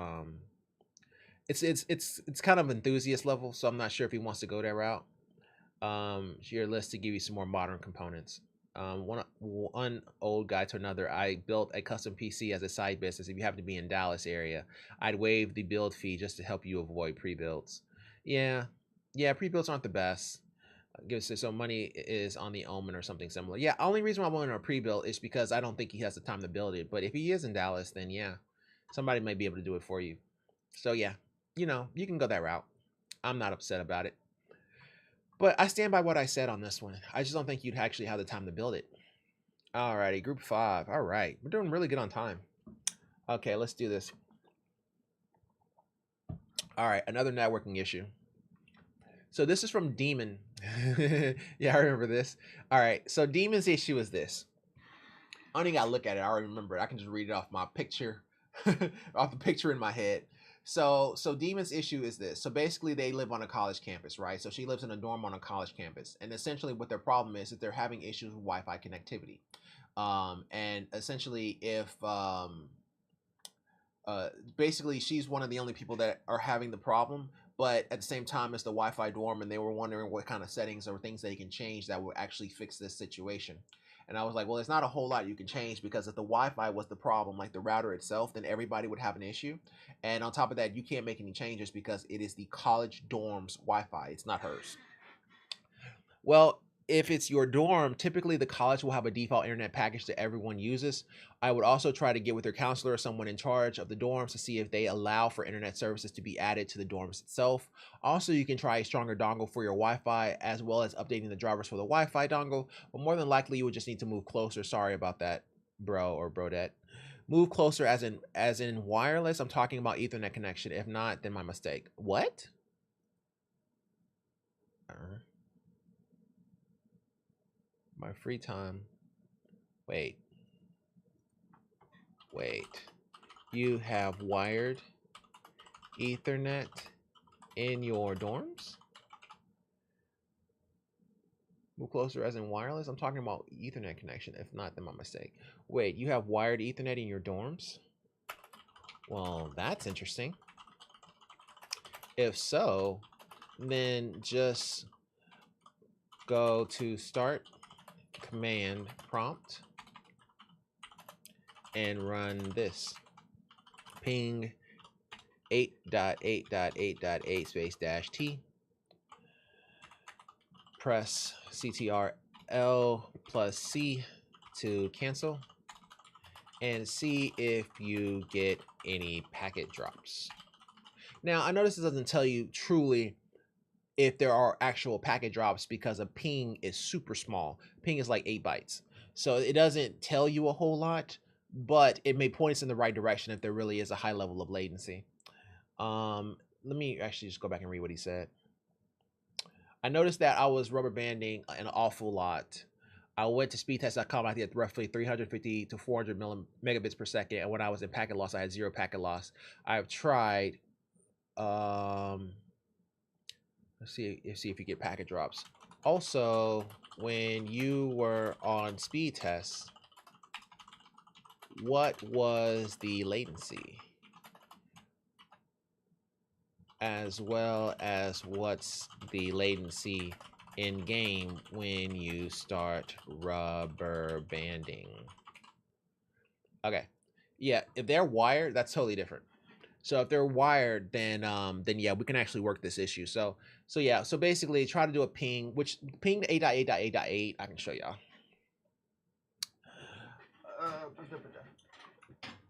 it's kind of enthusiast level, so I'm not sure if he wants to go that route. Your list to give you some more modern components. One old guy to another, I built a custom PC as a side business. If you happen to be in Dallas area, I'd waive the build fee just to help you avoid pre-builds. Yeah, pre-builds aren't the best. Gives us so money is on the Omen or something similar. Yeah, only reason why I'm willing to pre-build is because I don't think he has the time to build it. But if he is in Dallas, then yeah, somebody might be able to do it for you. So yeah, you know, you can go that route. I'm not upset about it. But I stand by what I said on this one. I just don't think you'd actually have the time to build it. Alrighty, group 5. All right, we're doing really good on time. Okay, let's do this. All right, another networking issue. So this is from Demon. Yeah, I remember this. All right, so Demon's issue is this. I don't even gotta look at it. I already remember it. I can just read it off my picture, off the picture in my head. So Demon's issue is this. So basically they live on a college campus, right? So she lives in a dorm on a college campus. And essentially what their problem is that they're having issues with Wi-Fi connectivity. And essentially if, basically she's one of the only people that are having the problem, but at the same time it's the Wi-Fi dorm, and they were wondering what kind of settings or things they can change that will actually fix this situation. And I was like, well, there's not a whole lot you can change, because if the Wi-Fi was the problem, like the router itself, then everybody would have an issue. And on top of that, you can't make any changes because it is the college dorm's Wi-Fi. It's not hers. Well, if it's your dorm, typically the college will have a default internet package that everyone uses. I would also try to get with your counselor or someone in charge of the dorms to see if they allow for internet services to be added to the dorms itself. Also, you can try a stronger dongle for your Wi-Fi, as well as updating the drivers for the Wi-Fi dongle. But more than likely, you would just need to move closer. Sorry about that, bro or brodette. Move closer as in wireless. I'm talking about Ethernet connection. If not, then my mistake. What? My free time. Wait. You have wired Ethernet in your dorms? Move closer as in wireless? I'm talking about Ethernet connection. If not, then my mistake. Wait, you have wired Ethernet in your dorms? Well, that's interesting. If so, then just go to start command prompt and run this. Ping 8.8.8.8 space dash T. Press CTRL plus C to cancel, and see if you get any packet drops. Now, I notice it doesn't tell you truly if there are actual packet drops, because a ping is super small. Ping is like 8 bytes. So it doesn't tell you a whole lot, but it may point us in the right direction if there really is a high level of latency. Let me actually just go back and read what he said. I noticed that I was rubber banding an awful lot. I went to speedtest.com. I did roughly 350 to 400 megabits per second, and when I was in packet loss, I had 0 packet loss. I have tried. Let's see if you get packet drops. Also, when you were on speed tests, what was the latency? As well as what's the latency in game when you start rubber banding? Okay, yeah, if they're wired, that's totally different. So if they're wired, then yeah, we can actually work this issue. So yeah, so basically try to do a ping, which ping to 8.8.8.8. I can show y'all.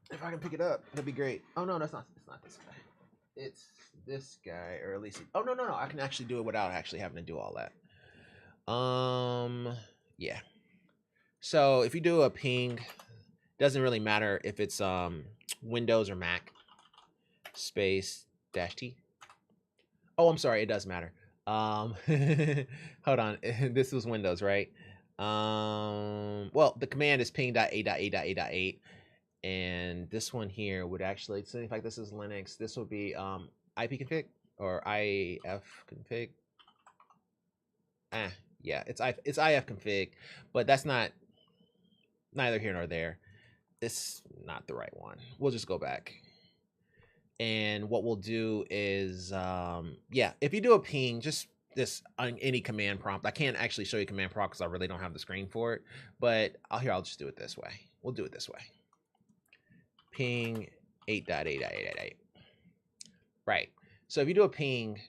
If I can pick it up, that'd be great. Oh no, it's not this guy. It's this guy, or at least oh no, I can actually do it without actually having to do all that. Yeah. So if you do a ping, doesn't really matter if it's Windows or Mac space -T. Oh, I'm sorry, it does matter. Hold on. This was Windows, right? Well, the command is ping.8.8.8.8, and this one here would actually, so in fact, this is Linux. This would be ipconfig or ifconfig. Yeah, it's ifconfig, but that's not neither here nor there. It's not the right one. We'll just go back. And what we'll do is, yeah, if you do a ping, just this on any command prompt. I can't actually show you command prompt because I really don't have the screen for it. But I'll just do it this way. We'll do it this way. Ping 8.8.8.8. Right. So if you do a ping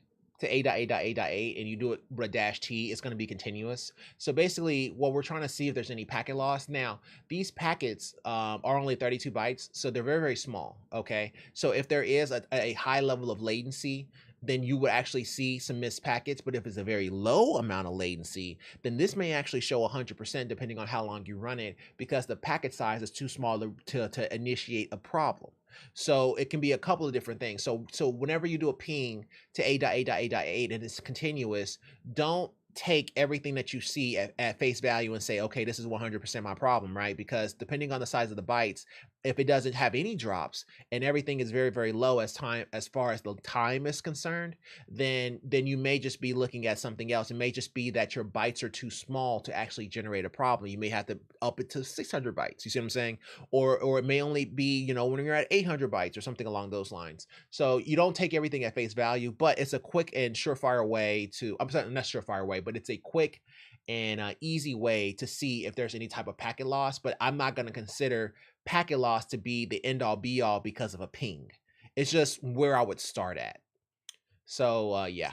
to 8.8.8.8 and you do it with a -T, it's going to be continuous. So basically what we're trying to see if there's any packet loss. Now, these packets are only 32 bytes, so they're very, very small, okay? So if there is a high level of latency, then you would actually see some missed packets. But if it's a very low amount of latency, then this may actually show 100% depending on how long you run it, because the packet size is too small to initiate a problem. So it can be a couple of different things. So whenever you do a ping to 8.8.8.8 and it's continuous, don't take everything that you see at face value and say, okay, this is 100% my problem, right? Because depending on the size of the bytes, if it doesn't have any drops and everything is very, very low as far as the time is concerned, then you may just be looking at something else. It may just be that your bytes are too small to actually generate a problem. You may have to up it to 600 bytes. You see what I'm saying? Or it may only be, you know, when you're at 800 bytes or something along those lines. So you don't take everything at face value, but it's a quick and surefire way to, I'm sorry, not surefire way, but it's a quick and easy way to see if there's any type of packet loss. But I'm not going to consider packet loss to be the end all be all because of a ping. It's just where I would start at. So yeah.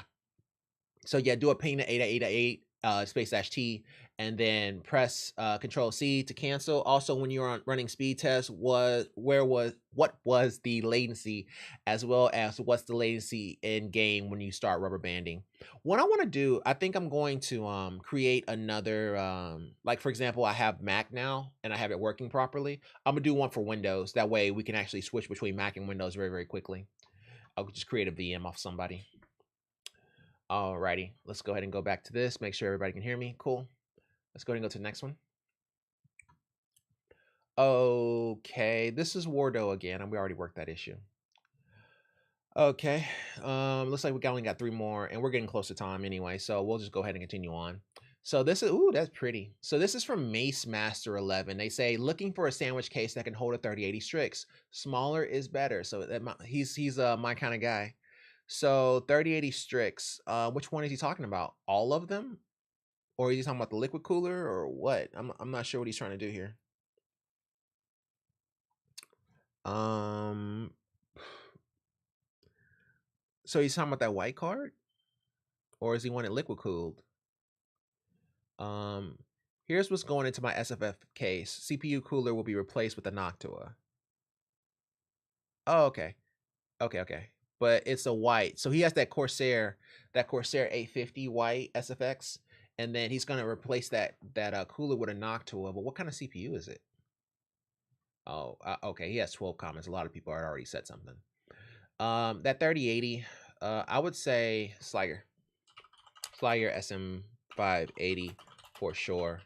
So yeah, do a ping to 8.8.8 space -T, and then press Control C to cancel. Also, when you're on running speed tests, what was the latency, as well as what's the latency in game when you start rubber banding. What I want to do, I think I'm going to create another, like for example, I have Mac now and I have it working properly. I'm gonna do one for Windows. That way we can actually switch between Mac and Windows very, very quickly. I'll just create a VM off somebody. Alrighty, let's go ahead and go back to this. Make sure everybody can hear me. Cool. Let's go ahead and go to the next one. Okay, this is Wardo again, and we already worked that issue. Okay, looks like we only got 3 more, and we're getting close to time anyway, so we'll just go ahead and continue on. So this is, ooh, that's pretty. So this is from Mace Master 11. They say, looking for a sandwich case that can hold a 3080 Strix. Smaller is better. So he's my kind of guy. So 3080 Strix, which one is he talking about? All of them? Or is he talking about the liquid cooler or what? I'm not sure what he's trying to do here. So he's talking about that white card? Or is he wanting liquid cooled? Here's what's going into my SFF case. CPU cooler will be replaced with a Noctua. Oh, okay. Okay. But it's a white. So he has that Corsair 850 white SFX, and then he's gonna replace that cooler with a Noctua. But what kind of CPU is it? Oh, okay. He has 12 comments. A lot of people had already said something. That 3080, I would say Sliger SM580 for sure.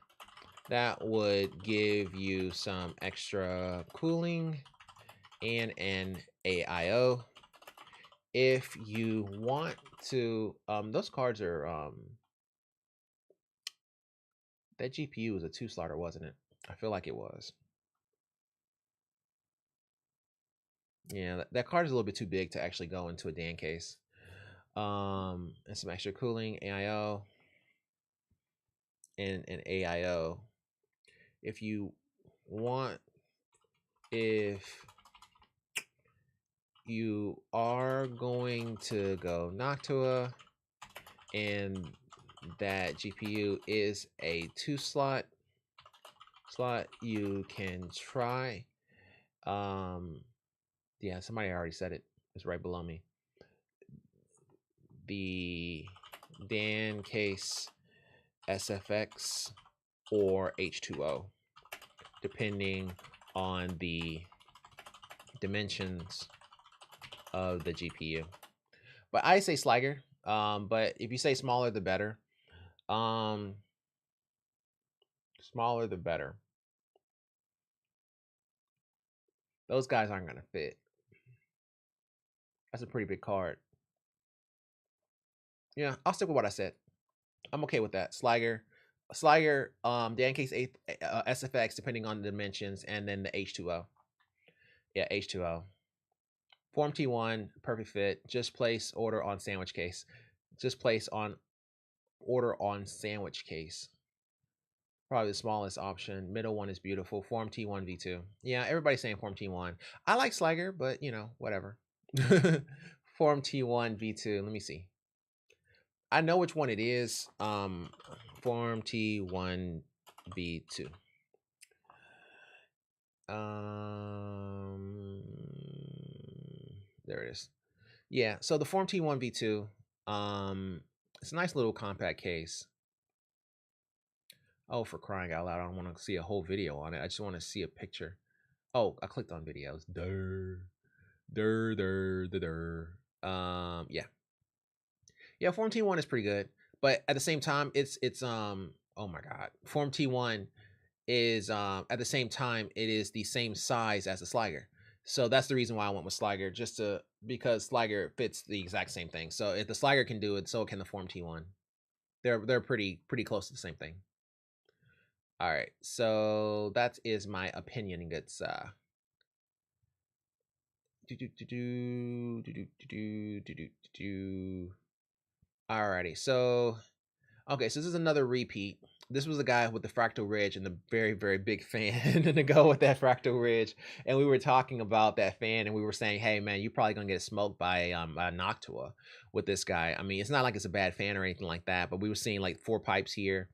That would give you some extra cooling and an AIO. If you want to, those cards are, that GPU was a 2-slotter, wasn't it? I feel like it was. Yeah, that card is a little bit too big to actually go into a DAN case. And some extra cooling, AIO, and an AIO. If you want, if you are going to go Noctua and that GPU is a 2-slot you can try. Yeah, somebody already said it. It's right below me. The DAN case SFX or H2O, depending on the dimensions of the GPU. But I say Sliger. But if you say smaller, the better. Smaller, the better. Those guys aren't gonna fit. That's a pretty big card. Yeah, I'll stick with what I said. I'm okay with that. Sliger, DAN case SFX, depending on the dimensions, and then the H2O. Yeah, H2O. Form T1, perfect fit. Just place order on sandwich case. Just place on order on sandwich case. Probably the smallest option. Middle one is beautiful. Form T1 V2. Yeah, everybody's saying Form T1. I like Sliger, but you know, whatever. Form T1 V2. Let me see. I know which one it is. Form T1 V2. There it is. Yeah, so the Form T1 V2, it's a nice little compact case. Oh, for crying out loud, I don't want to see a whole video on it. I just want to see a picture. Oh, I clicked on videos. Yeah. Yeah, Form T1 is pretty good. But at the same time, it's oh my god. Form T1 is at the same time, it is the same size as the Sliger. So that's the reason why I went with Sliger, because Sliger fits the exact same thing. So if the Sliger can do it, so can the Form T1. They're pretty close to the same thing. All right, so that is my opinion. It's alrighty, so okay, so this is another repeat. This was the guy with the fractal ridge and the very big fan to go with that fractal ridge. And we were talking about that fan, and we were saying, hey man, you're probably gonna get smoked by Noctua with this guy. I mean, it's not like it's a bad fan or anything like that, but we were seeing like 4 pipes here,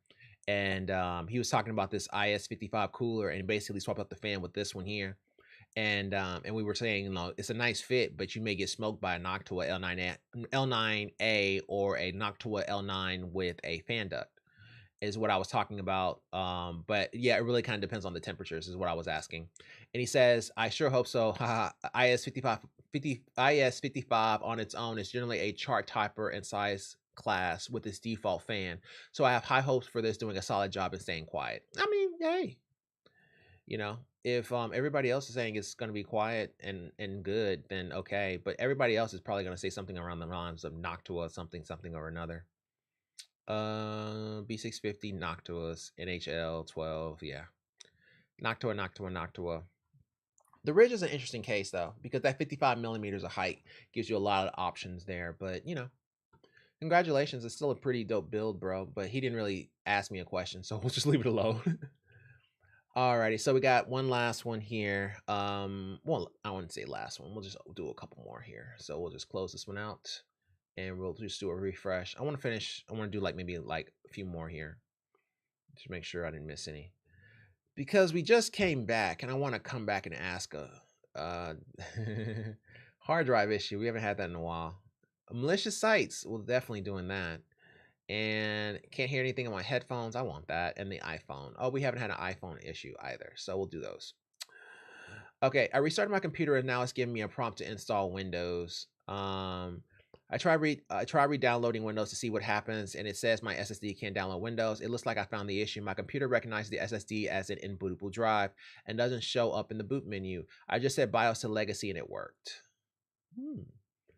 and he was talking about this IS55 cooler, and basically swapped out the fan with this one here. And we were saying, you know, it's a nice fit, but you may get smoked by a Noctua L9A or a Noctua L9 with a fan duct, is what I was talking about. But yeah, it really kind of depends on the temperatures, is what I was asking. And he says, I sure hope so. IS55 on its own is generally a chart topper in size class with its default fan. So I have high hopes for this doing a solid job and staying quiet. I mean, hey, you know, if everybody else is saying it's going to be quiet and good, then okay. But everybody else is probably going to say something around the lines of Noctua something or another. B650 Noctuas, NHL 12, yeah. Noctua. The ridge is an interesting case though, because that 55 millimeters of height gives you a lot of options there. But you know, congratulations, it's still a pretty dope build, bro. But he didn't really ask me a question, so we'll just leave it alone. Alrighty, so we got one last one here. Well, I wouldn't say last one. We'll just do a couple more here. So we'll just close this one out, and we'll just do a refresh. I want to do like maybe like a few more here, to make sure I didn't miss any. Because we just came back, and I want to come back and ask a hard drive issue. We haven't had that in a while. Malicious sites, we're definitely doing that. And can't hear anything on my headphones. I want that. And the iPhone. Oh, we haven't had an iPhone issue either, so we'll do those. Okay, I restarted my computer and now it's giving me a prompt to install Windows. I try re-downloading Windows to see what happens, and it says my SSD can't download Windows. It looks like I found the issue. My computer recognizes the SSD as an inbootable drive and doesn't show up in the boot menu. I just said BIOS to legacy and it worked.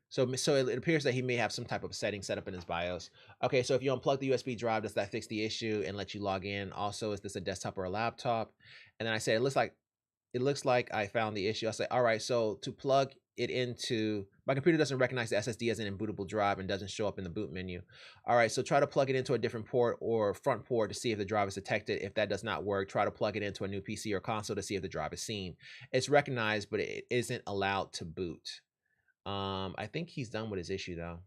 So it appears that he may have some type of setting set up in his BIOS. Okay, so if you unplug the USB drive, does that fix the issue and let you log in? Also, is this a desktop or a laptop? And then I say, it looks like I found the issue. I say, all right, so to plug it into, my computer doesn't recognize the SSD as an inbootable drive and doesn't show up in the boot menu. All right, so try to plug it into a different port or front port to see if the drive is detected. If that does not work, try to plug it into a new PC or console to see if the drive is seen. It's recognized, but it isn't allowed to boot. I think he's done with his issue though,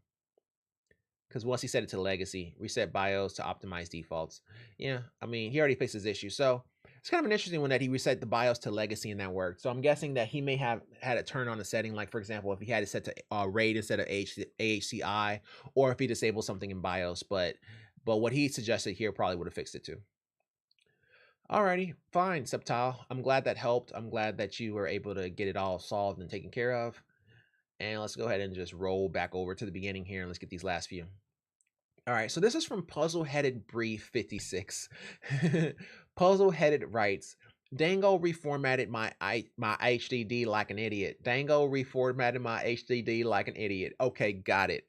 because once he set it to legacy, reset BIOS to optimize defaults. Yeah, I mean, he already fixed his issue. So it's kind of an interesting one that he reset the BIOS to legacy and that worked. So I'm guessing that he may have had it turned on a setting, like for example, if he had it set to RAID instead of AHCI, or if he disabled something in BIOS. But what he suggested here probably would have fixed it too. Alrighty, fine, Subtile. I'm glad that helped. I'm glad that you were able to get it all solved and taken care of. And let's go ahead and just roll back over to the beginning here and let's get these last few. All right, so this is from Puzzle-Headed Brief 56. Puzzle-Headed writes, Dango reformatted my HDD like an idiot. Dango reformatted my HDD like an idiot. Okay, got it.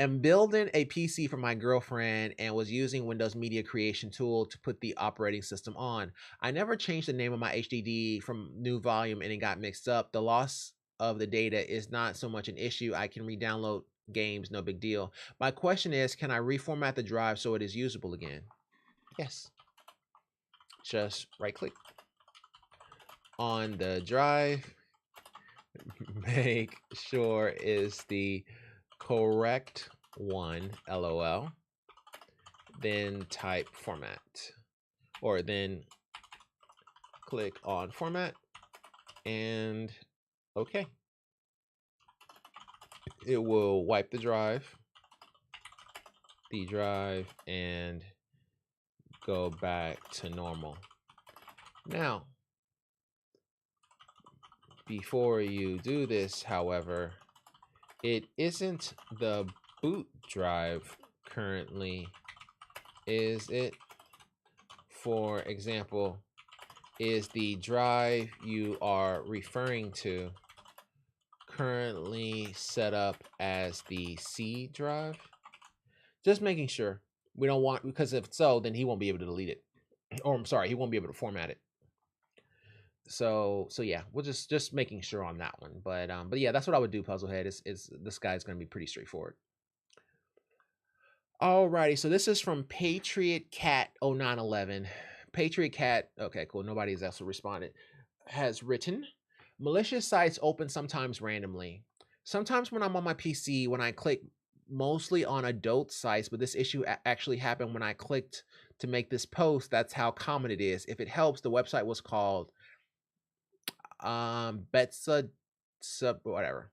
I'm building a PC for my girlfriend and was using Windows Media Creation tool to put the operating system on. I never changed the name of my HDD from new volume and it got mixed up. The loss of the data is not so much an issue. I can re-download games, no big deal. My question is, can I reformat the drive so it is usable again? Yes. Just right click on the drive, make sure is the correct one, LOL, then type format, or then click on format and okay. It will wipe the drive, and go back to normal. Now, before you do this, however, it isn't the boot drive currently, is it? For example, is the drive you are referring to currently set up as the C drive? Just making sure. We don't want, because if so, then he won't be able to delete it. Or I'm sorry, he won't be able to format it. So yeah, we'll just making sure on that one. But yeah, that's what I would do, Puzzlehead. Is this guy's gonna be pretty straightforward. Alrighty, so this is from Patriot Cat 0911. Patriot Cat, okay, cool. Nobody's also responded. Has written, malicious sites open sometimes randomly. Sometimes when I'm on my PC, when I click mostly on adult sites, but this issue actually happened when I clicked to make this post. That's how common it is. If it helps, the website was called Betsa sub whatever.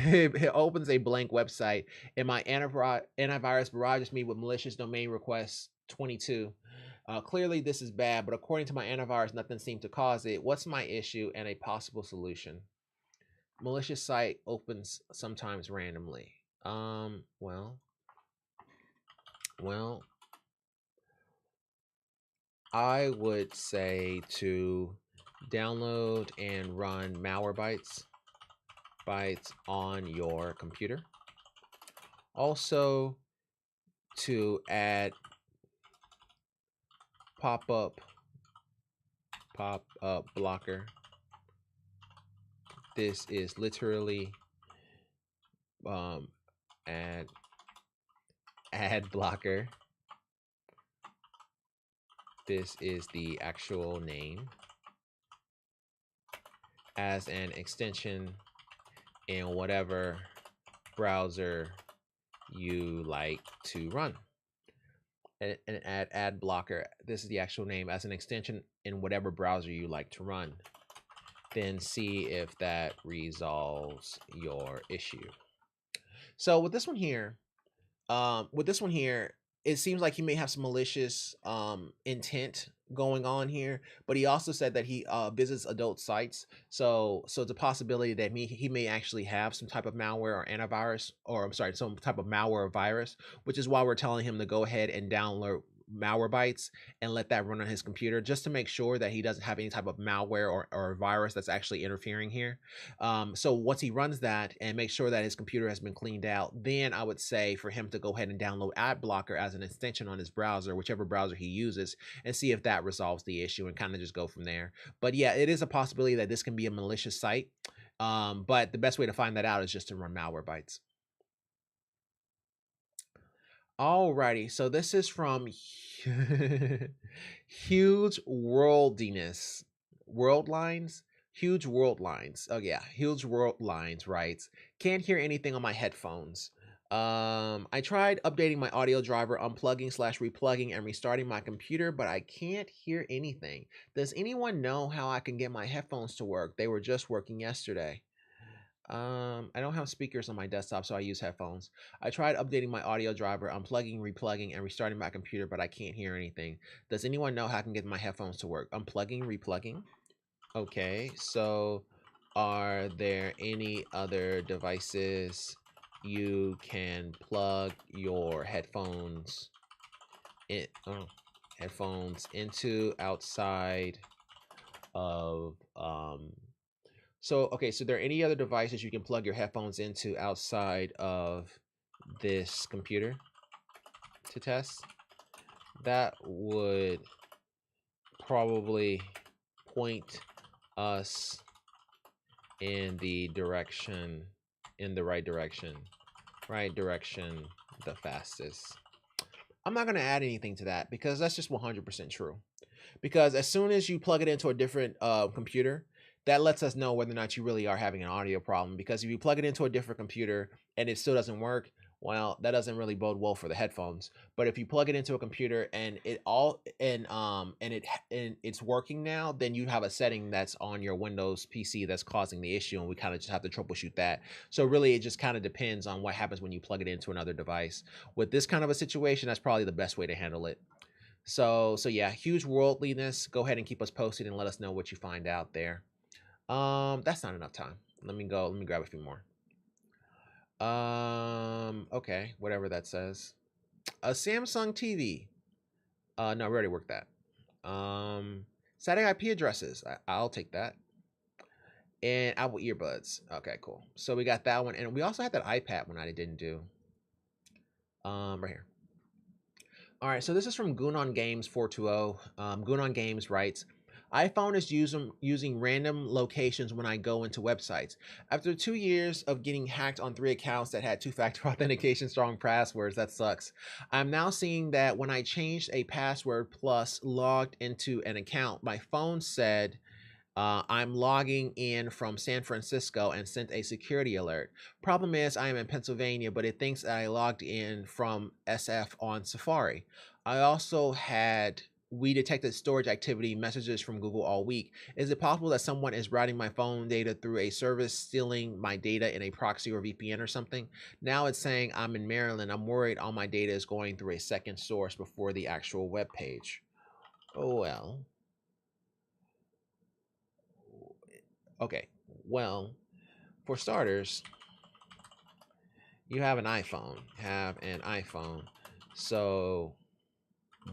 It opens a blank website and my antivirus barrages me with malicious domain requests 22. Clearly this is bad, but according to my antivirus, nothing seemed to cause it. What's my issue and a possible solution? Malicious site opens sometimes randomly. Well, I would say to download and run Malwarebytes on your computer. Also to add pop-up blocker. This is literally ad blocker. This is the actual name, as an extension in whatever browser you like to run. And add ad blocker. This is the actual name, as an extension in whatever browser you like to run. Then see if that resolves your issue. So with this one here, it seems like he may have some malicious intent going on here, but he also said that he visits adult sites. So it's a possibility that he may actually have some type of malware or antivirus, or I'm sorry, some type of malware or virus, which is why we're telling him to go ahead and download Malwarebytes and let that run on his computer, just to make sure that he doesn't have any type of malware or virus that's actually interfering here. So once he runs that and makes sure that his computer has been cleaned out, then I would say for him to go ahead and download ad blocker as an extension on his browser, whichever browser he uses, and see if that resolves the issue, and kind of just go from there. But yeah, it is a possibility that this can be a malicious site. But the best way to find that out is just to run Malwarebytes. Alrighty, so this is from Huge Worldiness. World Lines? Huge World Lines. Oh yeah, Huge World Lines writes, can't hear anything on my headphones. I tried updating my audio driver, unplugging / replugging and restarting my computer, but I can't hear anything. Does anyone know how I can get my headphones to work? They were just working yesterday. I don't have speakers on my desktop, so I use headphones. I tried updating my audio driver, unplugging, replugging, and restarting my computer, but I can't hear anything. Does anyone know how I can get my headphones to work? Unplugging, replugging. Okay, so are there any other devices you can plug your headphones into outside of so there are any other devices you can plug your headphones into outside of this computer to test? That would probably point us in the right direction the fastest. I'm not going to add anything to that because that's just 100% true. Because as soon as you plug it into a different computer, that lets us know whether or not you really are having an audio problem. Because if you plug it into a different computer and it still doesn't work, well, that doesn't really bode well for the headphones. But if you plug it into a computer and it's working now, then you have a setting that's on your Windows PC that's causing the issue, and we kind of just have to troubleshoot that. So really, it just kind of depends on what happens when you plug it into another device. With this kind of a situation, that's probably the best way to handle it. So yeah, huge worldliness. Go ahead and keep us posted and let us know what you find out there. That's not enough time. Let me grab a few more. Okay, whatever that says. A Samsung TV. No, we already worked that. Static IP addresses. I'll take that. And Apple earbuds. Okay, cool. So we got that one, and we also had that iPad one I didn't do. Right here. All right, so this is from Gunon Games 420. Gunon Games writes, iPhone is using random locations when I go into websites. After 2 years of getting hacked on 3 accounts that had 2-factor authentication strong passwords, that sucks. I'm now seeing that when I changed a password plus logged into an account, my phone said I'm logging in from San Francisco and sent a security alert. Problem is, I am in Pennsylvania, but it thinks I logged in from SF on Safari. I also had we detected storage activity messages from Google all week. Is it possible that someone is routing my phone data through a service, stealing my data in a proxy or VPN or something? Now it's saying I'm in Maryland. I'm worried all my data is going through a second source before the actual web page. Oh well. Okay, well, for starters, you have an iPhone. So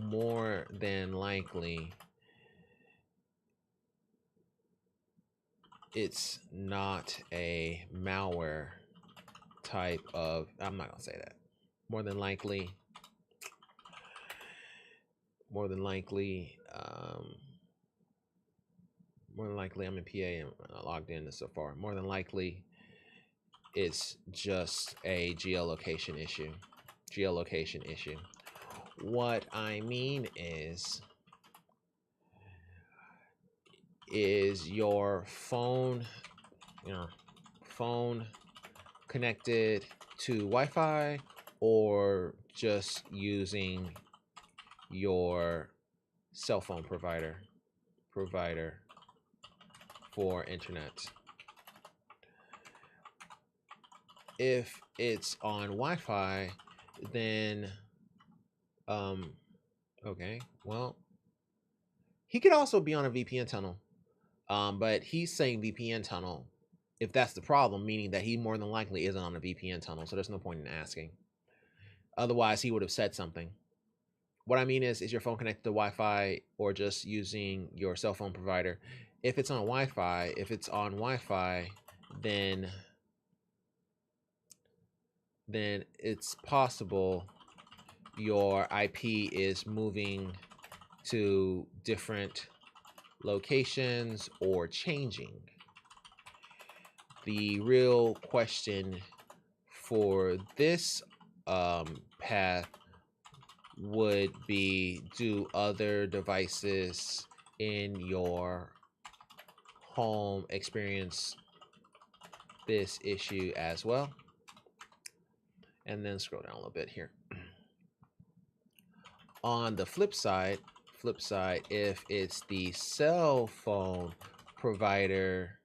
more than likely, it's not a malware type of, I'm not gonna say that. More than likely, I'm in PA and logged in to Safari. More than likely, it's just a geolocation issue. What I mean is your phone connected to Wi-Fi or just using your cell phone provider for internet. If it's on Wi-Fi, then okay, well, He could also be on a VPN tunnel, but he's saying VPN tunnel if that's the problem, meaning that he more than likely isn't on a VPN tunnel, so there's no point in asking. Otherwise, he would have said something. What I mean is your phone connected to Wi-Fi or just using your cell phone provider? If it's on Wi-Fi, then it's possible your IP is moving to different locations or changing. The real question for this path would be, do other devices in your home experience this issue as well? And then scroll down a little bit here. On the flip side, if it's the cell phone provider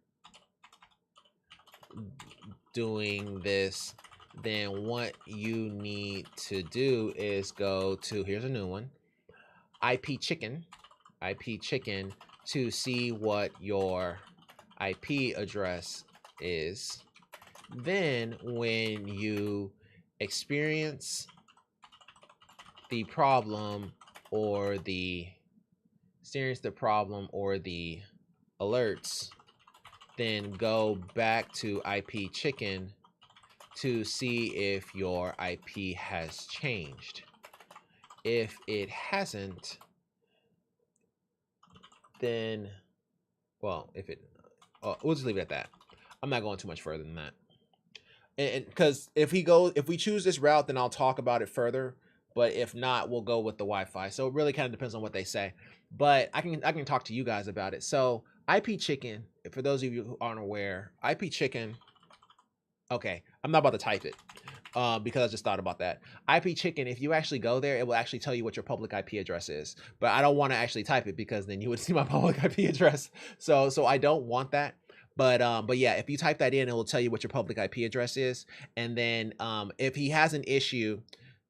doing this, then what you need to do is go to, here's a new one, IP Chicken, to see what your IP address is. Then when you experience the problem or the alerts, then go back to IP Chicken to see if your IP has changed. If it hasn't, then, well, we'll just leave it at that. I'm not going too much further than that. And because if we choose this route, then I'll talk about it further. But if not, we'll go with the Wi-Fi. So it really kind of depends on what they say. But I can talk to you guys about it. So IP Chicken, for those of you who aren't aware, IP Chicken. Okay, I'm not about to type it because I just thought about that. IP Chicken, if you actually go there, it will actually tell you what your public IP address is. But I don't want to actually type it because then you would see my public IP address. So I don't want that. But yeah, if you type that in, it will tell you what your public IP address is. And then if he has an issue,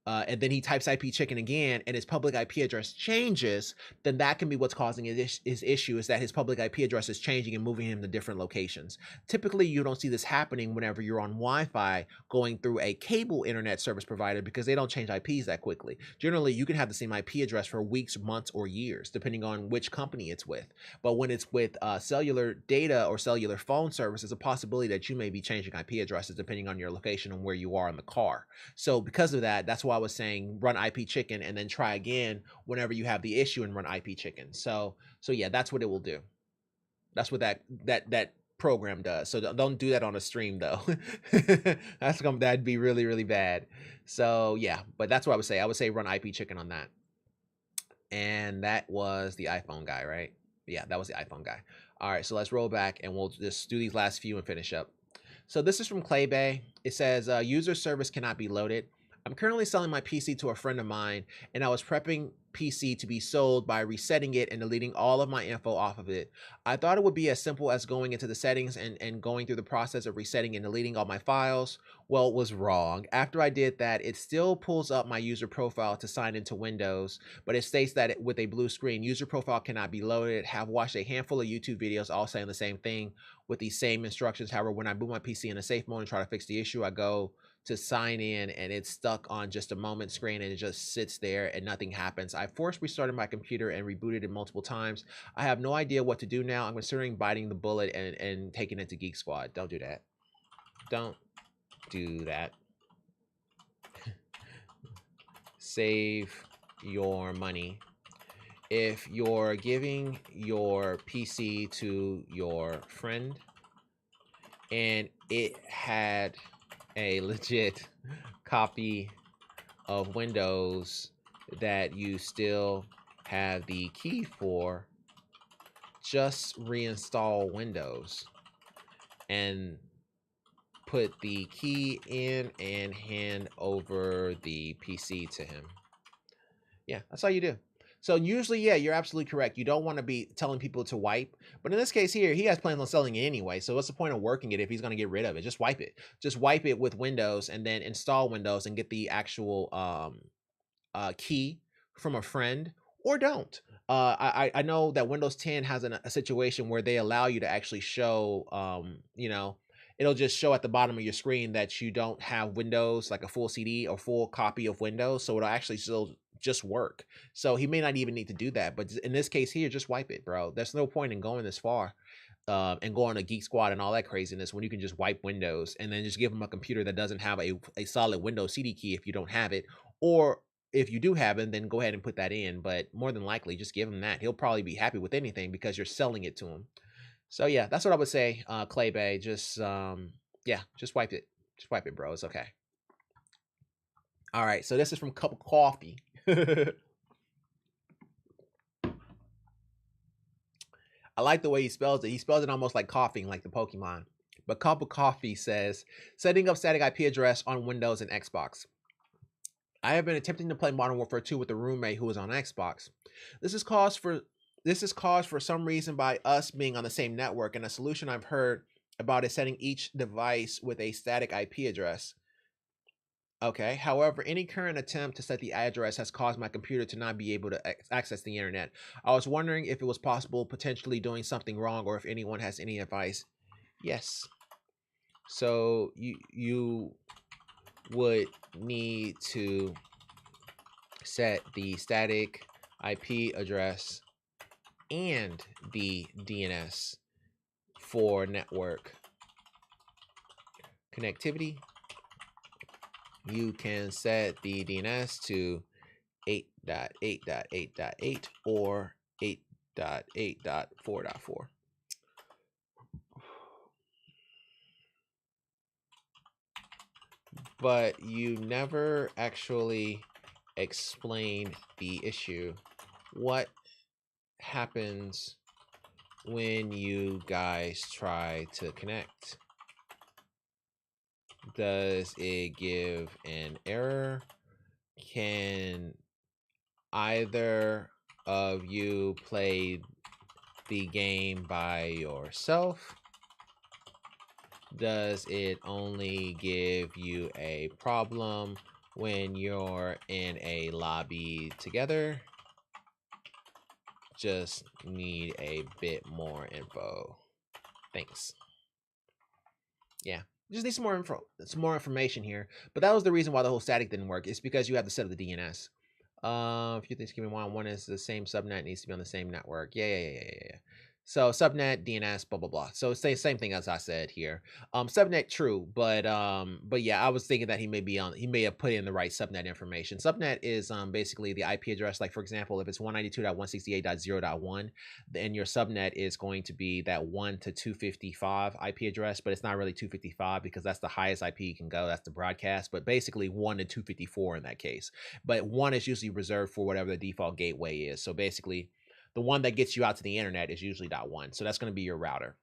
and then he types IP Chicken again and his public IP address changes, then that can be what's causing his issue, is that his public IP address is changing and moving him to different locations. Typically, you don't see this happening whenever you're on Wi-Fi going through a cable internet service provider because they don't change IPs that quickly. Generally, you can have the same IP address for weeks, months, or years, depending on which company it's with. But when it's with cellular data or cellular phone service, there's a possibility that you may be changing IP addresses depending on your location and where you are in the car. So because of that, that's why I was saying run IP Chicken and then try again whenever you have the issue and run IP Chicken. So yeah, that's what it will do. That's what that program does. So don't do that on a stream though. That'd be really, really bad. So yeah, but that's what I would say. I would say run IP Chicken on that. And that was the iPhone guy, right? Yeah, that was the iPhone guy. All right, so let's roll back and we'll just do these last few and finish up. So this is from Clay Bay. It says user service cannot be loaded. I'm currently selling my PC to a friend of mine, and I was prepping PC to be sold by resetting it and deleting all of my info off of it. I thought it would be as simple as going into the settings and going through the process of resetting and deleting all my files. Well, it was wrong. After I did that, it still pulls up my user profile to sign into Windows, but it states that with a blue screen, user profile cannot be loaded. Have watched a handful of YouTube videos all saying the same thing with these same instructions. However, when I boot my PC in a safe mode and try to fix the issue, I go to sign in and it's stuck on just a moment screen and it just sits there and nothing happens. I forced restarted my computer and rebooted it multiple times. I have no idea what to do now. I'm considering biting the bullet and taking it to Geek Squad. Don't do that. Don't do that. Save your money. If you're giving your PC to your friend and it had a legit copy of Windows that you still have the key for, just reinstall Windows and put the key in and hand over the PC to him. Yeah, that's all you do. So usually, yeah, you're absolutely correct. You don't want to be telling people to wipe. But in this case here, he has plans on selling it anyway. So what's the point of working it if he's going to get rid of it? Just wipe it. Just wipe it with Windows and then install Windows and get the actual key from a friend, or don't. I know that Windows 10 has a situation where they allow you to actually show, you know, it'll just show at the bottom of your screen that you don't have Windows, like a full CD or full copy of Windows, so it'll actually still just work. So he may not even need to do that, but in this case here, just wipe it, bro. There's no point in going this far. And going to Geek Squad and all that craziness when you can just wipe Windows and then just give them a computer that doesn't have a solid Windows CD key if you don't have it, or if you do have it, then go ahead and put that in. But more than likely, just give him that. He'll probably be happy with anything because you're selling it to him. So yeah, that's what I would say, Clay Bay. Just yeah, just wipe it. Just wipe it, bro. It's okay. All right, so this is from Cup of Coffee. I like the way he spells it. He spells it almost like coughing, like the Pokemon. But Cup of Coffee says, setting up static IP address on Windows and Xbox. I have been attempting to play Modern Warfare 2 with a roommate who is on Xbox. This is caused for some reason by us being on the same network, and a solution I've heard about is setting each device with a static IP address. Okay, however, any current attempt to set the address has caused my computer to not be able to access the internet. I was wondering if it was possible potentially doing something wrong, or if anyone has any advice. Yes. So you would need to set the static IP address and the DNS for network connectivity. You can set the DNS to 8.8.8.8 or 8.8.4.4. But you never actually explain the issue. What happens when you guys try to connect? Does it give an error? Can either of you play the game by yourself? Does it only give you a problem when you're in a lobby together? Just need a bit more info. Thanks. Yeah. Just need some more info, some more information here. But that was the reason why the whole static didn't work. It's because you have to set up the DNS. A few things keep in mind. One is the same subnet needs to be on the same network. Yeah. So subnet, DNS, blah blah blah. So it's the same thing as I said here. Subnet true, but yeah, I was thinking that he may have put in the right subnet information. Subnet is basically the IP address. Like for example, if it's 192.168.0.1, then your subnet is going to be that 1 to 255 IP address, but it's not really 255 because that's the highest IP you can go. That's the broadcast, but basically 1 to 254 in that case. But 1 is usually reserved for whatever the default gateway is. So basically, the one that gets you out to the internet is usually .1. So that's going to be your router.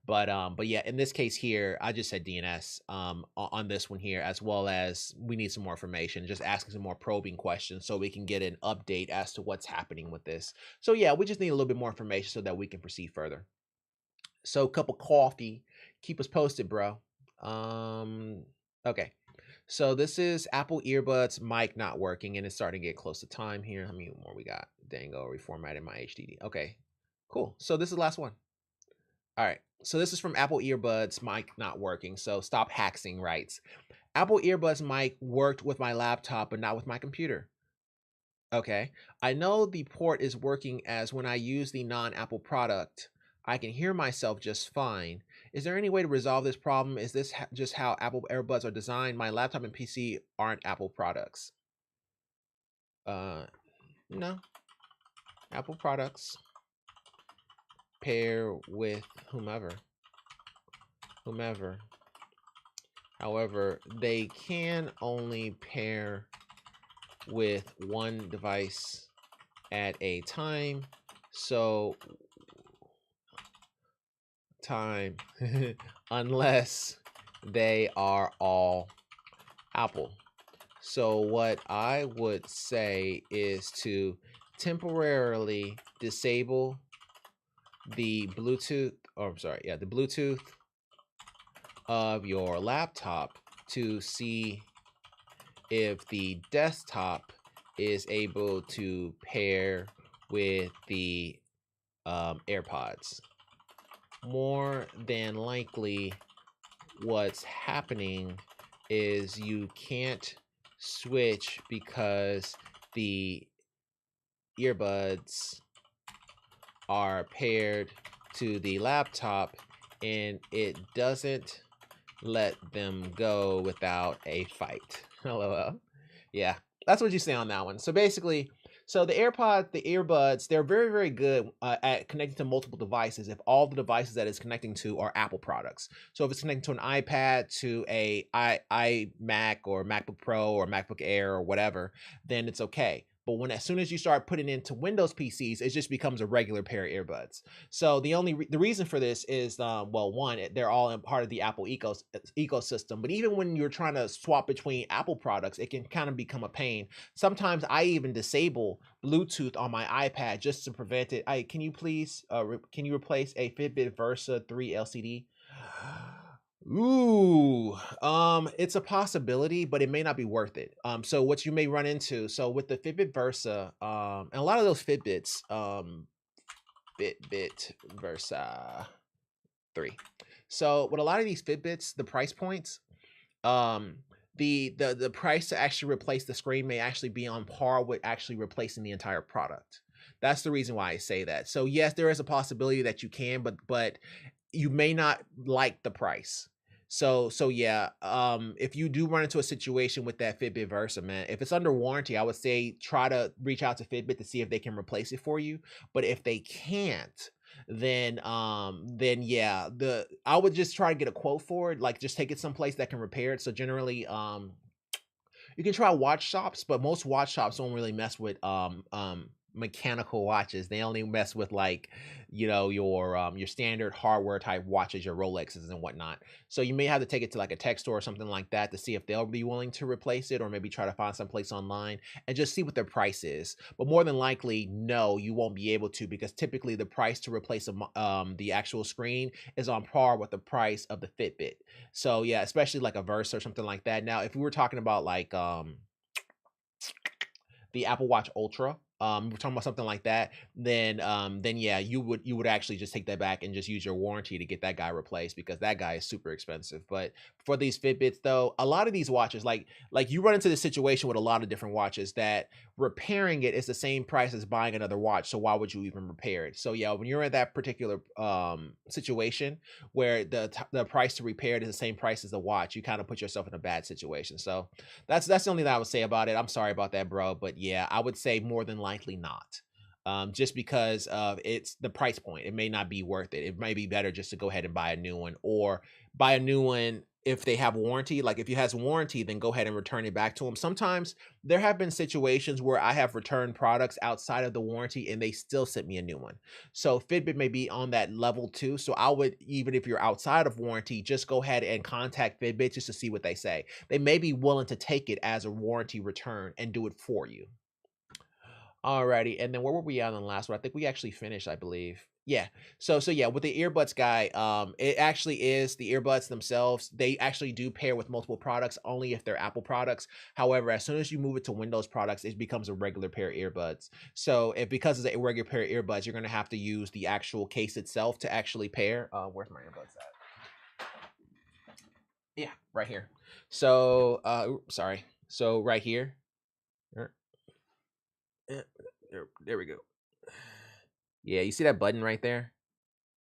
But yeah, in this case here, I just said DNS on this one here, as well as we need some more information, just asking some more probing questions so we can get an update as to what's happening with this. So yeah, we just need a little bit more information so that we can proceed further. So cup of coffee, keep us posted, bro. Okay. So this is Apple earbuds mic not working, and it's starting to get close to time here. How many more we got? Dango, reformatted my HDD. Okay, cool. So this is the last one. All right. So this is from Apple earbuds mic not working. So stop haxing writes, Apple earbuds mic worked with my laptop, but not with my computer. Okay. I know the port is working as when I use the non-Apple product. I can hear myself just fine. Is there any way to resolve this problem? Is this just how Apple earbuds are designed? My laptop and PC aren't Apple products. No. Apple products pair with whomever. However, they can only pair with one device at a time. So unless they are all Apple. So what I would say is to temporarily disable the Bluetooth, the Bluetooth of your laptop to see if the desktop is able to pair with the AirPods. More than likely, what's happening is you can't switch because the earbuds are paired to the laptop and it doesn't let them go without a fight. LOL. Yeah, that's what you say on that one. So basically, so the earbuds, they're very, very good at connecting to multiple devices if all the devices that it's connecting to are Apple products. So if it's connecting to an iPad, to a iMac or MacBook Pro or MacBook Air or whatever, then it's okay. But as soon as you start putting into Windows PCs, it just becomes a regular pair of earbuds. So the reason for this is, well, one, they're all part of the Apple ecosystem. But even when you're trying to swap between Apple products, it can kind of become a pain. Sometimes I even disable Bluetooth on my iPad just to prevent it. Can you please, can you replace a Fitbit Versa 3 LCD? Ooh, it's a possibility, but it may not be worth it. So what you may run into, so with the Fitbit Versa, and a lot of those Fitbits, Fitbit Versa 3. So with a lot of these Fitbits, the price points, the price to actually replace the screen may actually be on par with actually replacing the entire product. That's the reason why I say that. So yes, there is a possibility that you can, but you may not like the price. So yeah, if you do run into a situation with that Fitbit Versa, man, if it's under warranty, I would say try to reach out to Fitbit to see if they can replace it for you. But if they can't, then yeah, I would just try to get a quote for it, like just take it someplace that can repair it. So generally, you can try watch shops, but most watch shops don't really mess with mechanical watches. They only mess with, like, your standard hardware type watches, your Rolexes and whatnot. So you may have to take it to like a tech store or something like that to see if they'll be willing to replace it, or maybe try to find someplace online and just see what their price is. But more than likely, no, you won't be able to, because typically the price to replace the actual screen is on par with the price of the Fitbit. So yeah, especially like a Versa or something like that. Now, if we were talking about like the Apple Watch Ultra, we're talking about something like that, then yeah, you would actually just take that back and just use your warranty to get that guy replaced, because that guy is super expensive. But for these Fitbits though, a lot of these watches, like you run into this situation with a lot of different watches that repairing it is the same price as buying another watch. So why would you even repair it? So yeah, when you're in that particular situation where the price to repair it is the same price as the watch, you kind of put yourself in a bad situation. So that's the only thing I would say about it. I'm sorry about that, bro, but yeah, I would say more than likely not. Just because of it's the price point, it may not be worth it. It may be better just to go ahead and buy a new one, or buy a new one if they have warranty. Like if it has warranty, then go ahead and return it back to them. Sometimes there have been situations where I have returned products outside of the warranty and they still sent me a new one. So Fitbit may be on that level too. So I would, even if you're outside of warranty, just go ahead and contact Fitbit just to see what they say. They may be willing to take it as a warranty return and do it for you. Alrighty, and then where were we on the last one? I think we actually finished, I believe. Yeah. So yeah, with the earbuds guy, it actually is the earbuds themselves. They actually do pair with multiple products only if they're Apple products. However, as soon as you move it to Windows products, it becomes a regular pair of earbuds. So because it's a regular pair of earbuds, you're gonna have to use the actual case itself to actually pair. Where's my earbuds at? Yeah, right here. So sorry. So right here. There we go. Yeah, you see that button right there?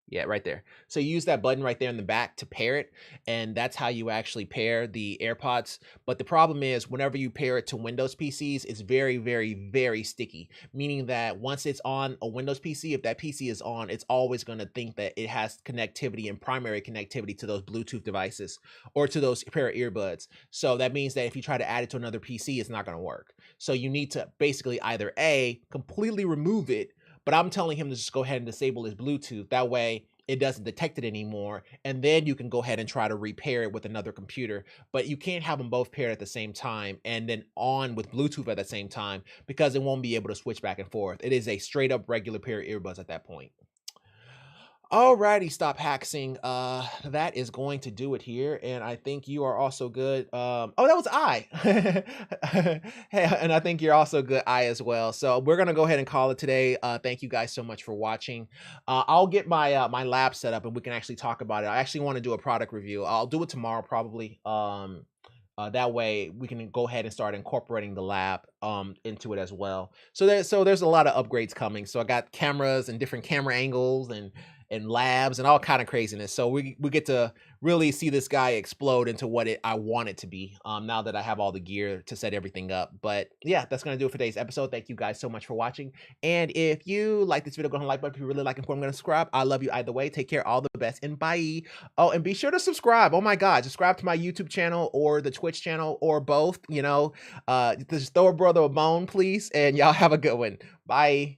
Yeah, right there. So you use that button right there in the back to pair it, and that's how you actually pair the AirPods. But the problem is, whenever you pair it to Windows PCs, it's very, very, very sticky, meaning that once it's on a Windows PC, if that PC is on, it's always going to think that it has connectivity and primary connectivity to those Bluetooth devices or to those pair of earbuds. So that means that if you try to add it to another PC, it's not going to work. So you need to basically either A, completely remove it, but I'm telling him to just go ahead and disable his Bluetooth. That way it doesn't detect it anymore. And then you can go ahead and try to repair it with another computer. But you can't have them both paired at the same time and then on with Bluetooth at the same time, because it won't be able to switch back and forth. It is a straight up regular pair of earbuds at that point. Alrighty, stop haxing. That is going to do it here, and I think you are also good. Oh, that was I. Hey, and I think you're also good, I as well. So we're gonna go ahead and call it today. Thank you guys so much for watching. I'll get my my lab set up, and we can actually talk about it. I actually want to do a product review. I'll do it tomorrow probably. That way we can go ahead and start incorporating the lab into it as well. So there's a lot of upgrades coming. So I got cameras and different camera angles and labs and all kind of craziness. So we get to really see this guy explode into what I want it to be now that I have all the gear to set everything up. But yeah, that's going to do it for today's episode. Thank you guys so much for watching. And if you like this video, go ahead and like button. If you really like it, I'm going to subscribe. I love you either way. Take care. All the best and bye. Oh, and be sure to subscribe. Oh my God, subscribe to my YouTube channel or the Twitch channel or both. You know, just throw a brother a bone, please. And y'all have a good one. Bye.